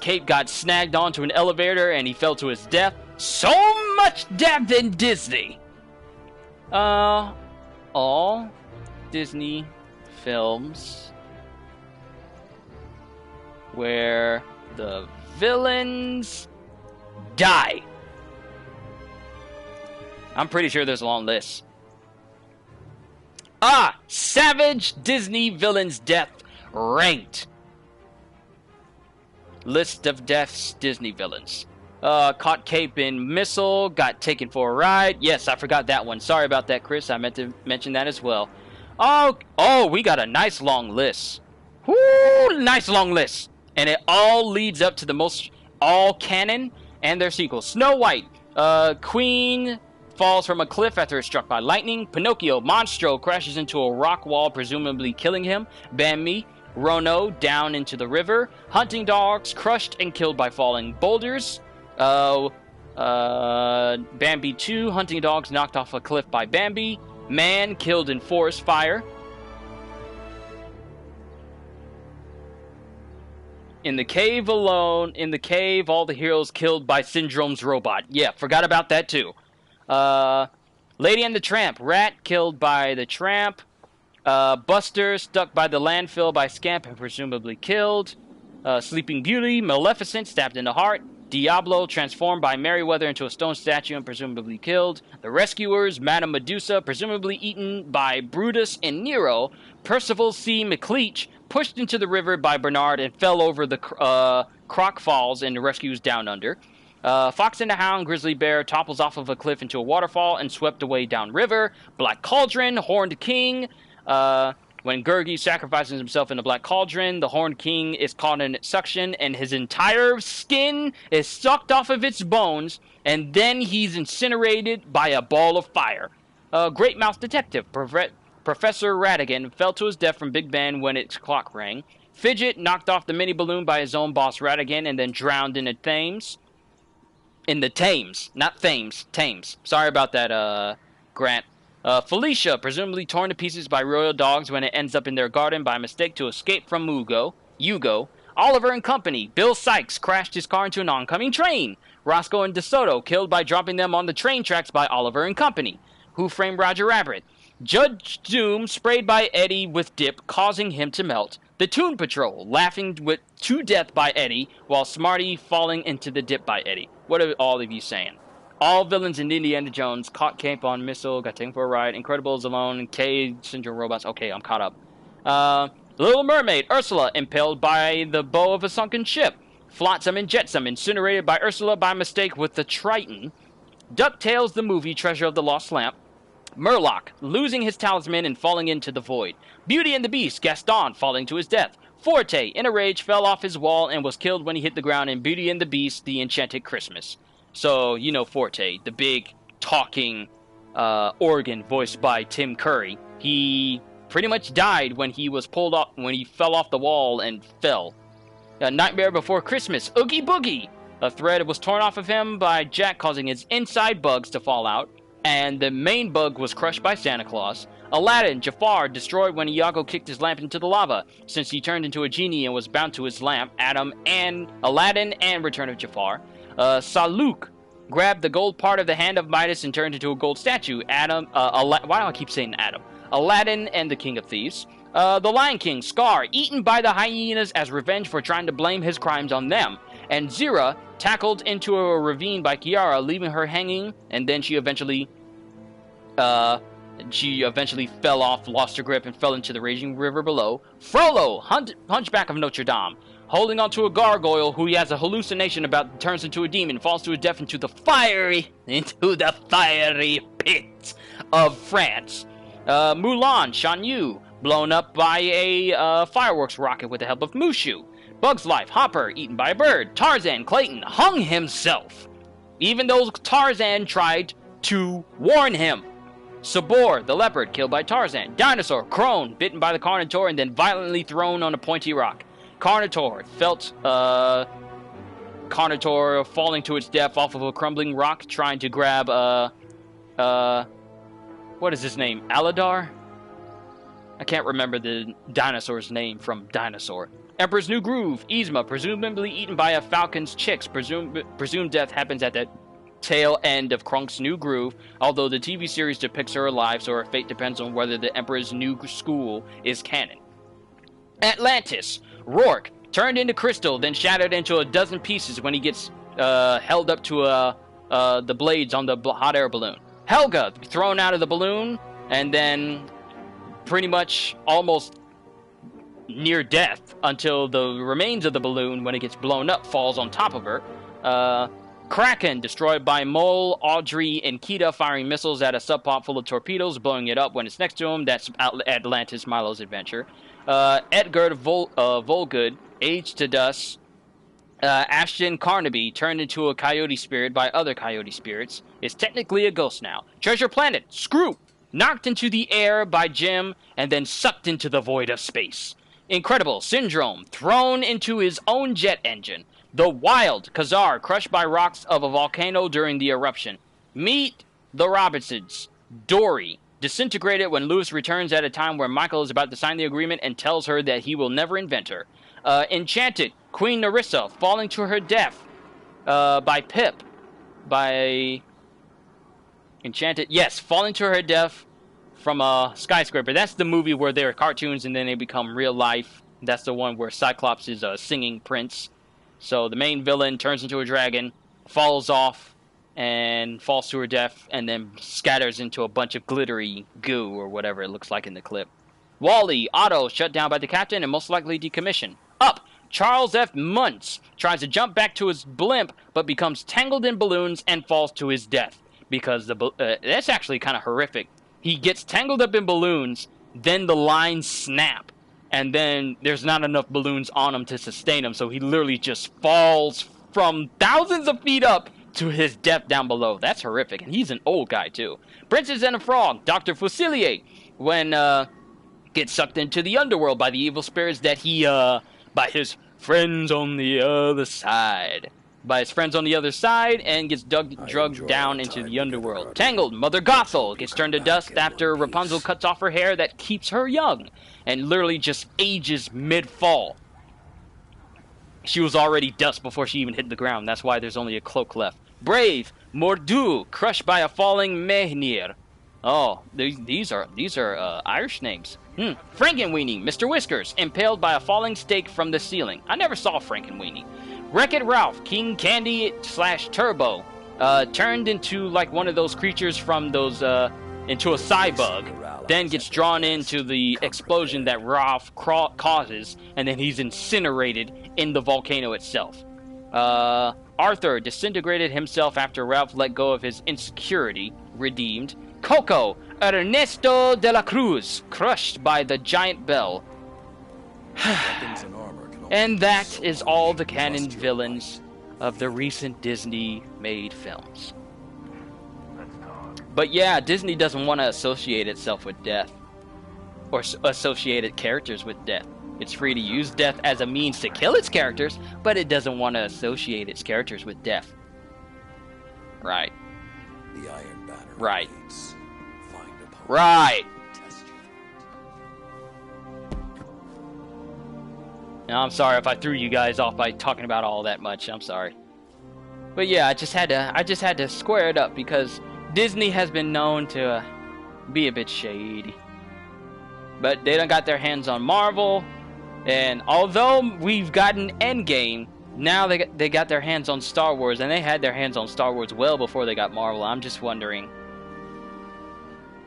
cape got snagged onto an elevator and he fell to his death. So much death in Disney. All Disney films where the villains die. I'm pretty sure there's a long list. Savage Disney villains death ranked. List of deaths, Disney villains. Caught cape in missile, got taken for a ride. Yes, I forgot that one. Sorry about that, Chris. I meant to mention that as well. Oh, we got a nice long list. Whoo, nice long list. And it all leads up to the most all canon and their sequels. Snow White, Queen falls from a cliff after it's struck by lightning. Pinocchio, Monstro crashes into a rock wall, presumably killing him. Bambi, Rono down into the river. Hunting dogs crushed and killed by falling boulders. Bambi 2, hunting dogs knocked off a cliff by Bambi. Man killed in forest fire. In the cave, all the heroes killed by Syndrome's robot. Yeah, forgot about that too. Lady and the Tramp, Rat killed by the Tramp. Buster stuck by the landfill by Scamp and presumably killed. Sleeping Beauty, Maleficent stabbed in the heart. Diablo transformed by Merryweather into a stone statue and presumably killed. The Rescuers, Madame Medusa, presumably eaten by Brutus and Nero. Percival C. McLeach pushed into the river by Bernard and fell over the Croc Falls and rescues down under. Fox and the Hound, Grizzly Bear topples off of a cliff into a waterfall and swept away downriver. Black Cauldron, Horned King. When Gurgi sacrifices himself in the Black Cauldron, the Horned King is caught in its suction, and his entire skin is sucked off of its bones, and then he's incinerated by a ball of fire. Great Mouth Detective, Professor Ratigan, fell to his death from Big Ben when its clock rang. Fidget knocked off the mini balloon by his own boss Ratigan, and then drowned in the Thames. In the Thames, not Thames, Thames. Sorry about that, Grant. Felicia, presumably torn to pieces by royal dogs when it ends up in their garden by mistake to escape from Hugo. Oliver and Company. Bill Sykes crashed his car into an oncoming train. Roscoe and DeSoto, killed by dropping them on the train tracks by Oliver and Company. Who Framed Roger Rabbit? Judge Doom, sprayed by Eddie with dip, causing him to melt. The Toon Patrol, laughing to death by Eddie, while Smarty falling into the dip by Eddie. What are all of you saying? All villains in Indiana Jones, caught Cape on Missile, got taken for a ride, Incredibles alone, K, Syndrome Robots. Okay, I'm caught up. Little Mermaid, Ursula, impaled by the bow of a sunken ship. Flotsam and Jetsam, incinerated by Ursula by mistake with the Triton. DuckTales, the movie, Treasure of the Lost Lamp. Murloc, losing his talisman and falling into the void. Beauty and the Beast, Gaston, falling to his death. Forte, in a rage, fell off his wall and was killed when he hit the ground in Beauty and the Beast, The Enchanted Christmas. So, you know Forte, the big, talking organ voiced by Tim Curry. He pretty much died when he was pulled off, when he fell off the wall and fell. Nightmare Before Christmas, Oogie Boogie. A thread was torn off of him by Jack, causing his inside bugs to fall out. And the main bug was crushed by Santa Claus. Aladdin, Jafar, destroyed when Iago kicked his lamp into the lava, since he turned into a genie and was bound to his lamp. Adam and Aladdin and Return of Jafar. Saluk grabbed the gold part of the hand of Midas and turned into a gold statue. Why do I keep saying Adam? Aladdin and the King of Thieves. The Lion King, Scar, eaten by the hyenas as revenge for trying to blame his crimes on them. And Zira, tackled into a ravine by Kiara, leaving her hanging, and then she eventually fell off, lost her grip, and fell into the raging river below. Frollo, Hunchback of Notre Dame, holding onto a gargoyle who he has a hallucination about, turns into a demon, falls to his death into the fiery pits of France. Mulan, Shan Yu, blown up by a fireworks rocket with the help of Mushu. Bug's Life, Hopper, eaten by a bird. Tarzan, Clayton, hung himself, even though Tarzan tried to warn him. Sabor, the leopard, killed by Tarzan. Dinosaur, Crone, bitten by the Carnotaur and then violently thrown on a pointy rock. Carnotaur felt Carnotaur falling to its death off of a crumbling rock, trying to grab what is his name? Aladar? I can't remember the dinosaur's name from Dinosaur. Emperor's New Groove, Yzma, presumably eaten by a falcon's chicks. Presumed death happens at the tail end of Krunk's New Groove, although the TV series depicts her alive, so her fate depends on whether the Emperor's New School is canon. Atlantis, Rourke, turned into crystal, then shattered into a dozen pieces when he gets held up to the blades on the hot air balloon. Helga, thrown out of the balloon, and then pretty much almost near death until the remains of the balloon, when it gets blown up, falls on top of her. Kraken, destroyed by Mole, Audrey, and Kita, firing missiles at a sub pod full of torpedoes, blowing it up when it's next to him. That's Atlantis, Milo's adventure. Edgar Volgood, aged to dust. Ashton Carnaby, turned into a coyote spirit by other coyote spirits, is technically a ghost now. Treasure Planet, Screw, knocked into the air by Jim, and then sucked into the void of space. Incredible, Syndrome, thrown into his own jet engine. The Wild, Khazar, crushed by rocks of a volcano during the eruption. Meet the Robinsons, Dory, disintegrated when Lewis returns at a time where Michael is about to sign the agreement and tells her that he will never invent her. Enchanted, Queen Narissa, falling to her death by Pip. By Enchanted, yes, falling to her death from a skyscraper. That's the movie where they're cartoons and then they become real life. That's the one where Cyclops is a singing prince. So the main villain turns into a dragon, falls off, and falls to her death, and then scatters into a bunch of glittery goo, or whatever it looks like in the clip. Wally, Otto, shut down by the captain and most likely decommissioned. Up, Charles F. Muntz tries to jump back to his blimp, but becomes tangled in balloons and falls to his death. Because that's actually kind of horrific. He gets tangled up in balloons, then the lines snap, and then there's not enough balloons on him to sustain him, so he literally just falls from thousands of feet up to his death down below. That's horrific, and he's an old guy, too. Princess and the Frog, Dr. Fusilier, when, gets sucked into the underworld by the evil spirits that he, by his friends on the other side. By his friends on the other side, and gets drugged down into the underworld. Tangled, Mother Gothel gets turned to dust after Rapunzel cuts off her hair that keeps her young, and literally just ages mid-fall. She was already dust before she even hit the ground. That's why there's only a cloak left. Brave, Mordu, crushed by a falling Mehnir. Oh, these are Irish names. Frankenweenie, Mr. Whiskers, impaled by a falling stake from the ceiling. I never saw Frankenweenie. Wreck-It Ralph, King Candy / Turbo, turned into like one of those creatures from those into a cybug, then gets drawn into the explosion that Ralph causes, and then he's incinerated in the volcano itself. Arthur disintegrated himself after Ralph let go of his insecurity, redeemed. Coco, Ernesto de la Cruz, crushed by the giant bell. And that is all the canon villains of the recent Disney-made films. But yeah, Disney doesn't want to associate itself with death, or associate characters with death. It's free to use death as a means to kill its characters, but it doesn't want to associate its characters with death. Right. The Iron Banner. Right. Reads, "Find opponent, Right. test you." Now, I'm sorry if I threw you guys off by talking about all that much. I'm sorry. But yeah, I just had to square it up because Disney has been known to be a bit shady. But they done got their hands on Marvel, and although we've gotten Endgame, now they got their hands on Star Wars, and they had their hands on Star Wars well before they got Marvel. I'm just wondering,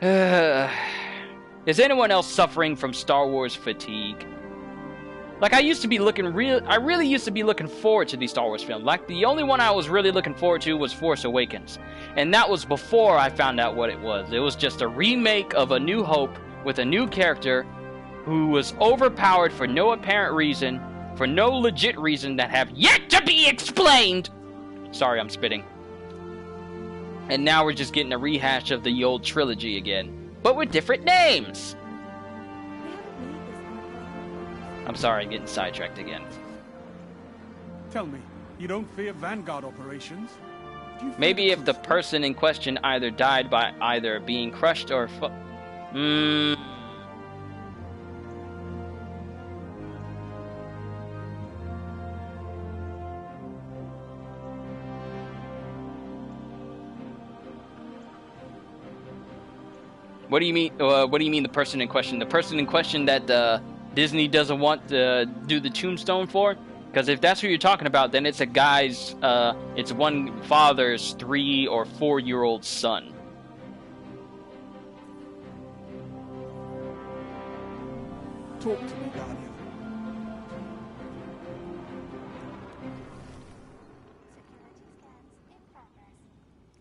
is anyone else suffering from Star Wars fatigue? Like, I really used to be looking forward to these Star Wars films. Like, the only one I was really looking forward to was Force Awakens. And that was before I found out what it was. It was just a remake of A New Hope with a new character who was overpowered for no apparent reason, for no legit reason that have yet to be explained. Sorry, I'm spitting. And now we're just getting a rehash of the old trilogy again, but with different names. I'm sorry, I'm getting sidetracked again. Tell me, you don't fear Vanguard operations? Do you fear Maybe if the person in question either died by either being crushed or What do you mean? What do you mean the person in question? The person in question that Disney doesn't want to do the tombstone for? Because if that's who you're talking about, then it's a guy's. It's one father's 3 or 4-year-old son. Talk to me, Guardian.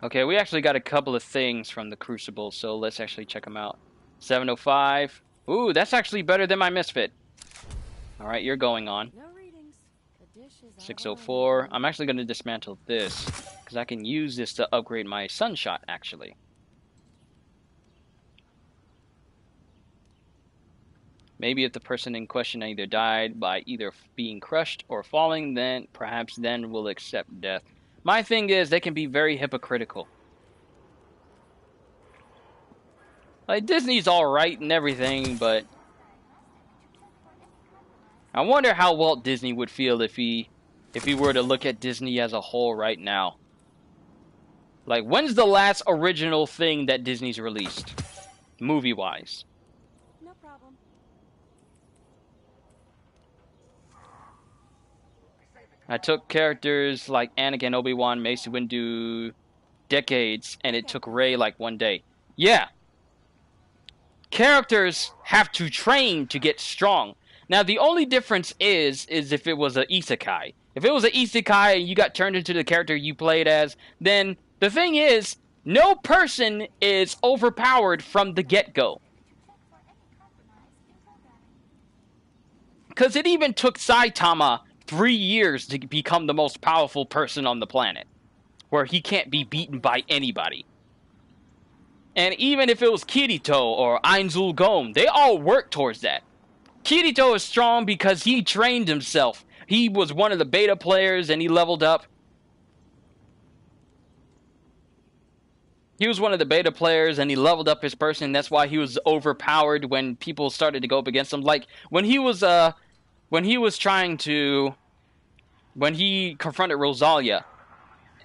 Okay, we actually got a couple of things from the Crucible, so let's actually check them out. 705. Ooh, that's actually better than my Misfit. Alright, you're going on. No readings. The dish is 604. I'm actually going to dismantle this, because I can use this to upgrade my Sunshot, actually. Maybe if the person in question either died by either being crushed or falling, then perhaps then we'll accept death. My thing is, they can be very hypocritical. Like, Disney's alright and everything, but I wonder how Walt Disney would feel if he were to look at Disney as a whole right now. Like, when's the last original thing that Disney's released? Movie-wise. no problem. I took characters like Anakin, Obi-Wan, Mace Windu decades, and it took Rey like one day. Yeah. Characters have to train to get strong. Now, the only difference is if it was an isekai. If it was an isekai and you got turned into the character you played as, then the thing is, no person is overpowered from the get-go. Because it even took Saitama 3 years to become the most powerful person on the planet, where he can't be beaten by anybody. And even if it was Kirito or Ainzul Gom, they all work towards that. Kirito is strong because he trained himself. He was one of the beta players and he leveled up. He was one of the beta players and he leveled up his person. That's why he was overpowered when people started to go up against him. Like when he was trying to when he confronted Rosalia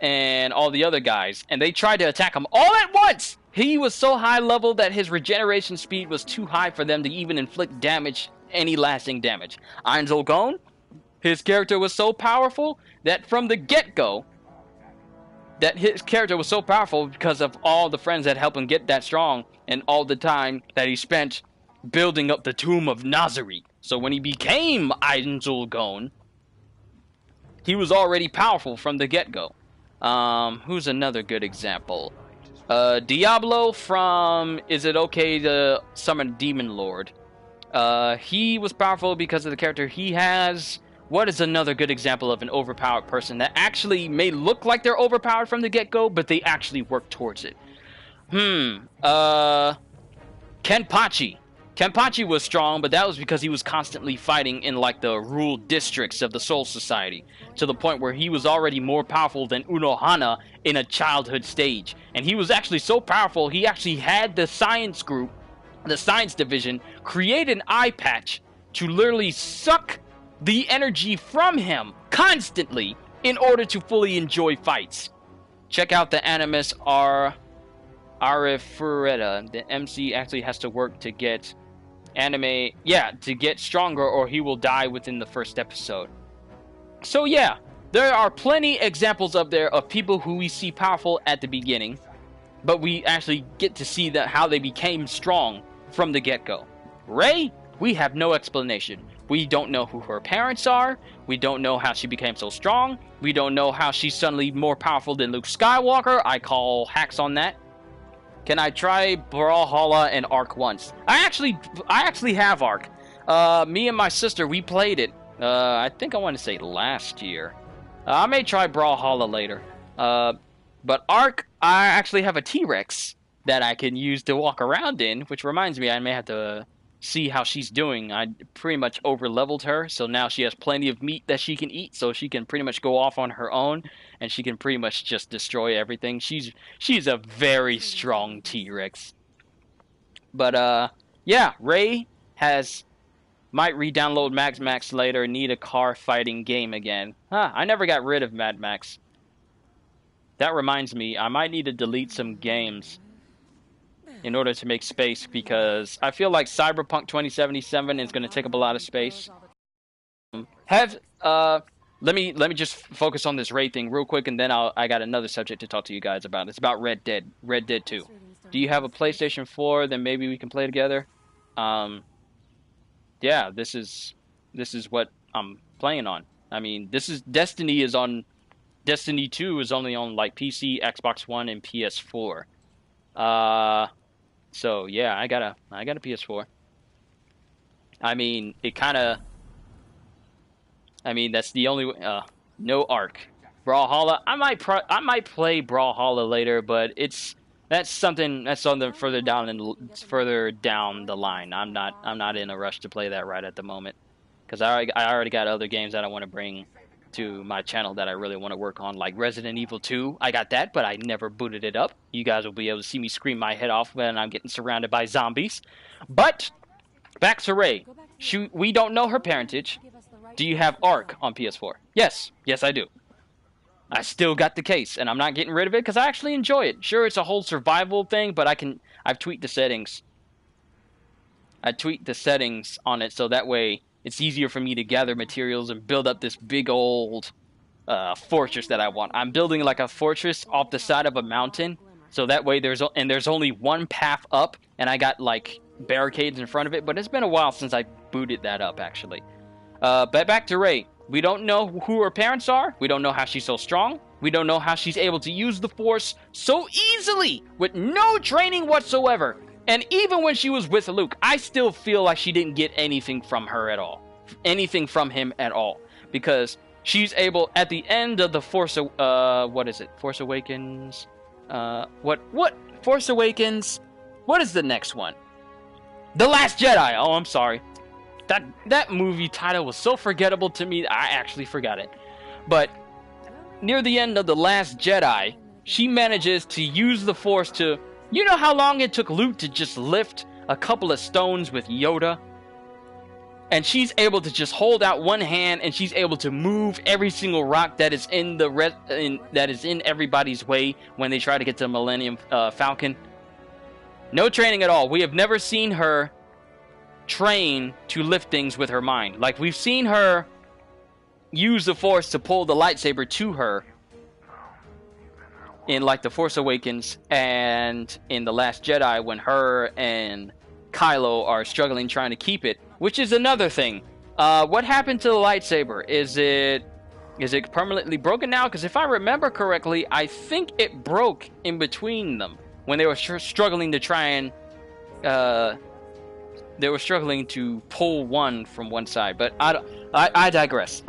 and all the other guys, and they tried to attack him all at once. He was so high level that his regeneration speed was too high for them to even inflict damage, any lasting damage. Ainzul Gon, his character was so powerful that from the get-go, that his character was so powerful because of all the friends that helped him get that strong, and all the time that he spent building up the tomb of Nazari. So when he became Ainzul Gon, he was already powerful from the get-go. Who's another good example? Diablo from Is It Okay to Summon Demon Lord? He was powerful because of the character he has. What is another good example of an overpowered person that actually may look like they're overpowered from the get-go, but they actually work towards it? Kenpachi. Kenpachi was strong, but that was because he was constantly fighting in like the ruled districts of the Soul Society, to the point where he was already more powerful than Unohana in a childhood stage. And he was actually so powerful, he actually had the science group, the science division, create an eye patch to literally suck the energy from him constantly in order to fully enjoy fights. Check out the Animus Arifureta. The MC actually has to work to get to get stronger, or he will die within the first episode. So yeah, there are plenty examples up there of people who we see powerful at the beginning, but we actually get to see how they became strong from the get-go. Rey, we have no explanation. We don't know who her parents are. We don't know how she became so strong. We don't know how she's suddenly more powerful than Luke Skywalker. I call hacks on that. Can I try Brawlhalla and Ark once? I actually have Ark. Me and my sister, we played it. I think I want to say last year. I may try Brawlhalla later. But Ark, I actually have a T-Rex that I can use to walk around in, which reminds me I may have to see how she's doing. I pretty much over-leveled her, so now she has plenty of meat that she can eat, so she can pretty much go off on her own, and she can pretty much just destroy everything. She's a very strong T-Rex. But yeah, Rey might re-download Mad Max later, need a car fighting game again. I never got rid of Mad Max. That reminds me, I might need to delete some games in order to make space, because I feel like Cyberpunk 2077 is going to take up a lot of space. Let me just focus on this Rey thing real quick, and then I got another subject to talk to you guys about. It's about Red Dead 2. Do you have a PlayStation 4? Then maybe we can play together. Yeah, this is what I'm playing on. I mean, Destiny 2 is only on like PC, Xbox One, and PS4. So yeah, I got a PS4. I mean, that's the only no Ark. Brawlhalla, I might play Brawlhalla later, but that's something further down the line. I'm not in a rush to play that right at the moment, because I already got other games that I want to bring to my channel that I really want to work on, like Resident Evil 2. I got that, but I never booted it up. You guys will be able to see me scream my head off when I'm getting surrounded by zombies. But back to Rey. We don't know her parentage. Do you have Ark on PS4? Yes, I do. I still got the case, and I'm not getting rid of it because I actually enjoy it. Sure, it's a whole survival thing, but I've tweaked the settings. I tweaked the settings on it so that way it's easier for me to gather materials and build up this big old fortress that I want. I'm building like a fortress off the side of a mountain, so that way there's only one path up, and I got like barricades in front of it. But it's been a while since I booted that up, actually. But back to Rey. We don't know who her parents are. We don't know how she's so strong. We don't know how she's able to use the Force so easily with no training whatsoever. And even when she was with Luke, I still feel like she didn't get anything from her at all. Anything from him at all. Because she's able, at the end of the Force Awakens? Force Awakens? What is the next one? The Last Jedi! Oh, I'm sorry. That movie title was so forgettable to me, I actually forgot it. But near the end of The Last Jedi, she manages to use the Force to... You know how long it took Luke to just lift a couple of stones with Yoda? and she's able to just hold out one hand, and she's able to move every single rock that is in everybody's way when they try to get to the Millennium Falcon. No training at all. We have never seen her train to lift things with her mind. Like, we've seen her use the Force to pull the lightsaber to her in, like, The Force Awakens and in The Last Jedi, when her and Kylo are struggling trying to keep it, which is another thing. What happened to the lightsaber? Is it permanently broken now? Because if I remember correctly, I think it broke in between them when they were struggling to try and they were struggling to pull one from one side. But I digress.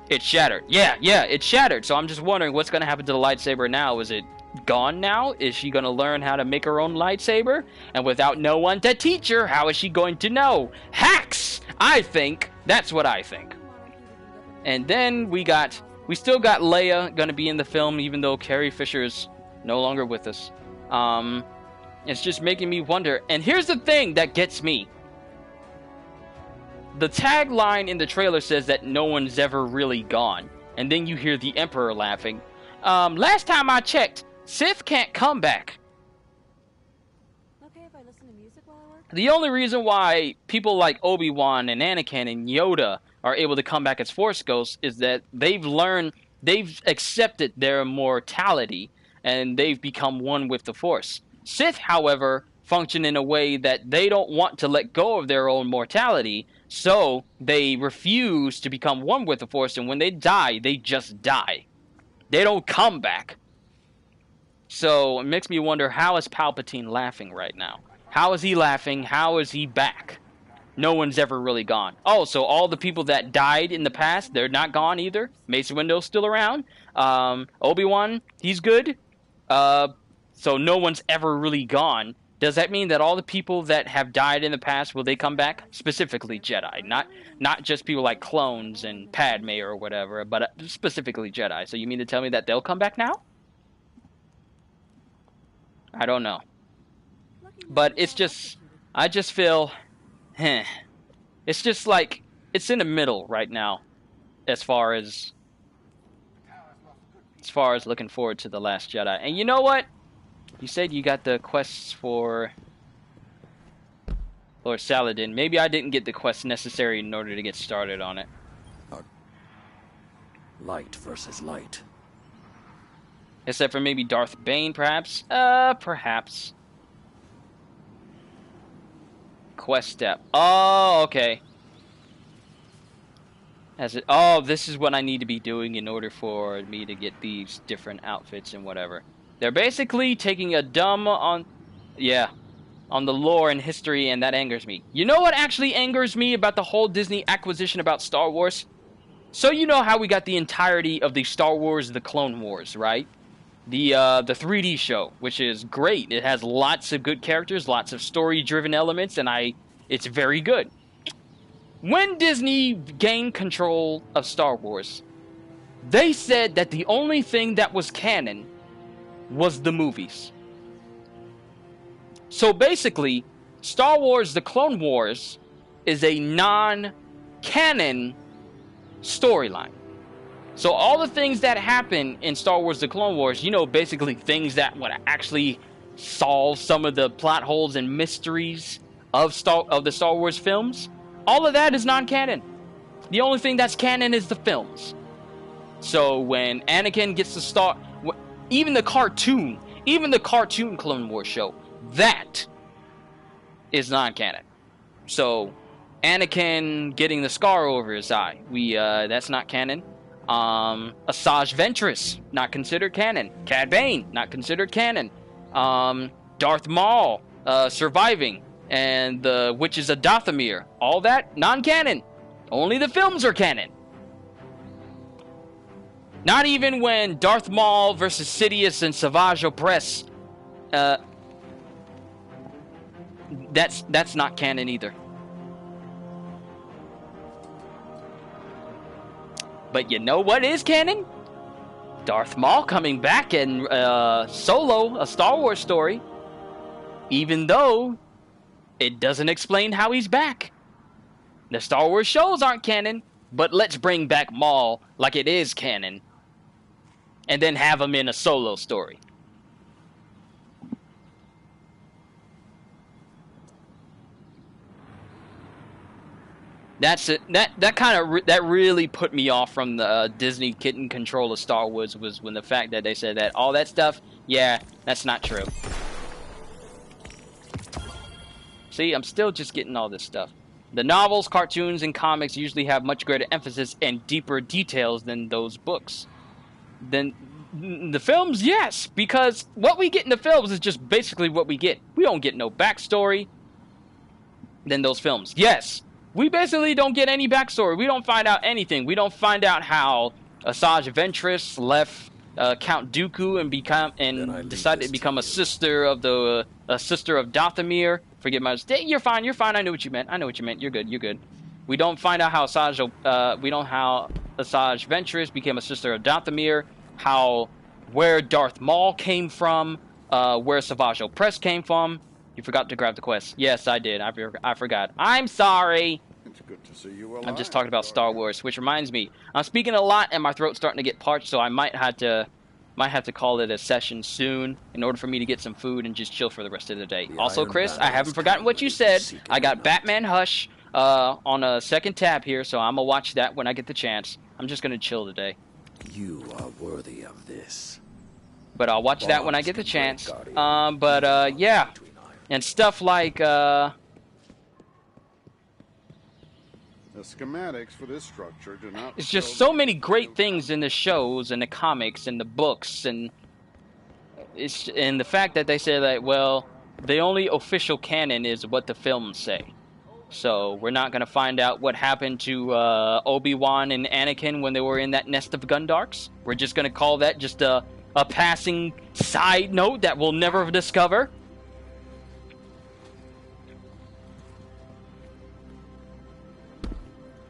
It shattered. Yeah, it shattered. So I'm just wondering what's going to happen to the lightsaber now. Is it gone now? Is she going to learn how to make her own lightsaber? And without no one to teach her, how is she going to know? Hacks! I think. That's what I think. And then we still got Leia going to be in the film, even though Carrie Fisher is no longer with us. It's just making me wonder. And here's the thing that gets me. The tagline in the trailer says that no one's ever really gone. And then you hear the Emperor laughing. Last time I checked, Sith can't come back. Okay if I listen to music while I work? The only reason why people like Obi-Wan and Anakin and Yoda are able to come back as Force ghosts is that they've accepted their mortality, and they've become one with the Force. Sith, however, function in a way that they don't want to let go of their own mortality, so they refuse to become one with the Force, and when they die, they just die. They don't come back. So it makes me wonder, how is Palpatine laughing right now? How is he laughing? How is he back? No one's ever really gone. Oh, so all the people that died in the past, they're not gone either? Mace Windu's still around? Obi-Wan, he's good? So no one's ever really gone. Does that mean that all the people that have died in the past, will they come back? Specifically Jedi. Not just people like clones and Padme or whatever, but specifically Jedi. So you mean to tell me that they'll come back now? I don't know. But it's just, I just feel, it's just like, it's in the middle right now, as far as looking forward to The Last Jedi. And you know what? You said you got the quests for Lord Saladin. Maybe I didn't get the quests necessary in order to get started on it. Light versus light. Except for maybe Darth Bane, perhaps? Perhaps. Quest step. Oh, okay. Oh, this is what I need to be doing in order for me to get these different outfits and whatever. They're basically taking a dumb on the lore and history, and that angers me. You know what actually angers me about the whole Disney acquisition about Star Wars? So you know how we got the entirety of the Star Wars The Clone Wars, right? The 3D show, which is great. It has lots of good characters, lots of story-driven elements, and it's very good. When Disney gained control of Star Wars, they said that the only thing that was canon was the movies. So basically, Star Wars The Clone Wars is a non-canon storyline. So all the things that happen in Star Wars The Clone Wars, you know, basically things that would actually solve some of the plot holes and mysteries of the Star Wars films, all of that is non-canon. The only thing that's canon is the films. So when Anakin gets to start, even the cartoon Clone Wars show, that is non-canon. So Anakin getting the scar over his eye, that's not canon. Asajj Ventress, not considered canon. Cad Bane, not considered canon. Darth Maul surviving, and the Witches of Dathomir, all that non-canon. Only the films are canon. Not even when Darth Maul versus Sidious and Savage Opress, that's not canon either. But you know what is canon? Darth Maul coming back in Solo, a Star Wars story. Even though it doesn't explain how he's back. The Star Wars shows aren't canon, but let's bring back Maul like it is canon. And then have him in a solo story. That's it. That really put me off from the Disney getting control of Star Wars, was when the fact that they said that all that stuff, yeah, that's not true. See, I'm still just getting all this stuff. The novels, cartoons, and comics usually have much greater emphasis and deeper details than those books. Then the films, yes, because what we get in the films is just basically what we get. We don't get no backstory than those films. Yes. We basically don't get any backstory. We don't find out anything. We don't find out how Asajj Ventress left Count Dooku and decided to become a sister of Dathomir. Forget my mistake. You're fine. You're fine. I know what you meant. I know what you meant. You're good. You're good. We don't find out how Asajj Ventress became a sister of Dathomir. Where Darth Maul came from. Where Savage Opress came from. You forgot to grab the quest. Yes, I did. I forgot. I'm sorry. It's good to see you alive. I'm just talking about Star Wars, which reminds me, I'm speaking a lot and my throat's starting to get parched, so I might have to call it a session soon in order for me to get some food and just chill for the rest of the day. Also, Chris, I haven't forgotten what you said. I got Batman Hush on a second tab here, so I'm gonna watch that when I get the chance. I'm just gonna chill today. You are worthy of this. But I'll watch that when I get the chance. Yeah. And stuff like, The schematics for this structure do not... It's just so many great things in the shows and the comics and the books, and the fact that they say that, well, the only official canon is what the films say. So we're not going to find out what happened to Obi-Wan and Anakin when they were in that nest of Gundarks. We're just going to call that just a passing side note that we'll never discover.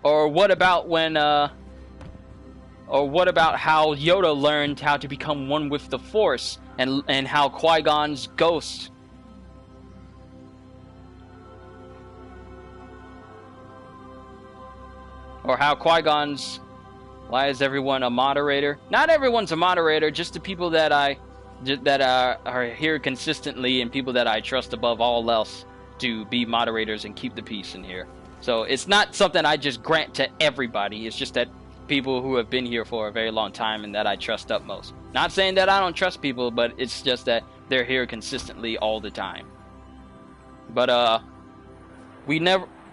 Or what about how Yoda learned how to become one with the Force, and how Qui-Gon's ghost... Or how Qui-Gon's... Why is everyone a moderator? Not everyone's a moderator, just the people that are here consistently and people that I trust above all else to be moderators and keep the peace in here. So it's not something I just grant to everybody. It's just that people who have been here for a very long time and that I trust utmost. Not saying that I don't trust people, but it's just that they're here consistently all the time. But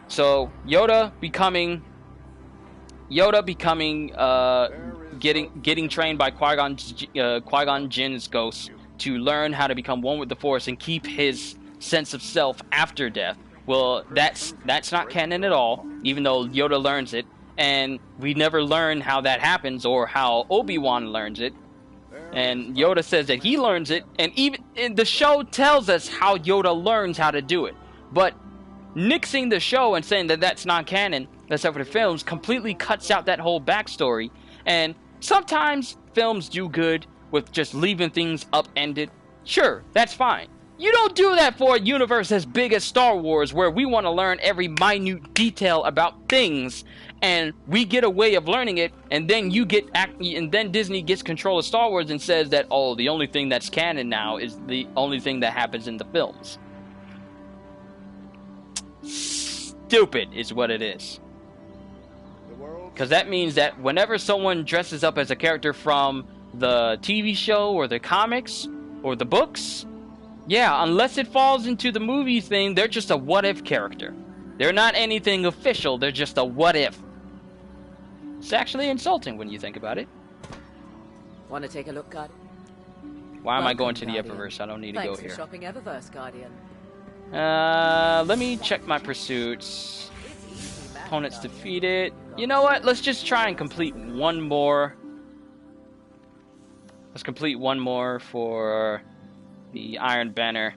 so Yoda becoming getting trained by Qui-Gon Jinn's ghost to learn how to become one with the Force and keep his sense of self after death. Well, that's not canon at all, even though Yoda learns it, and we never learn how that happens or how Obi-Wan learns it. And Yoda says that he learns it, and even the show tells us how Yoda learns how to do it. But nixing the show and saying that that's not canon, except for the films, completely cuts out that whole backstory. And sometimes films do good with just leaving things upended. Sure, that's fine. You don't do that for a universe as big as Star Wars, where we want to learn every minute detail about things, and we get a way of learning it, and then then Disney gets control of Star Wars and says that, oh, the only thing that's canon now is the only thing that happens in the films. Stupid is what it is. Because that means that whenever someone dresses up as a character from the TV show or the comics or the books, yeah, unless it falls into the movie thing, they're just a what-if character. They're not anything official, they're just a what-if. It's actually insulting when you think about it. Want to take a look, Guardian? Why am I going to the Eververse? I don't need to go here. Thanks for shopping Eververse, Guardian. Let me check my pursuits. Opponents defeated. You know what? Let's just try and complete one more. Let's complete one more for the Iron Banner.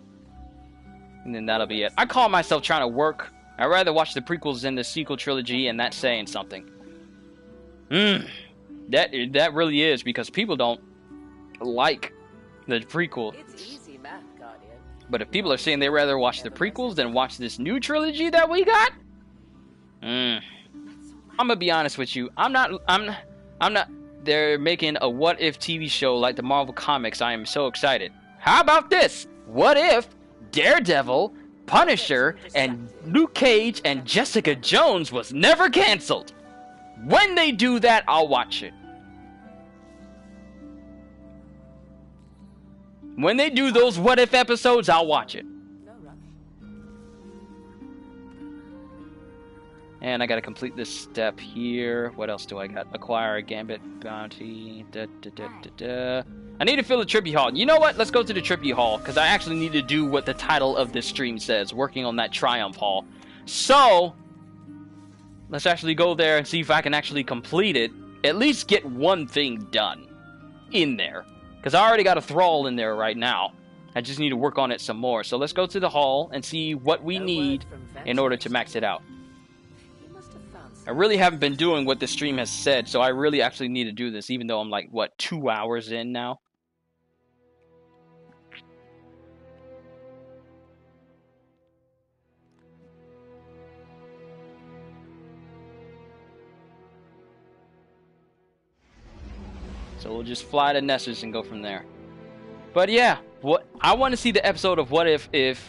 And then that'll be it. I call myself trying to work. I'd rather watch the prequels than the sequel trilogy, and that's saying something. That really is, because people don't like the prequel. It's easy math, Guardian. But if people are saying they'd rather watch the prequels than watch this new trilogy that we got, I'm gonna be honest with you. I'm not. They're making a what if TV show like the Marvel Comics. I am so excited. How about this? What if Daredevil, Punisher, and Luke Cage and Jessica Jones was never canceled? When they do that, I'll watch it. When they do those what if episodes, I'll watch it. No rush. And I gotta complete this step here. What else do I got? Acquire a Gambit bounty. I need to fill the tribute hall. You know what? Let's go to the tribute hall, because I actually need to do what the title of this stream says, working on that Triumph Hall. So, let's actually go there and see if I can actually complete it. At least get one thing done in there. Because I already got a Thrall in there right now. I just need to work on it some more. So let's go to the hall and see what we need in order to max it out. I really haven't been doing what the stream has said, so I really actually need to do this, even though I'm like, what, 2 hours in now? So we'll just fly to Nessus and go from there. But yeah, what I want to see the episode of what if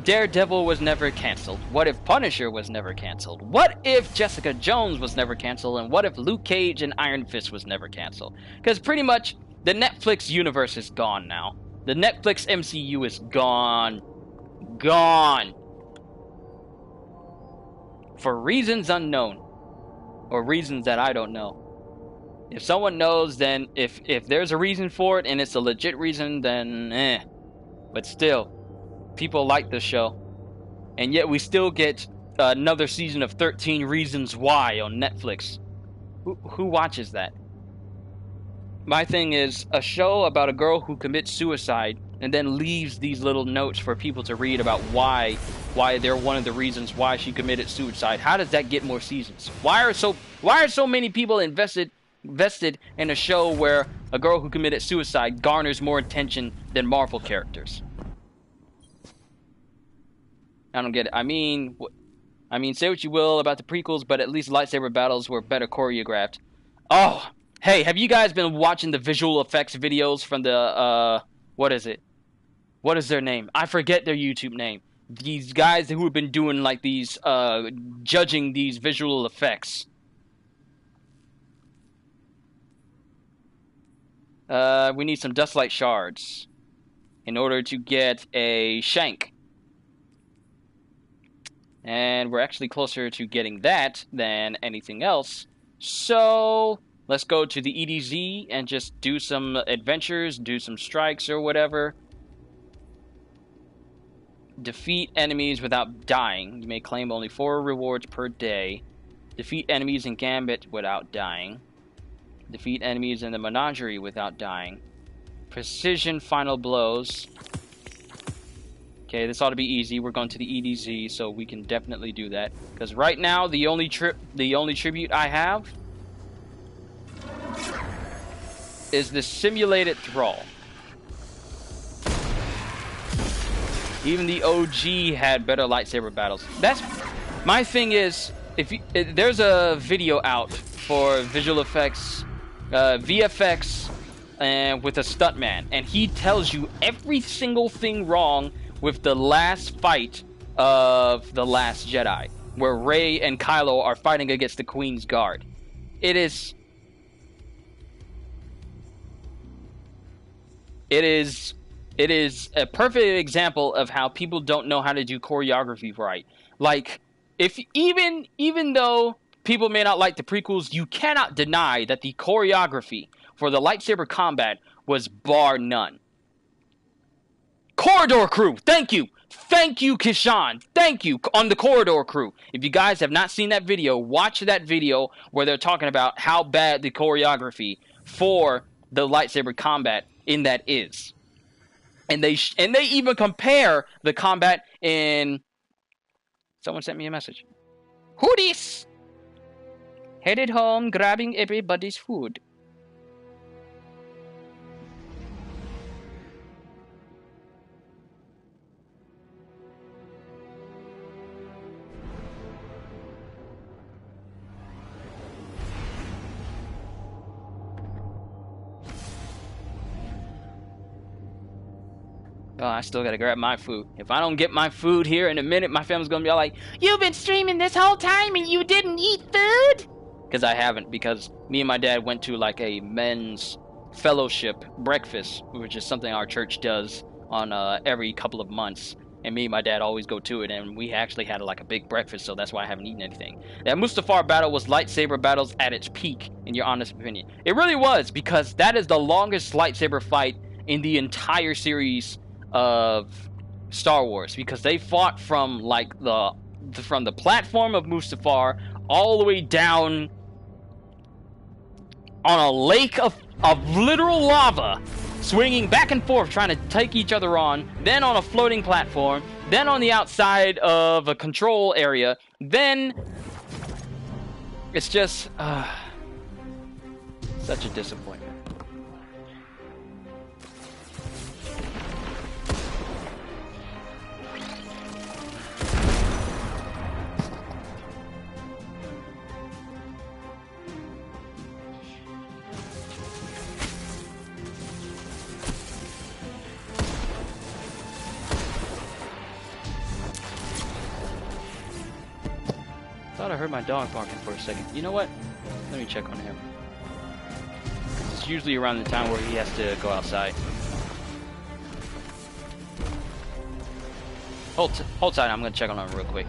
Daredevil was never canceled? What if Punisher was never canceled? What if Jessica Jones was never canceled? And what if Luke Cage and Iron Fist was never canceled? Because pretty much the Netflix universe is gone now. The Netflix MCU is gone. Gone. For reasons unknown. Or reasons that I don't know. If someone knows, then if there's a reason for it and it's a legit reason, then eh. But still, people like the show. And yet we still get another season of 13 Reasons Why on Netflix. Who watches that? My thing is, a show about a girl who commits suicide and then leaves these little notes for people to read about why they're one of the reasons why she committed suicide. How does that get more seasons? Why are so many people invested in a show where a girl who committed suicide garners more attention than Marvel characters? I don't get it. I mean, say what you will about the prequels, but at least lightsaber battles were better choreographed. Oh, hey, have you guys been watching the visual effects videos from the, what is it? What is their name? I forget their YouTube name. These guys who have been doing, like, these, judging these visual effects. We need some Dustlight shards in order to get a Shank. And we're actually closer to getting that than anything else. So let's go to the EDZ and just do some adventures, do some strikes or whatever. Defeat enemies without dying. You may claim only 4 rewards per day. Defeat enemies in Gambit without dying. Defeat enemies in the Menagerie without dying. Precision final blows. Okay, this ought to be easy. We're going to the EDZ, so we can definitely do that. Because right now, the only tribute I have is the Simulated Thrall. Even the OG had better lightsaber battles. That's my thing is, there's a video out for visual effects, VFX, and with a stuntman, and he tells you every single thing wrong with the last fight of The Last Jedi, where Rey and Kylo are fighting against the Queen's Guard. It is a perfect example of how people don't know how to do choreography right. Like, if even though people may not like the prequels, you cannot deny that the choreography for the lightsaber combat was bar none. Corridor Crew, thank you, Kishan, thank you on the Corridor Crew. If you guys have not seen that video, watch that video where they're talking about how bad the choreography for the lightsaber combat in that is. And they even compare the combat in... Someone sent me a message. Who this? Headed home, grabbing everybody's food. Oh, I still gotta grab my food. If I don't get my food here in a minute, my family's gonna be all like, "You've been streaming this whole time and you didn't eat food?" Because I haven't, because me and my dad went to like a men's fellowship breakfast, which is something our church does on every couple of months. And me and my dad always go to it, and we actually had like a big breakfast, so that's why I haven't eaten anything. That Mustafar battle was lightsaber battles at its peak, in your honest opinion. It really was, because that is the longest lightsaber fight in the entire series of Star Wars, because they fought from like from the platform of Mustafar all the way down on a lake of literal lava, swinging back and forth trying to take each other on, then on a floating platform, then on the outside of a control area, then it's just such a disappointment. I thought I heard my dog barking for a second. You know what? Let me check on him. It's usually around the time where he has to go outside. Hold tight, I'm gonna check on him real quick.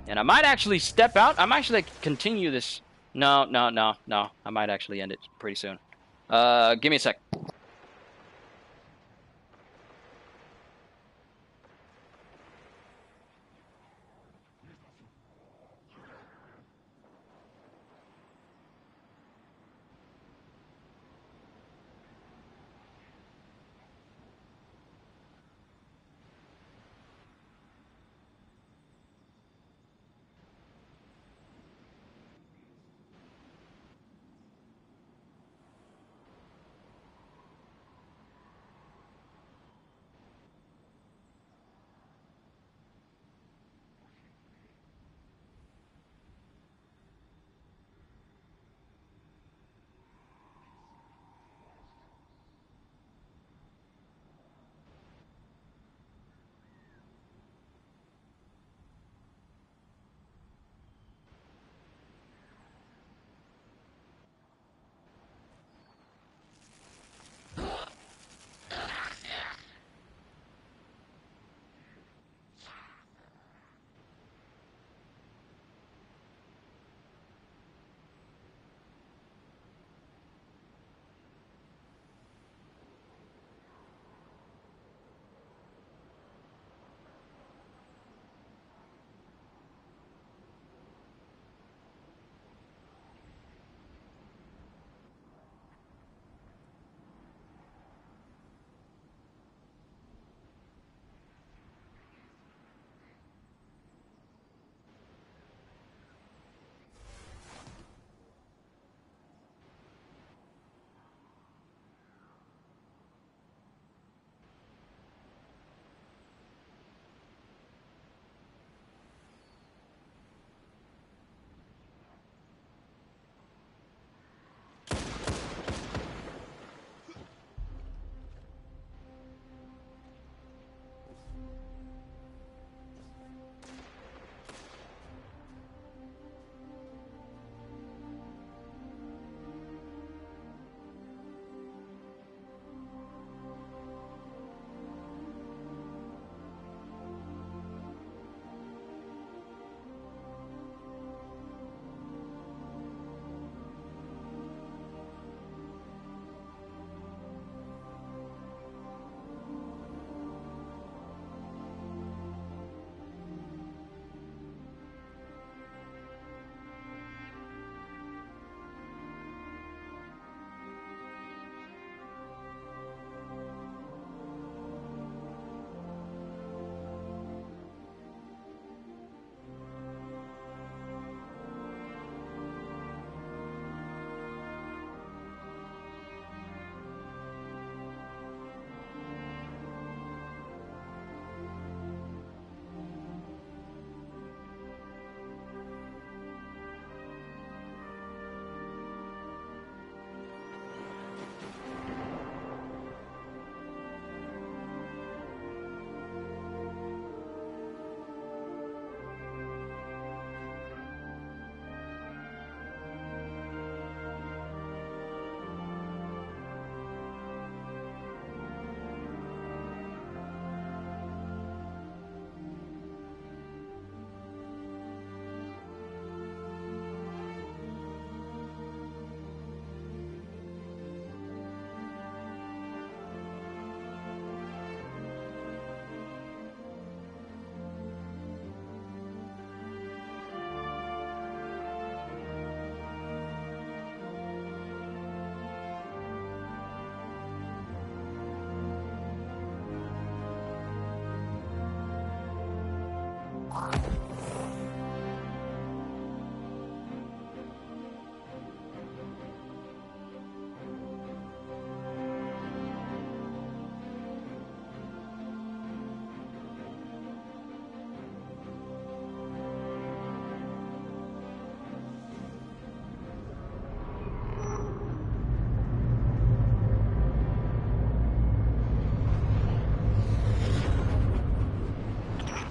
And I might actually step out. I might actually continue this. No. I might actually end it pretty soon. Give me a sec.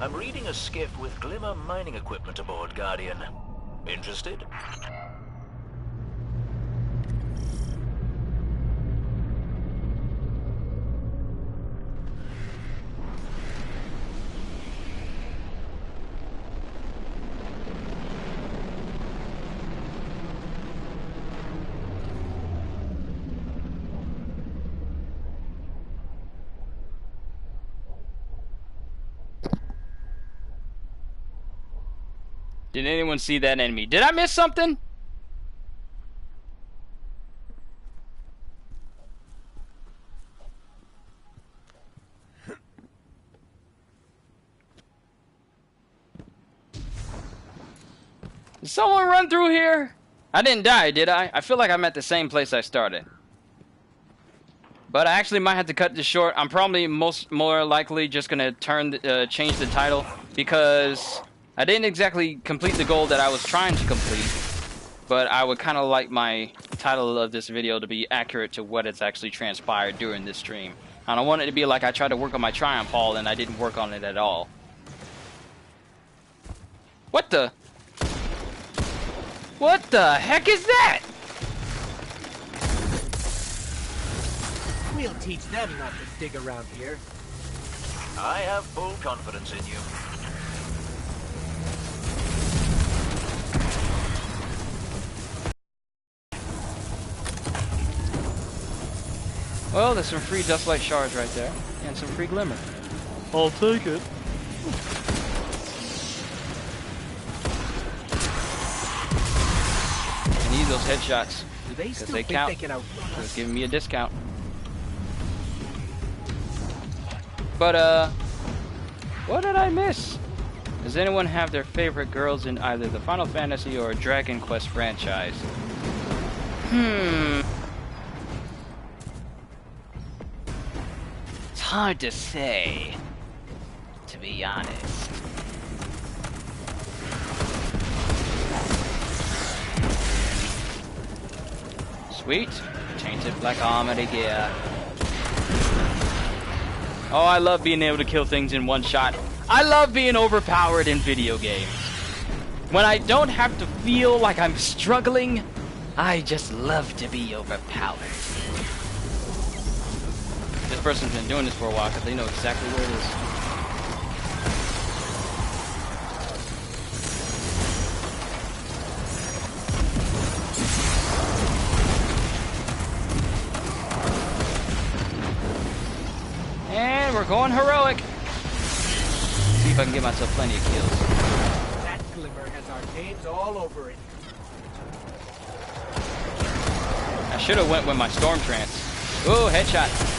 I'm reading a skiff with Glimmer mining equipment aboard, Guardian. Interested? Did anyone see that enemy? Did I miss something? Did someone run through here? I didn't die, did I? I feel like I'm at the same place I started. But I actually might have to cut this short. I'm probably more likely just gonna change the title because I didn't exactly complete the goal that I was trying to complete, but I would kind of like my title of this video to be accurate to what it's actually transpired during this stream. I don't want it to be like I tried to work on my Triumph Hall and I didn't work on it at all. What the? What the heck is that? We'll teach them not to dig around here. I have full confidence in you. Well, there's some free Dustlight shards right there, and some free Glimmer. I'll take it. I need those headshots, Do they because still they think count. they can outrun It's us? giving me a discount. But, what did I miss? Does anyone have their favorite girls in either the Final Fantasy or Dragon Quest franchise? It's hard to say, to be honest. Sweet. Tainted Black Armored gear. Oh, I love being able to kill things in one shot. I love being overpowered in video games. When I don't have to feel like I'm struggling, I just love to be overpowered. This person's been doing this for a while because they know exactly where it is. And we're going heroic. See if I can get myself plenty of kills. That Glimmer has our names all over it. I should have went with my Storm Trance. Ooh, headshot.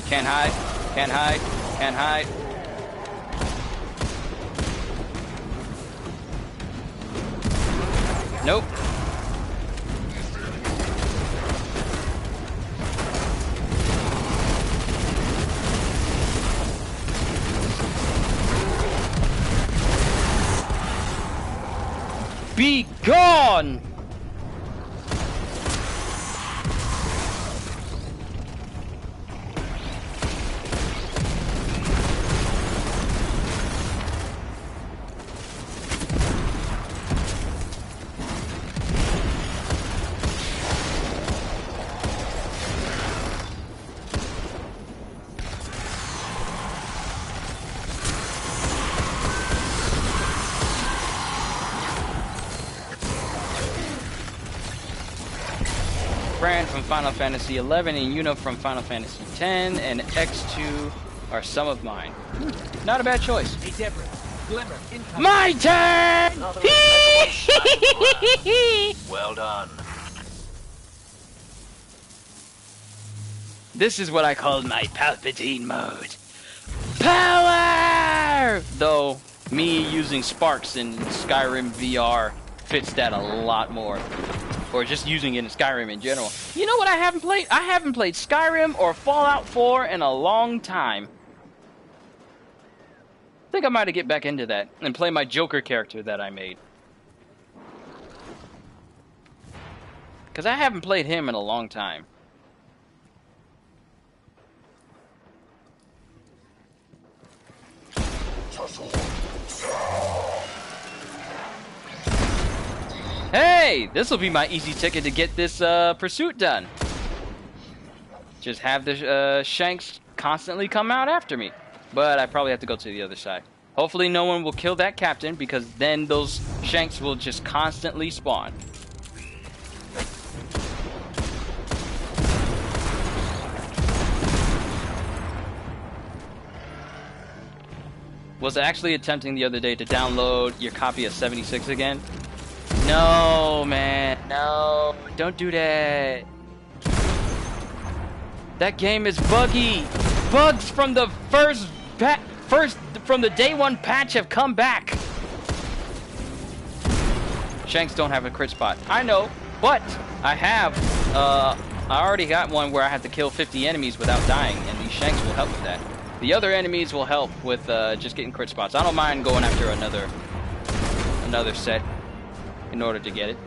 Can't hide. Can't hide. Can't hide. Nope. Be gone! Fran from Final Fantasy XI and Yuna from Final Fantasy X and X2 are some of mine. Not a bad choice. Hey, Deborah. Glimmer, incoming. My turn! Another impeccable shot, Glimmer. Well done. This is what I call my Palpatine mode. Power! Though, me using Sparks in Skyrim VR fits that a lot more. Or just using it in Skyrim in general. You know what I haven't played? I haven't played Skyrim or Fallout 4 in a long time. I think I might get back into that and play my Joker character that I made. Because I haven't played him in a long time. Hey! This will be my easy ticket to get this pursuit done. Just have the Shanks constantly come out after me. But I probably have to go to the other side. Hopefully no one will kill that captain, because then those Shanks will just constantly spawn. Was actually attempting the other day to download your copy of 76 again. No, man. No. Don't do that. That game is buggy. Bugs from the from the day one patch have come back. Shanks don't have a crit spot. I know, but I have. I already got one where I have to kill 50 enemies without dying, and these Shanks will help with that. The other enemies will help with just getting crit spots. I don't mind going after another set in order to get it.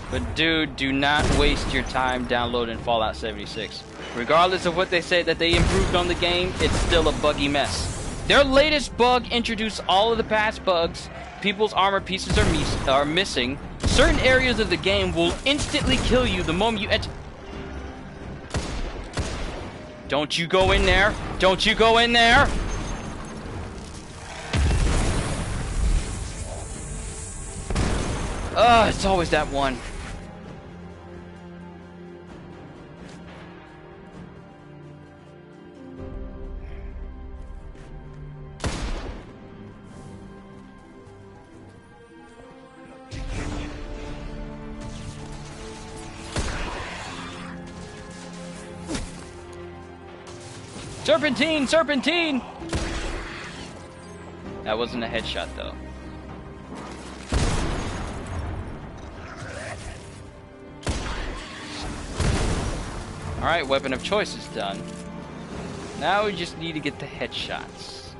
But dude, do not waste your time downloading Fallout 76. Regardless of what they say that they improved on the game, it's still a buggy mess. Their latest bug introduced all of the past bugs. People's armor pieces are missing. Certain areas of the game will instantly kill you the moment you enter. Don't you go in there. Don't you go in there. It's always that one. Serpentine! Serpentine! That wasn't a headshot, though. Alright, weapon of choice is done. Now we just need to get the headshots.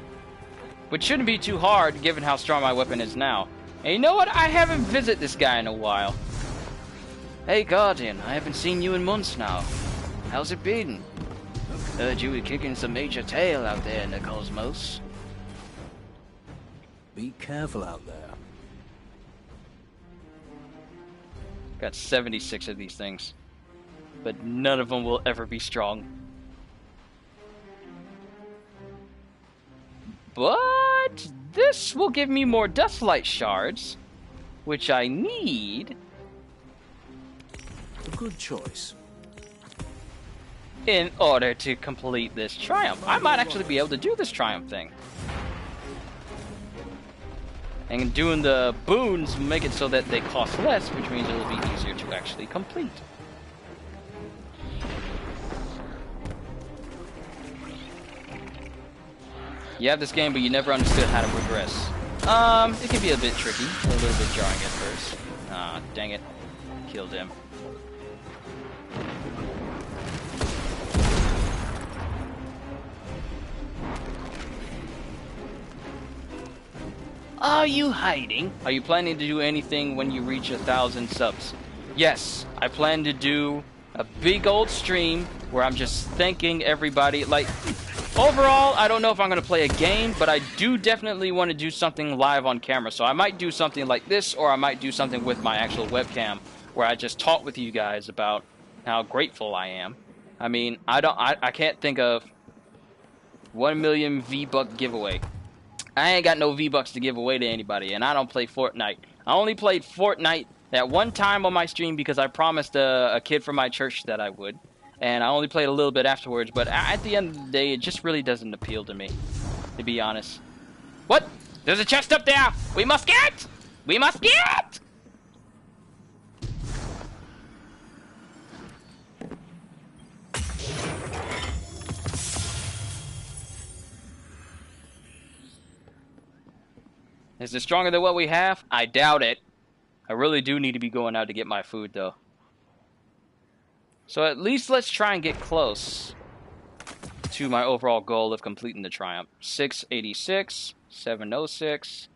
Which shouldn't be too hard, given how strong my weapon is now. And you know what? I haven't visited this guy in a while. Hey, Guardian, I haven't seen you in months now. How's it been? Heard you were kicking some major tail out there in the cosmos. Be careful out there. Got 76 of these things. But none of them will ever be strong. But this will give me more Dustlight shards, which I need. A good choice. In order to complete this triumph. I might actually be able to do this triumph thing. And doing the boons make it so that they cost less, which means it will be easier to actually complete. You have this game, but you never understood how to progress. It can be a bit tricky, a little bit jarring at first. Ah, dang it. Killed him. Are you hiding? Are you planning to do anything when you reach 1,000 subs? Yes, I plan to do a big old stream where I'm just thanking everybody. Like, overall, I don't know if I'm going to play a game, but I do definitely want to do something live on camera. So I might do something like this, or I might do something with my actual webcam where I just talk with you guys about how grateful I am. I mean, I can't think of 1 million V-Buck giveaway. I ain't got no V-Bucks to give away to anybody, and I don't play Fortnite. I only played Fortnite that one time on my stream because I promised a kid from my church that I would. And I only played a little bit afterwards, but at the end of the day, it just really doesn't appeal to me, to be honest. What? There's a chest up there! We must get! We must get! Is it stronger than what we have? I doubt it. I really do need to be going out to get my food, though. So at least let's try and get close to my overall goal of completing the Triumph. 686, 706.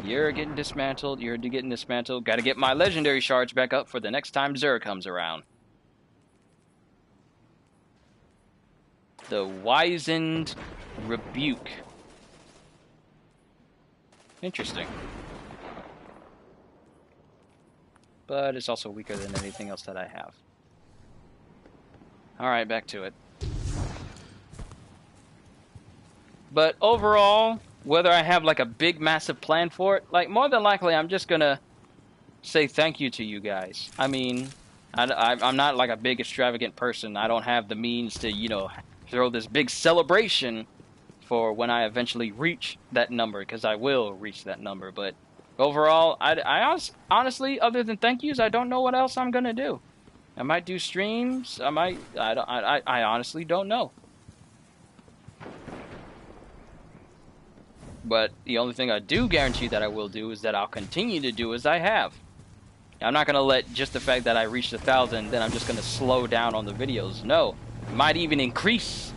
You're getting dismantled. You're getting dismantled. Gotta get my legendary shards back up for the next time Xur comes around. The Wizened Rebuke. Interesting. But it's also weaker than anything else that I have. Alright, back to it. But overall, whether I have like a big massive plan for it, like more than likely I'm just gonna say thank you to you guys. I mean, I'm not like a big extravagant person. I don't have the means to, you know, throw this big celebration for when I eventually reach that number, because I will reach that number. But overall, I honestly, other than thank yous, I don't know what else I'm gonna do. I might do streams. I honestly don't know. But the only thing I do guarantee that I will do is that I'll continue to do as I have. I'm not gonna let just the fact that I reached 1,000, then I'm just gonna slow down on the videos. No, it might even increase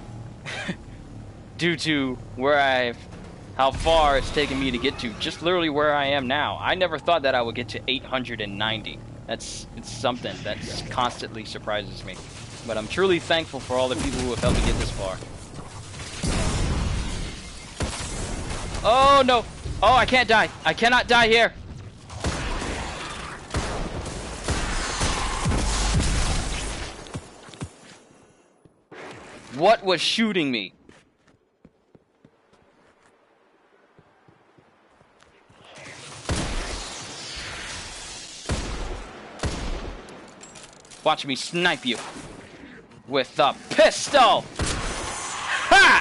due to how far it's taken me to get to, just literally where I am now. I never thought that I would get to 890. It's something that constantly surprises me. But I'm truly thankful for all the people who have helped me get this far. Oh no! Oh, I can't die. I cannot die here. What was shooting me? Watch me snipe you with a pistol. Ha!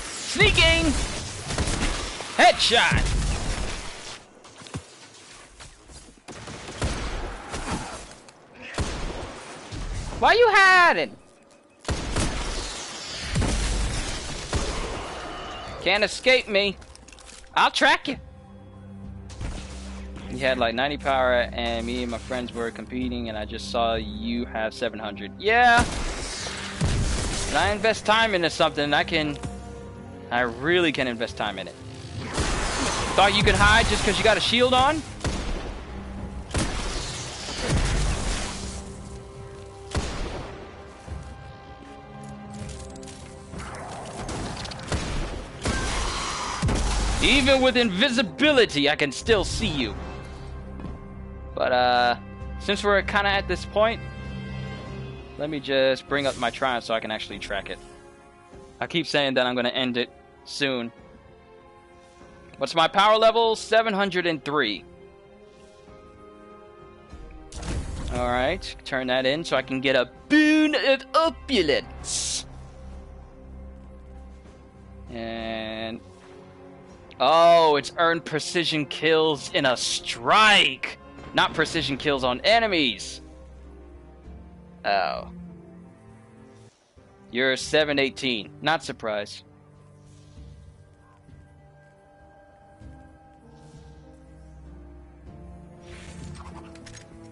Sneaking! Headshot! Why you hiding? Can't escape me. I'll track you. You had like 90 power and me and my friends were competing and I just saw you have 700. Yeah. When I invest time into something, I really can invest time in it. Thought you could hide just because you got a shield on? Even with invisibility, I can still see you. But, since we're kind of at this point, let me just bring up my Triumph so I can actually track it. I keep saying that I'm going to end it soon. What's my power level? 703. Alright, turn that in so I can get a boon of opulence. And... oh, it's earned precision kills in a strike, not precision kills on enemies. Oh. You're 718. Not surprised.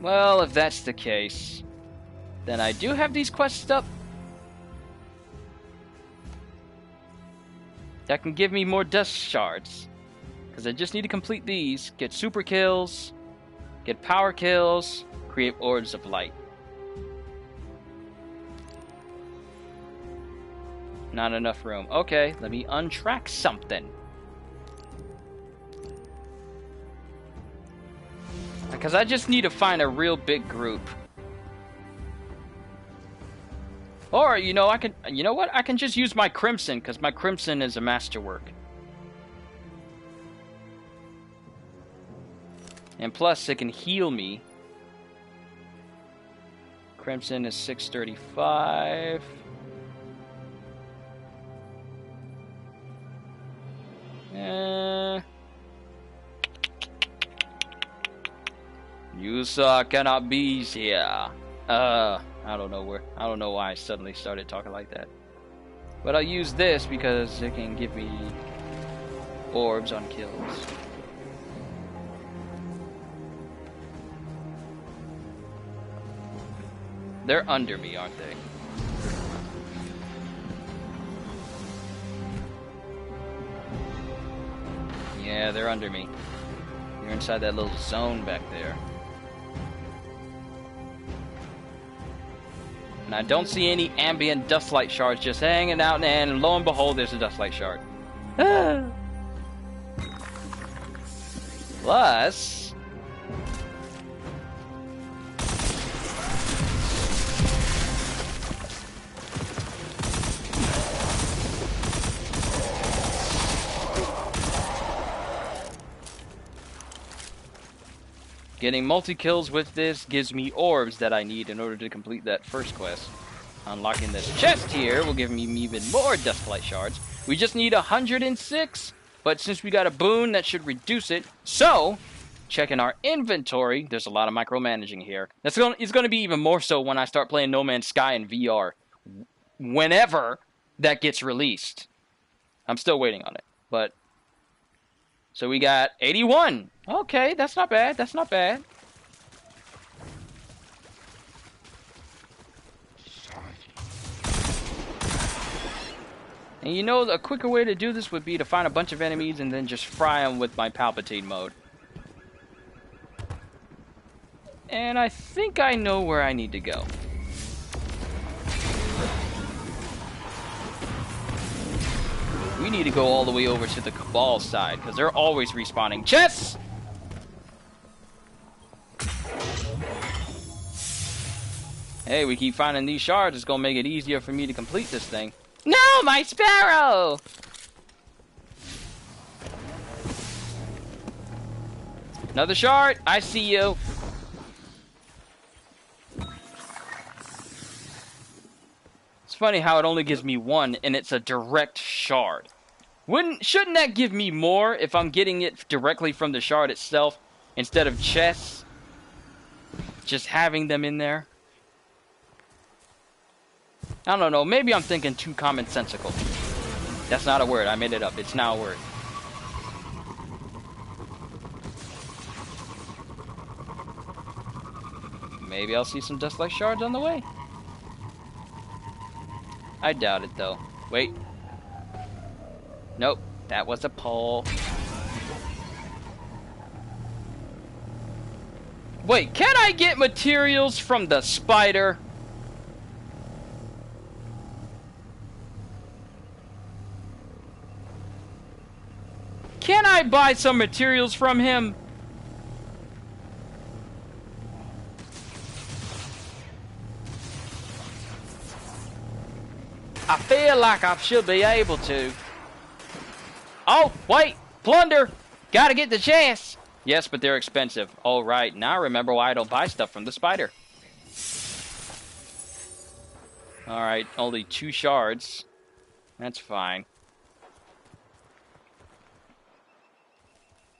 Well, if that's the case, then I do have these quests up that can give me more dust shards. Because I just need to complete these, get super kills, get power kills, create orbs of light. Not enough room. Okay, let me untrack something. Because I just need to find a real big group. Or, you know, you know what? I can just use my Crimson, because my Crimson is a masterwork. And plus, it can heal me. Crimson is 635. You suck, cannot be here. I don't know why I suddenly started talking like that. But I'll use this because it can give me orbs on kills. They're under me, aren't they? Yeah, they're under me. You're inside that little zone back there. And I don't see any ambient dustlight shards just hanging out, and lo and behold, there's a dustlight shard. Plus... getting multi-kills with this gives me orbs that I need in order to complete that first quest. Unlocking this chest here will give me even more dustlight shards. We just need 106, but since we got a boon, that should reduce it. So, checking our inventory, there's a lot of micromanaging here. It's going to be even more so when I start playing No Man's Sky in VR. Whenever that gets released. I'm still waiting on it, but... So we got 81. Okay, that's not bad. That's not bad. And you know, a quicker way to do this would be to find a bunch of enemies and then just fry them with my Palpatine mode. And I think I know where I need to go. We need to go all the way over to the Cabal side, because they're always respawning. Chests! Hey, we keep finding these shards. It's going to make it easier for me to complete this thing. No, my sparrow! Another shard. I see you. It's funny how it only gives me one, and it's a direct shard. Shouldn't that give me more if I'm getting it directly from the shard itself instead of chests? Just having them in there? I don't know. Maybe I'm thinking too commonsensical. That's not a word. I made it up. It's now a word. Maybe I'll see some dustlight shards on the way. I doubt it, though. Wait. Nope. That was a pole. Wait, can I get materials from the spider? Can I buy some materials from him? I feel like I should be able to. Oh, wait! Plunder! Gotta get the chests! Yes, but they're expensive. All right, now I remember why I don't buy stuff from the spider. Alright, only 2 shards. That's fine.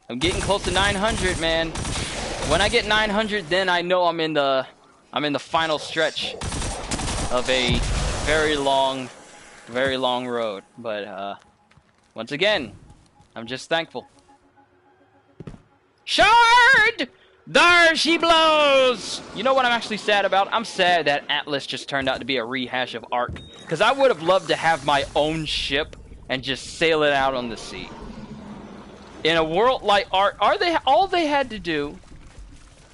I'm getting close to 900, man. When I get 900, then I know I'm in the final stretch of a very long road. But once again, I'm just thankful. Shard! There she blows! You know what I'm actually sad about? I'm sad that Atlas just turned out to be a rehash of Ark. Because I would have loved to have my own ship and just sail it out on the sea. In a world like Ark, all they had to do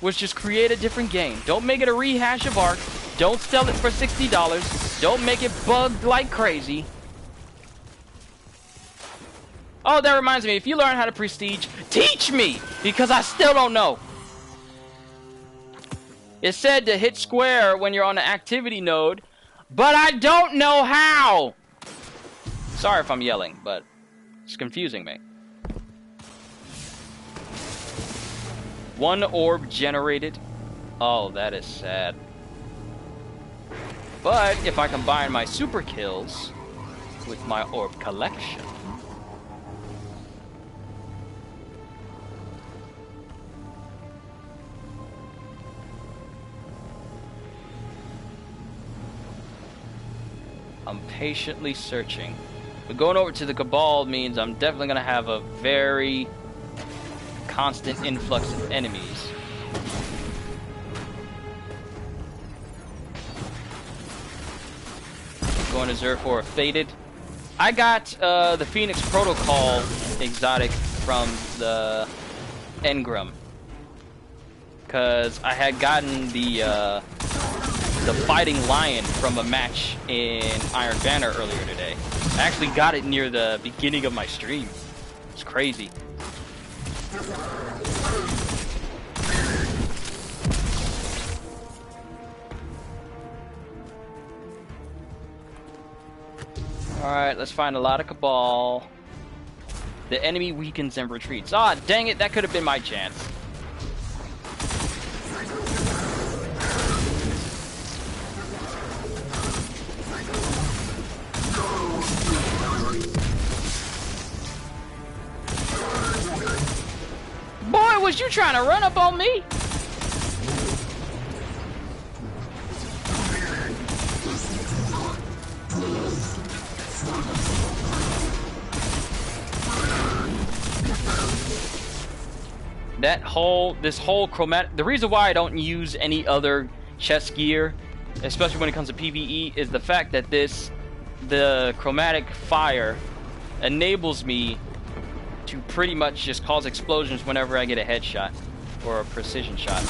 was just create a different game. Don't make it a rehash of Ark. Don't sell it for $60. Don't make it bugged like crazy. Oh, that reminds me, if you learn how to prestige, teach me! Because I still don't know. It said to hit square when you're on the activity node, but I don't know how! Sorry if I'm yelling, but it's confusing me. 1 orb generated. Oh, that is sad. But if I combine my super kills with my orb collection, patiently searching. But going over to the Cabal means I'm definitely going to have a very constant influx of enemies. Going to Zerfor Faded. I got the Phoenix Protocol exotic from the Engram. Because I had gotten the Fighting Lion from a match in Iron Banner earlier today. I actually got it near the beginning of my stream. It's crazy. Alright, let's find a lot of Cabal. The enemy weakens and retreats. Ah, dang it, that could have been my chance. Boy, was you trying to run up on me? This whole chromatic, the reason why I don't use any other chest gear, especially when it comes to PvE, is the fact that the chromatic fire enables me to pretty much just cause explosions whenever I get a headshot or a precision shot.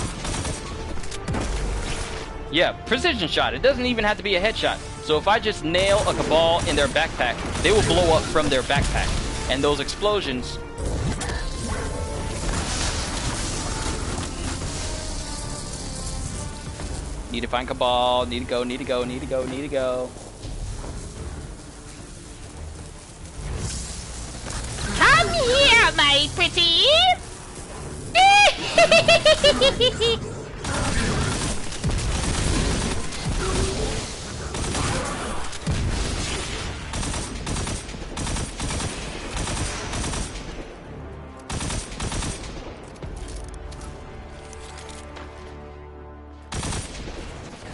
Yeah, precision shot. It doesn't even have to be a headshot. So if I just nail a Cabal in their backpack, they will blow up from their backpack. And those explosions... Need to find Cabal, need to go, need to go, need to go, need to go. Come here, my pretty.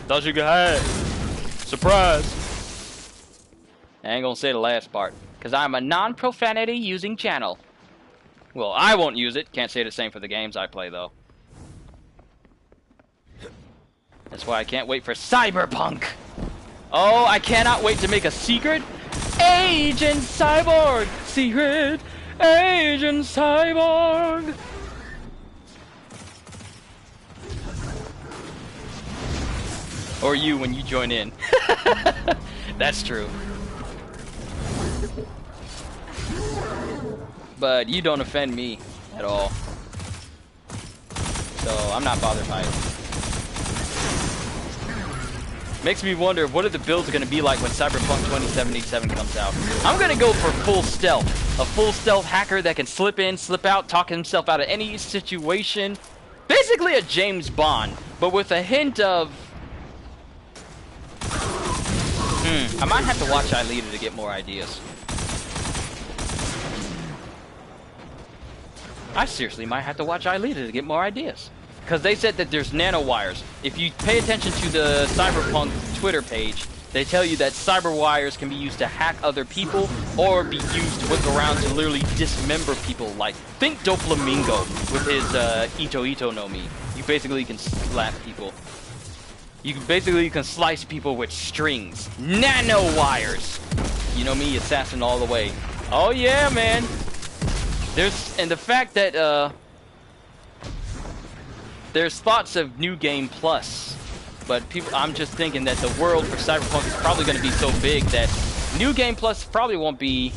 Thought you could hide. Surprise. I ain't gonna say the last part, because I'm a non-profanity using channel. Well, I won't use it. Can't say the same for the games I play, though. That's why I can't wait for Cyberpunk. Oh, I cannot wait to make a secret Agent Cyborg. Secret Agent Cyborg. Or you when you join in. That's true. But you don't offend me at all. So I'm not bothered by it. Makes me wonder what are the builds going to be like when Cyberpunk 2077 comes out. I'm going to go for full stealth. A full stealth hacker that can slip in, slip out, talk himself out of any situation. Basically a James Bond, but with a hint of... I might have to watch Ileeta to get more ideas. I seriously might have to watch Ileeta to get more ideas. Because they said that there's nanowires. If you pay attention to the Cyberpunk Twitter page, they tell you that cyber wires can be used to hack other people or be used to whip around to literally dismember people. Like, think Doflamingo with his Ito Ito no Mi. You basically can slap people. You can slice people with strings. Nano wires! You know me, assassin all the way. Oh yeah, man! And the fact that, there's thoughts of New Game Plus. But I'm just thinking that the world for Cyberpunk is probably going to be so big that New Game Plus probably won't be...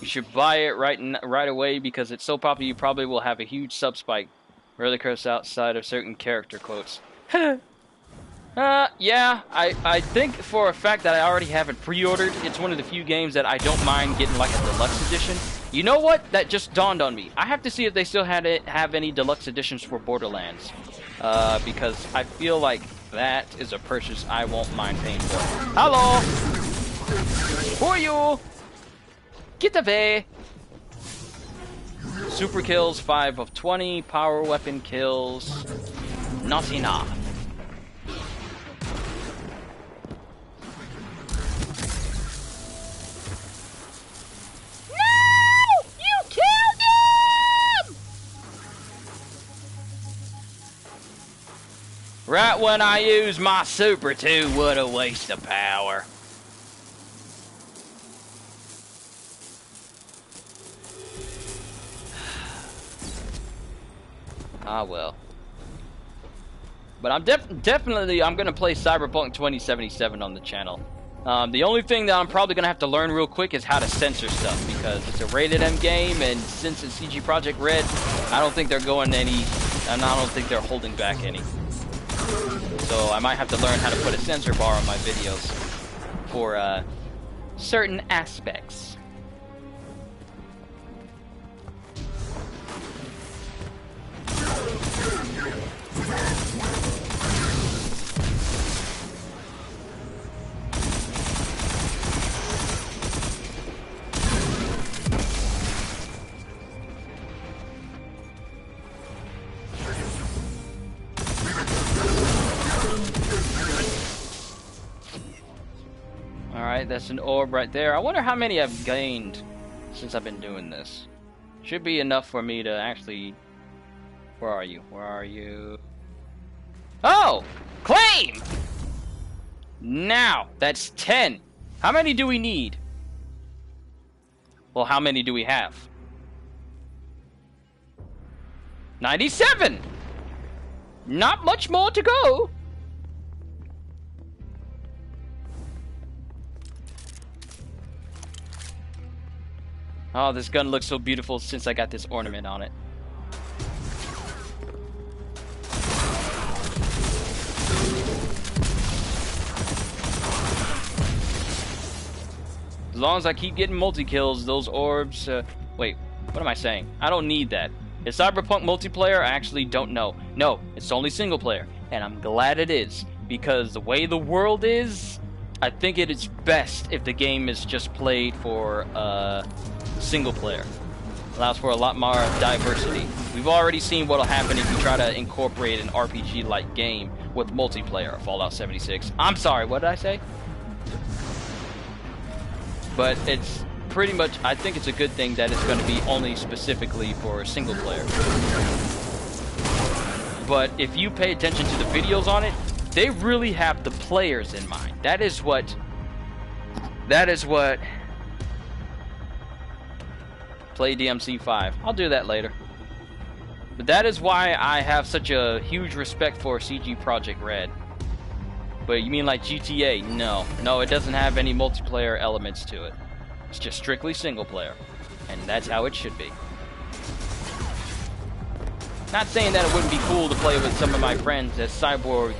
You should buy it right away because it's so popular you probably will have a huge sub spike. Rarely curse outside of certain character quotes. Yeah, I think for a fact that I already have it pre-ordered. It's one of the few games that I don't mind getting like a deluxe edition. You know what? That just dawned on me. I have to see if they still have any deluxe editions for Borderlands. Because I feel like that is a purchase I won't mind paying for. Hello! Who are you? Get away! Super kills, 5 of 20. Power weapon kills, not enough. Right when I use my super too, what a waste of power. Ah well. But I'm definitely gonna play Cyberpunk 2077 on the channel. The only thing that I'm probably gonna have to learn real quick is how to censor stuff, because it's a rated M game, and since it's CG Project Red, I don't think they're going any, and I don't think they're holding back any. So I might have to learn how to put a censor bar on my videos for certain aspects. Alright, that's an orb right there. I wonder how many I've gained since I've been doing this. Should be enough for me to actually... Where are you? Where are you? Oh! Claim! Now, that's 10. How many do we need? Well, how many do we have? 97! Not much more to go. Oh, this gun looks so beautiful since I got this ornament on it. As long as I keep getting multi-kills, those orbs... wait, what am I saying? I don't need that. Is Cyberpunk multiplayer? I actually don't know. No, it's only single player. And I'm glad it is. Because the way the world is, I think it is best if the game is just played for single player. Allows for a lot more diversity. We've already seen what'll happen if you try to incorporate an RPG-like game with multiplayer. Fallout 76. I'm sorry, what did I say? But it's pretty much, I think it's a good thing that it's going to be only specifically for single player. But if you pay attention to the videos on it, they really have the players in mind. That is what play DMC5. I'll do that later. But that is why I have such a huge respect for CG Project Red. But you mean like GTA? No. No, it doesn't have any multiplayer elements to it. It's just strictly single player. And that's how it should be. Not saying that it wouldn't be cool to play with some of my friends as cyborg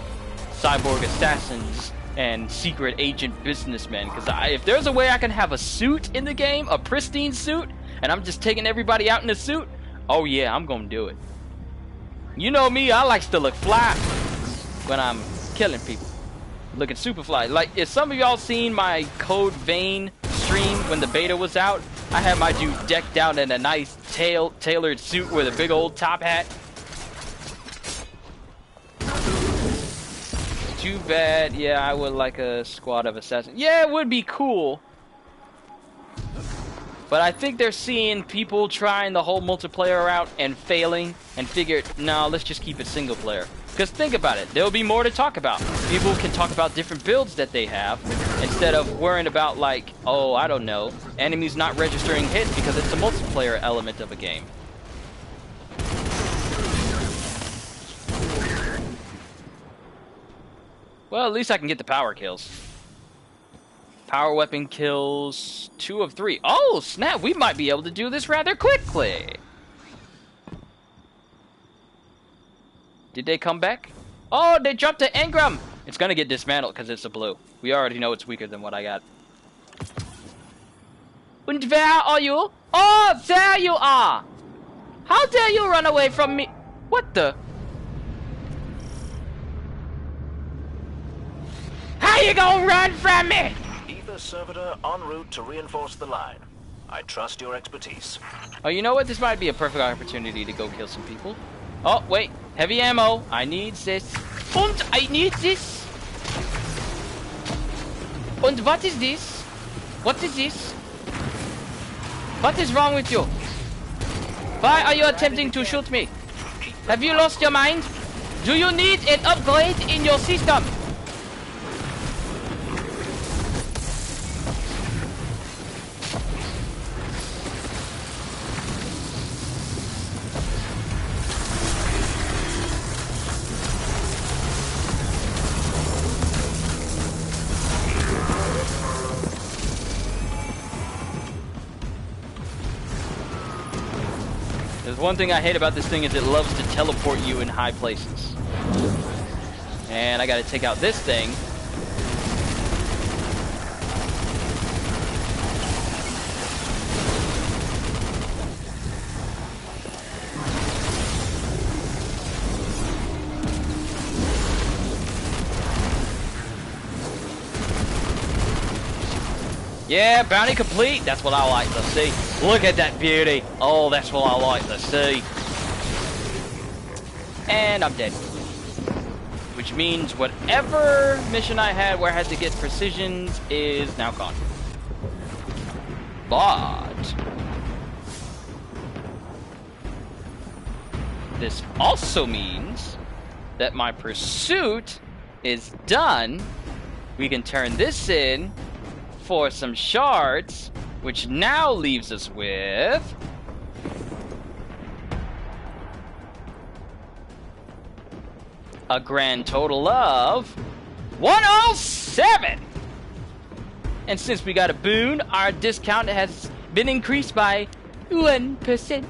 assassins and secret agent businessmen. Because if there's a way I can have a suit in the game, a pristine suit, and I'm just taking everybody out in a suit, oh yeah, I'm gonna do it. You know me, I like to look fly when I'm killing people. Looking super fly. Like, if some of y'all seen my Code Vein stream when the beta was out, I had my dude decked out in a nice tailored suit with a big old top hat. Too bad. Yeah, I would like a squad of assassins. Yeah, it would be cool. But I think they're seeing people trying the whole multiplayer route and failing and figured, no, let's just keep it single player. Because think about it, there'll be more to talk about. People can talk about different builds that they have instead of worrying about, like, oh, I don't know, enemies not registering hits because it's a multiplayer element of a game. Well, at least I can get the power kills. Power weapon kills 2 of 3. Oh, snap, we might be able to do this rather quickly. Did they come back? Oh, they jumped to Engram. It's gonna get dismantled because it's a blue. We already know it's weaker than what I got. And where are you? Oh, there you are. How dare you run away from me? What the? How you gonna run from me? Ether servitor en route to reinforce the line. I trust your expertise. Oh, you know what? This might be a perfect opportunity to go kill some people. Oh, wait. Heavy ammo. I need this. And I need this. And what is this? What is this? What is wrong with you? Why are you attempting to shoot me? Have you lost your mind? Do you need an upgrade in your system? There's one thing I hate about this thing is it loves to teleport you in high places. And I gotta take out this thing. Yeah, bounty complete. That's what I like to see. Look at that beauty. Oh, that's what I like to see. And I'm dead. Which means whatever mission I had where I had to get precisions is now gone. But this also means that my pursuit is done. We can turn this in for some shards, which now leaves us with a grand total of 107. And since we got a boon, our discount has been increased by 1%.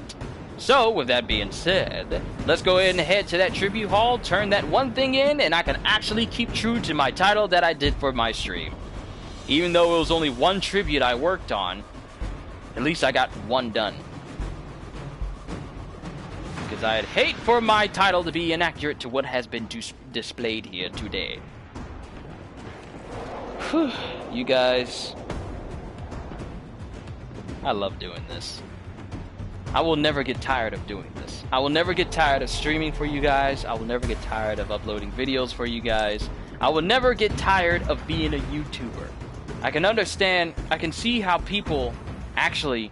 So, with that being said, let's go ahead and head to that tribute hall, turn that one thing in, and I can actually keep true to my title that I did for my stream. Even though it was only one tribute I worked on, at least I got one done. Because I'd hate for my title to be inaccurate to what has been displayed here today. Whew, you guys, I love doing this. I will never get tired of doing this. I will never get tired of streaming for you guys. I will never get tired of uploading videos for you guys. I will never get tired of being a YouTuber. I can understand, I can see how people actually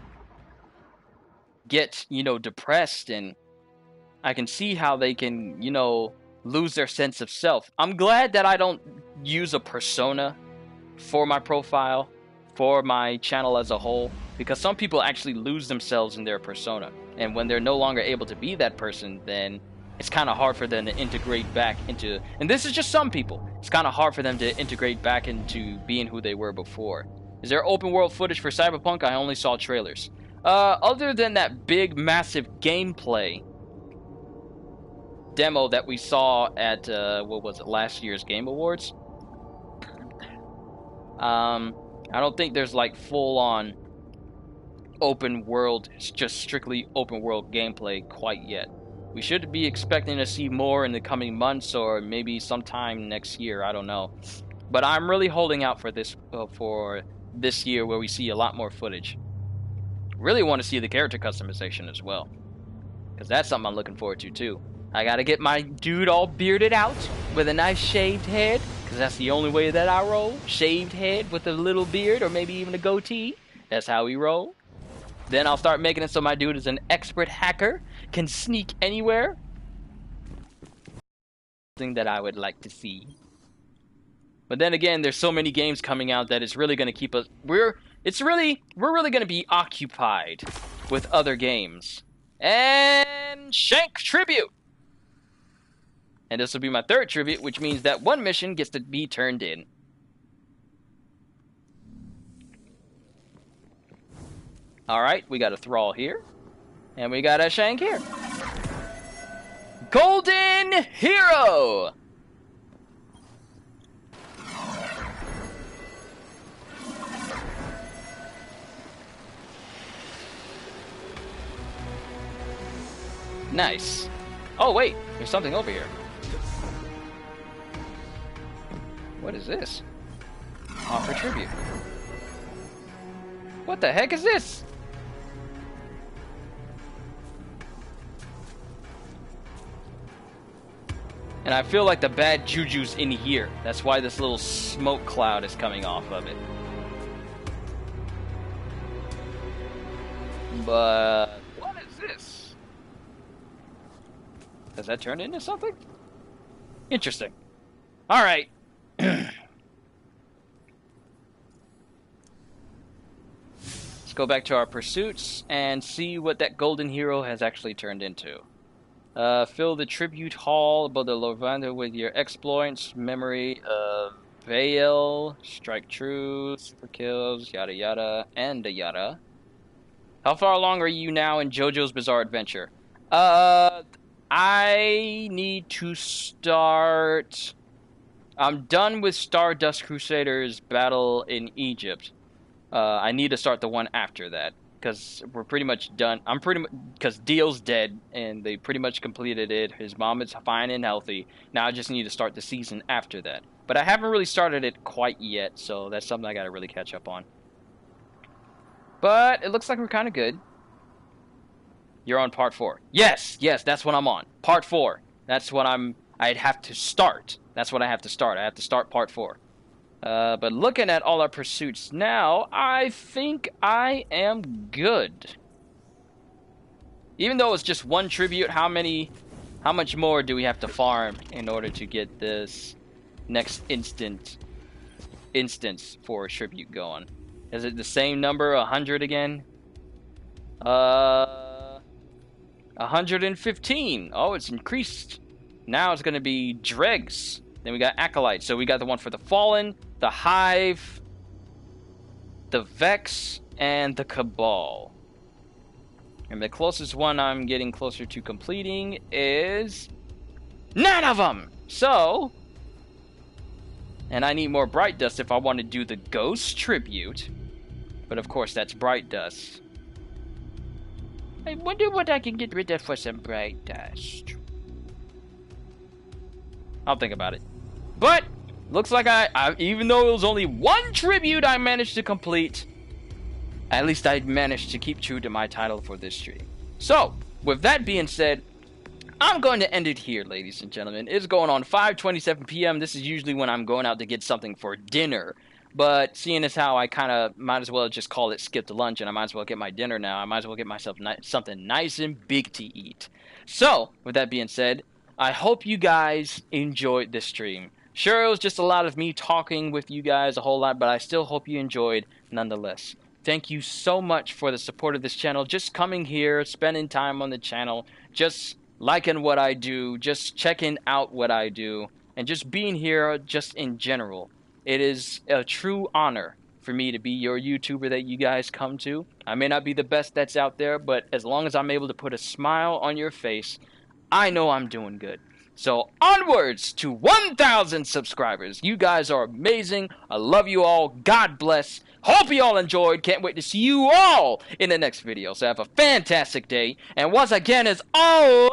get, depressed, and I can see how they can, lose their sense of self. I'm glad that I don't use a persona for my profile, for my channel as a whole, because some people actually lose themselves in their persona. And when they're no longer able to be that person, then it's kind of hard for them to integrate back into, and this is just some people, it's kind of hard for them to integrate back into being who they were before. Is there open world footage for Cyberpunk? I only saw trailers. Other than that big, massive gameplay demo that we saw at, last year's Game Awards? I don't think there's like full-on open world, just strictly open world gameplay quite yet. We should be expecting to see more in the coming months, or maybe sometime next year. I don't know, but I'm really holding out for this year, where we see a lot more footage. Really want to see the character customization as well, because that's something I'm looking forward to too. I gotta get my dude all bearded out with a nice shaved head, because that's the only way that I roll. Shaved head with a little beard, or maybe even a goatee. That's how we roll. Then I'll start making it so my dude is an expert hacker, can sneak anywhere. Something that I would like to see. But then again, there's so many games coming out that it's really going to keep us. We're really going to be occupied with other games. And Shank Tribute. And this will be my third tribute, which means that one mission gets to be turned in. Alright, we got a Thrall here. And we got a Shank here. Golden Hero! Nice. Oh wait, there's something over here. What is this? Offer tribute. What the heck is this? And I feel like the bad juju's in here. That's why this little smoke cloud is coming off of it. But what is this? Does that turn into something? Interesting. Alright. Let's go back to our pursuits and see what that golden hero has actually turned into. Fill the tribute hall above the Lorvander with your exploits, memory of Vale, strike true, super kills, yada yada, and a yada. How far along are you now in JoJo's Bizarre Adventure? I need to start... I'm done with Stardust Crusaders Battle in Egypt. I need to start the one after that, because we're pretty much done. Because Dio's dead, and they pretty much completed it. His mom is fine and healthy. Now I just need to start the season after that. But I haven't really started it quite yet, so that's something I gotta really catch up on. But it looks like we're kind of good. You're on part 4. Yes, that's what I'm on. Part 4. That's what I'd have to start. That's what I have to start. I have to start part 4. But looking at all our pursuits now, I think I am good. Even though it's just one tribute, how much more do we have to farm in order to get this next instance for a tribute going? Is it the same number, 100 again? 115. Oh, it's increased. Now it's going to be Dregs. Then we got Acolytes. So we got the one for the Fallen, the Hive, the Vex, and the Cabal. And the closest one I'm getting closer to completing is none of them. So, and I need more Bright Dust if I want to do the Ghost Tribute. But of course, that's Bright Dust. I wonder what I can get rid of for some Bright Dust. I'll think about it. But looks like I even though it was only one tribute I managed to complete, at least I managed to keep true to my title for this stream. So, with that being said, I'm going to end it here, ladies and gentlemen. It's going on 5:27 p.m. This is usually when I'm going out to get something for dinner. But seeing as how I kind of might as well just call it skip to lunch, and I might as well get my dinner now, I might as well get myself something nice and big to eat. So, with that being said, I hope you guys enjoyed this stream. Sure, it was just a lot of me talking with you guys a whole lot, but I still hope you enjoyed nonetheless. Thank you so much for the support of this channel, just coming here, spending time on the channel, just liking what I do, just checking out what I do, and just being here just in general. It is a true honor for me to be your YouTuber that you guys come to. I may not be the best that's out there, but as long as I'm able to put a smile on your face, I know I'm doing good. So onwards to 1,000 subscribers. You guys are amazing. I love you all. God bless. Hope you all enjoyed. Can't wait to see you all in the next video. So have a fantastic day. And once again, as always,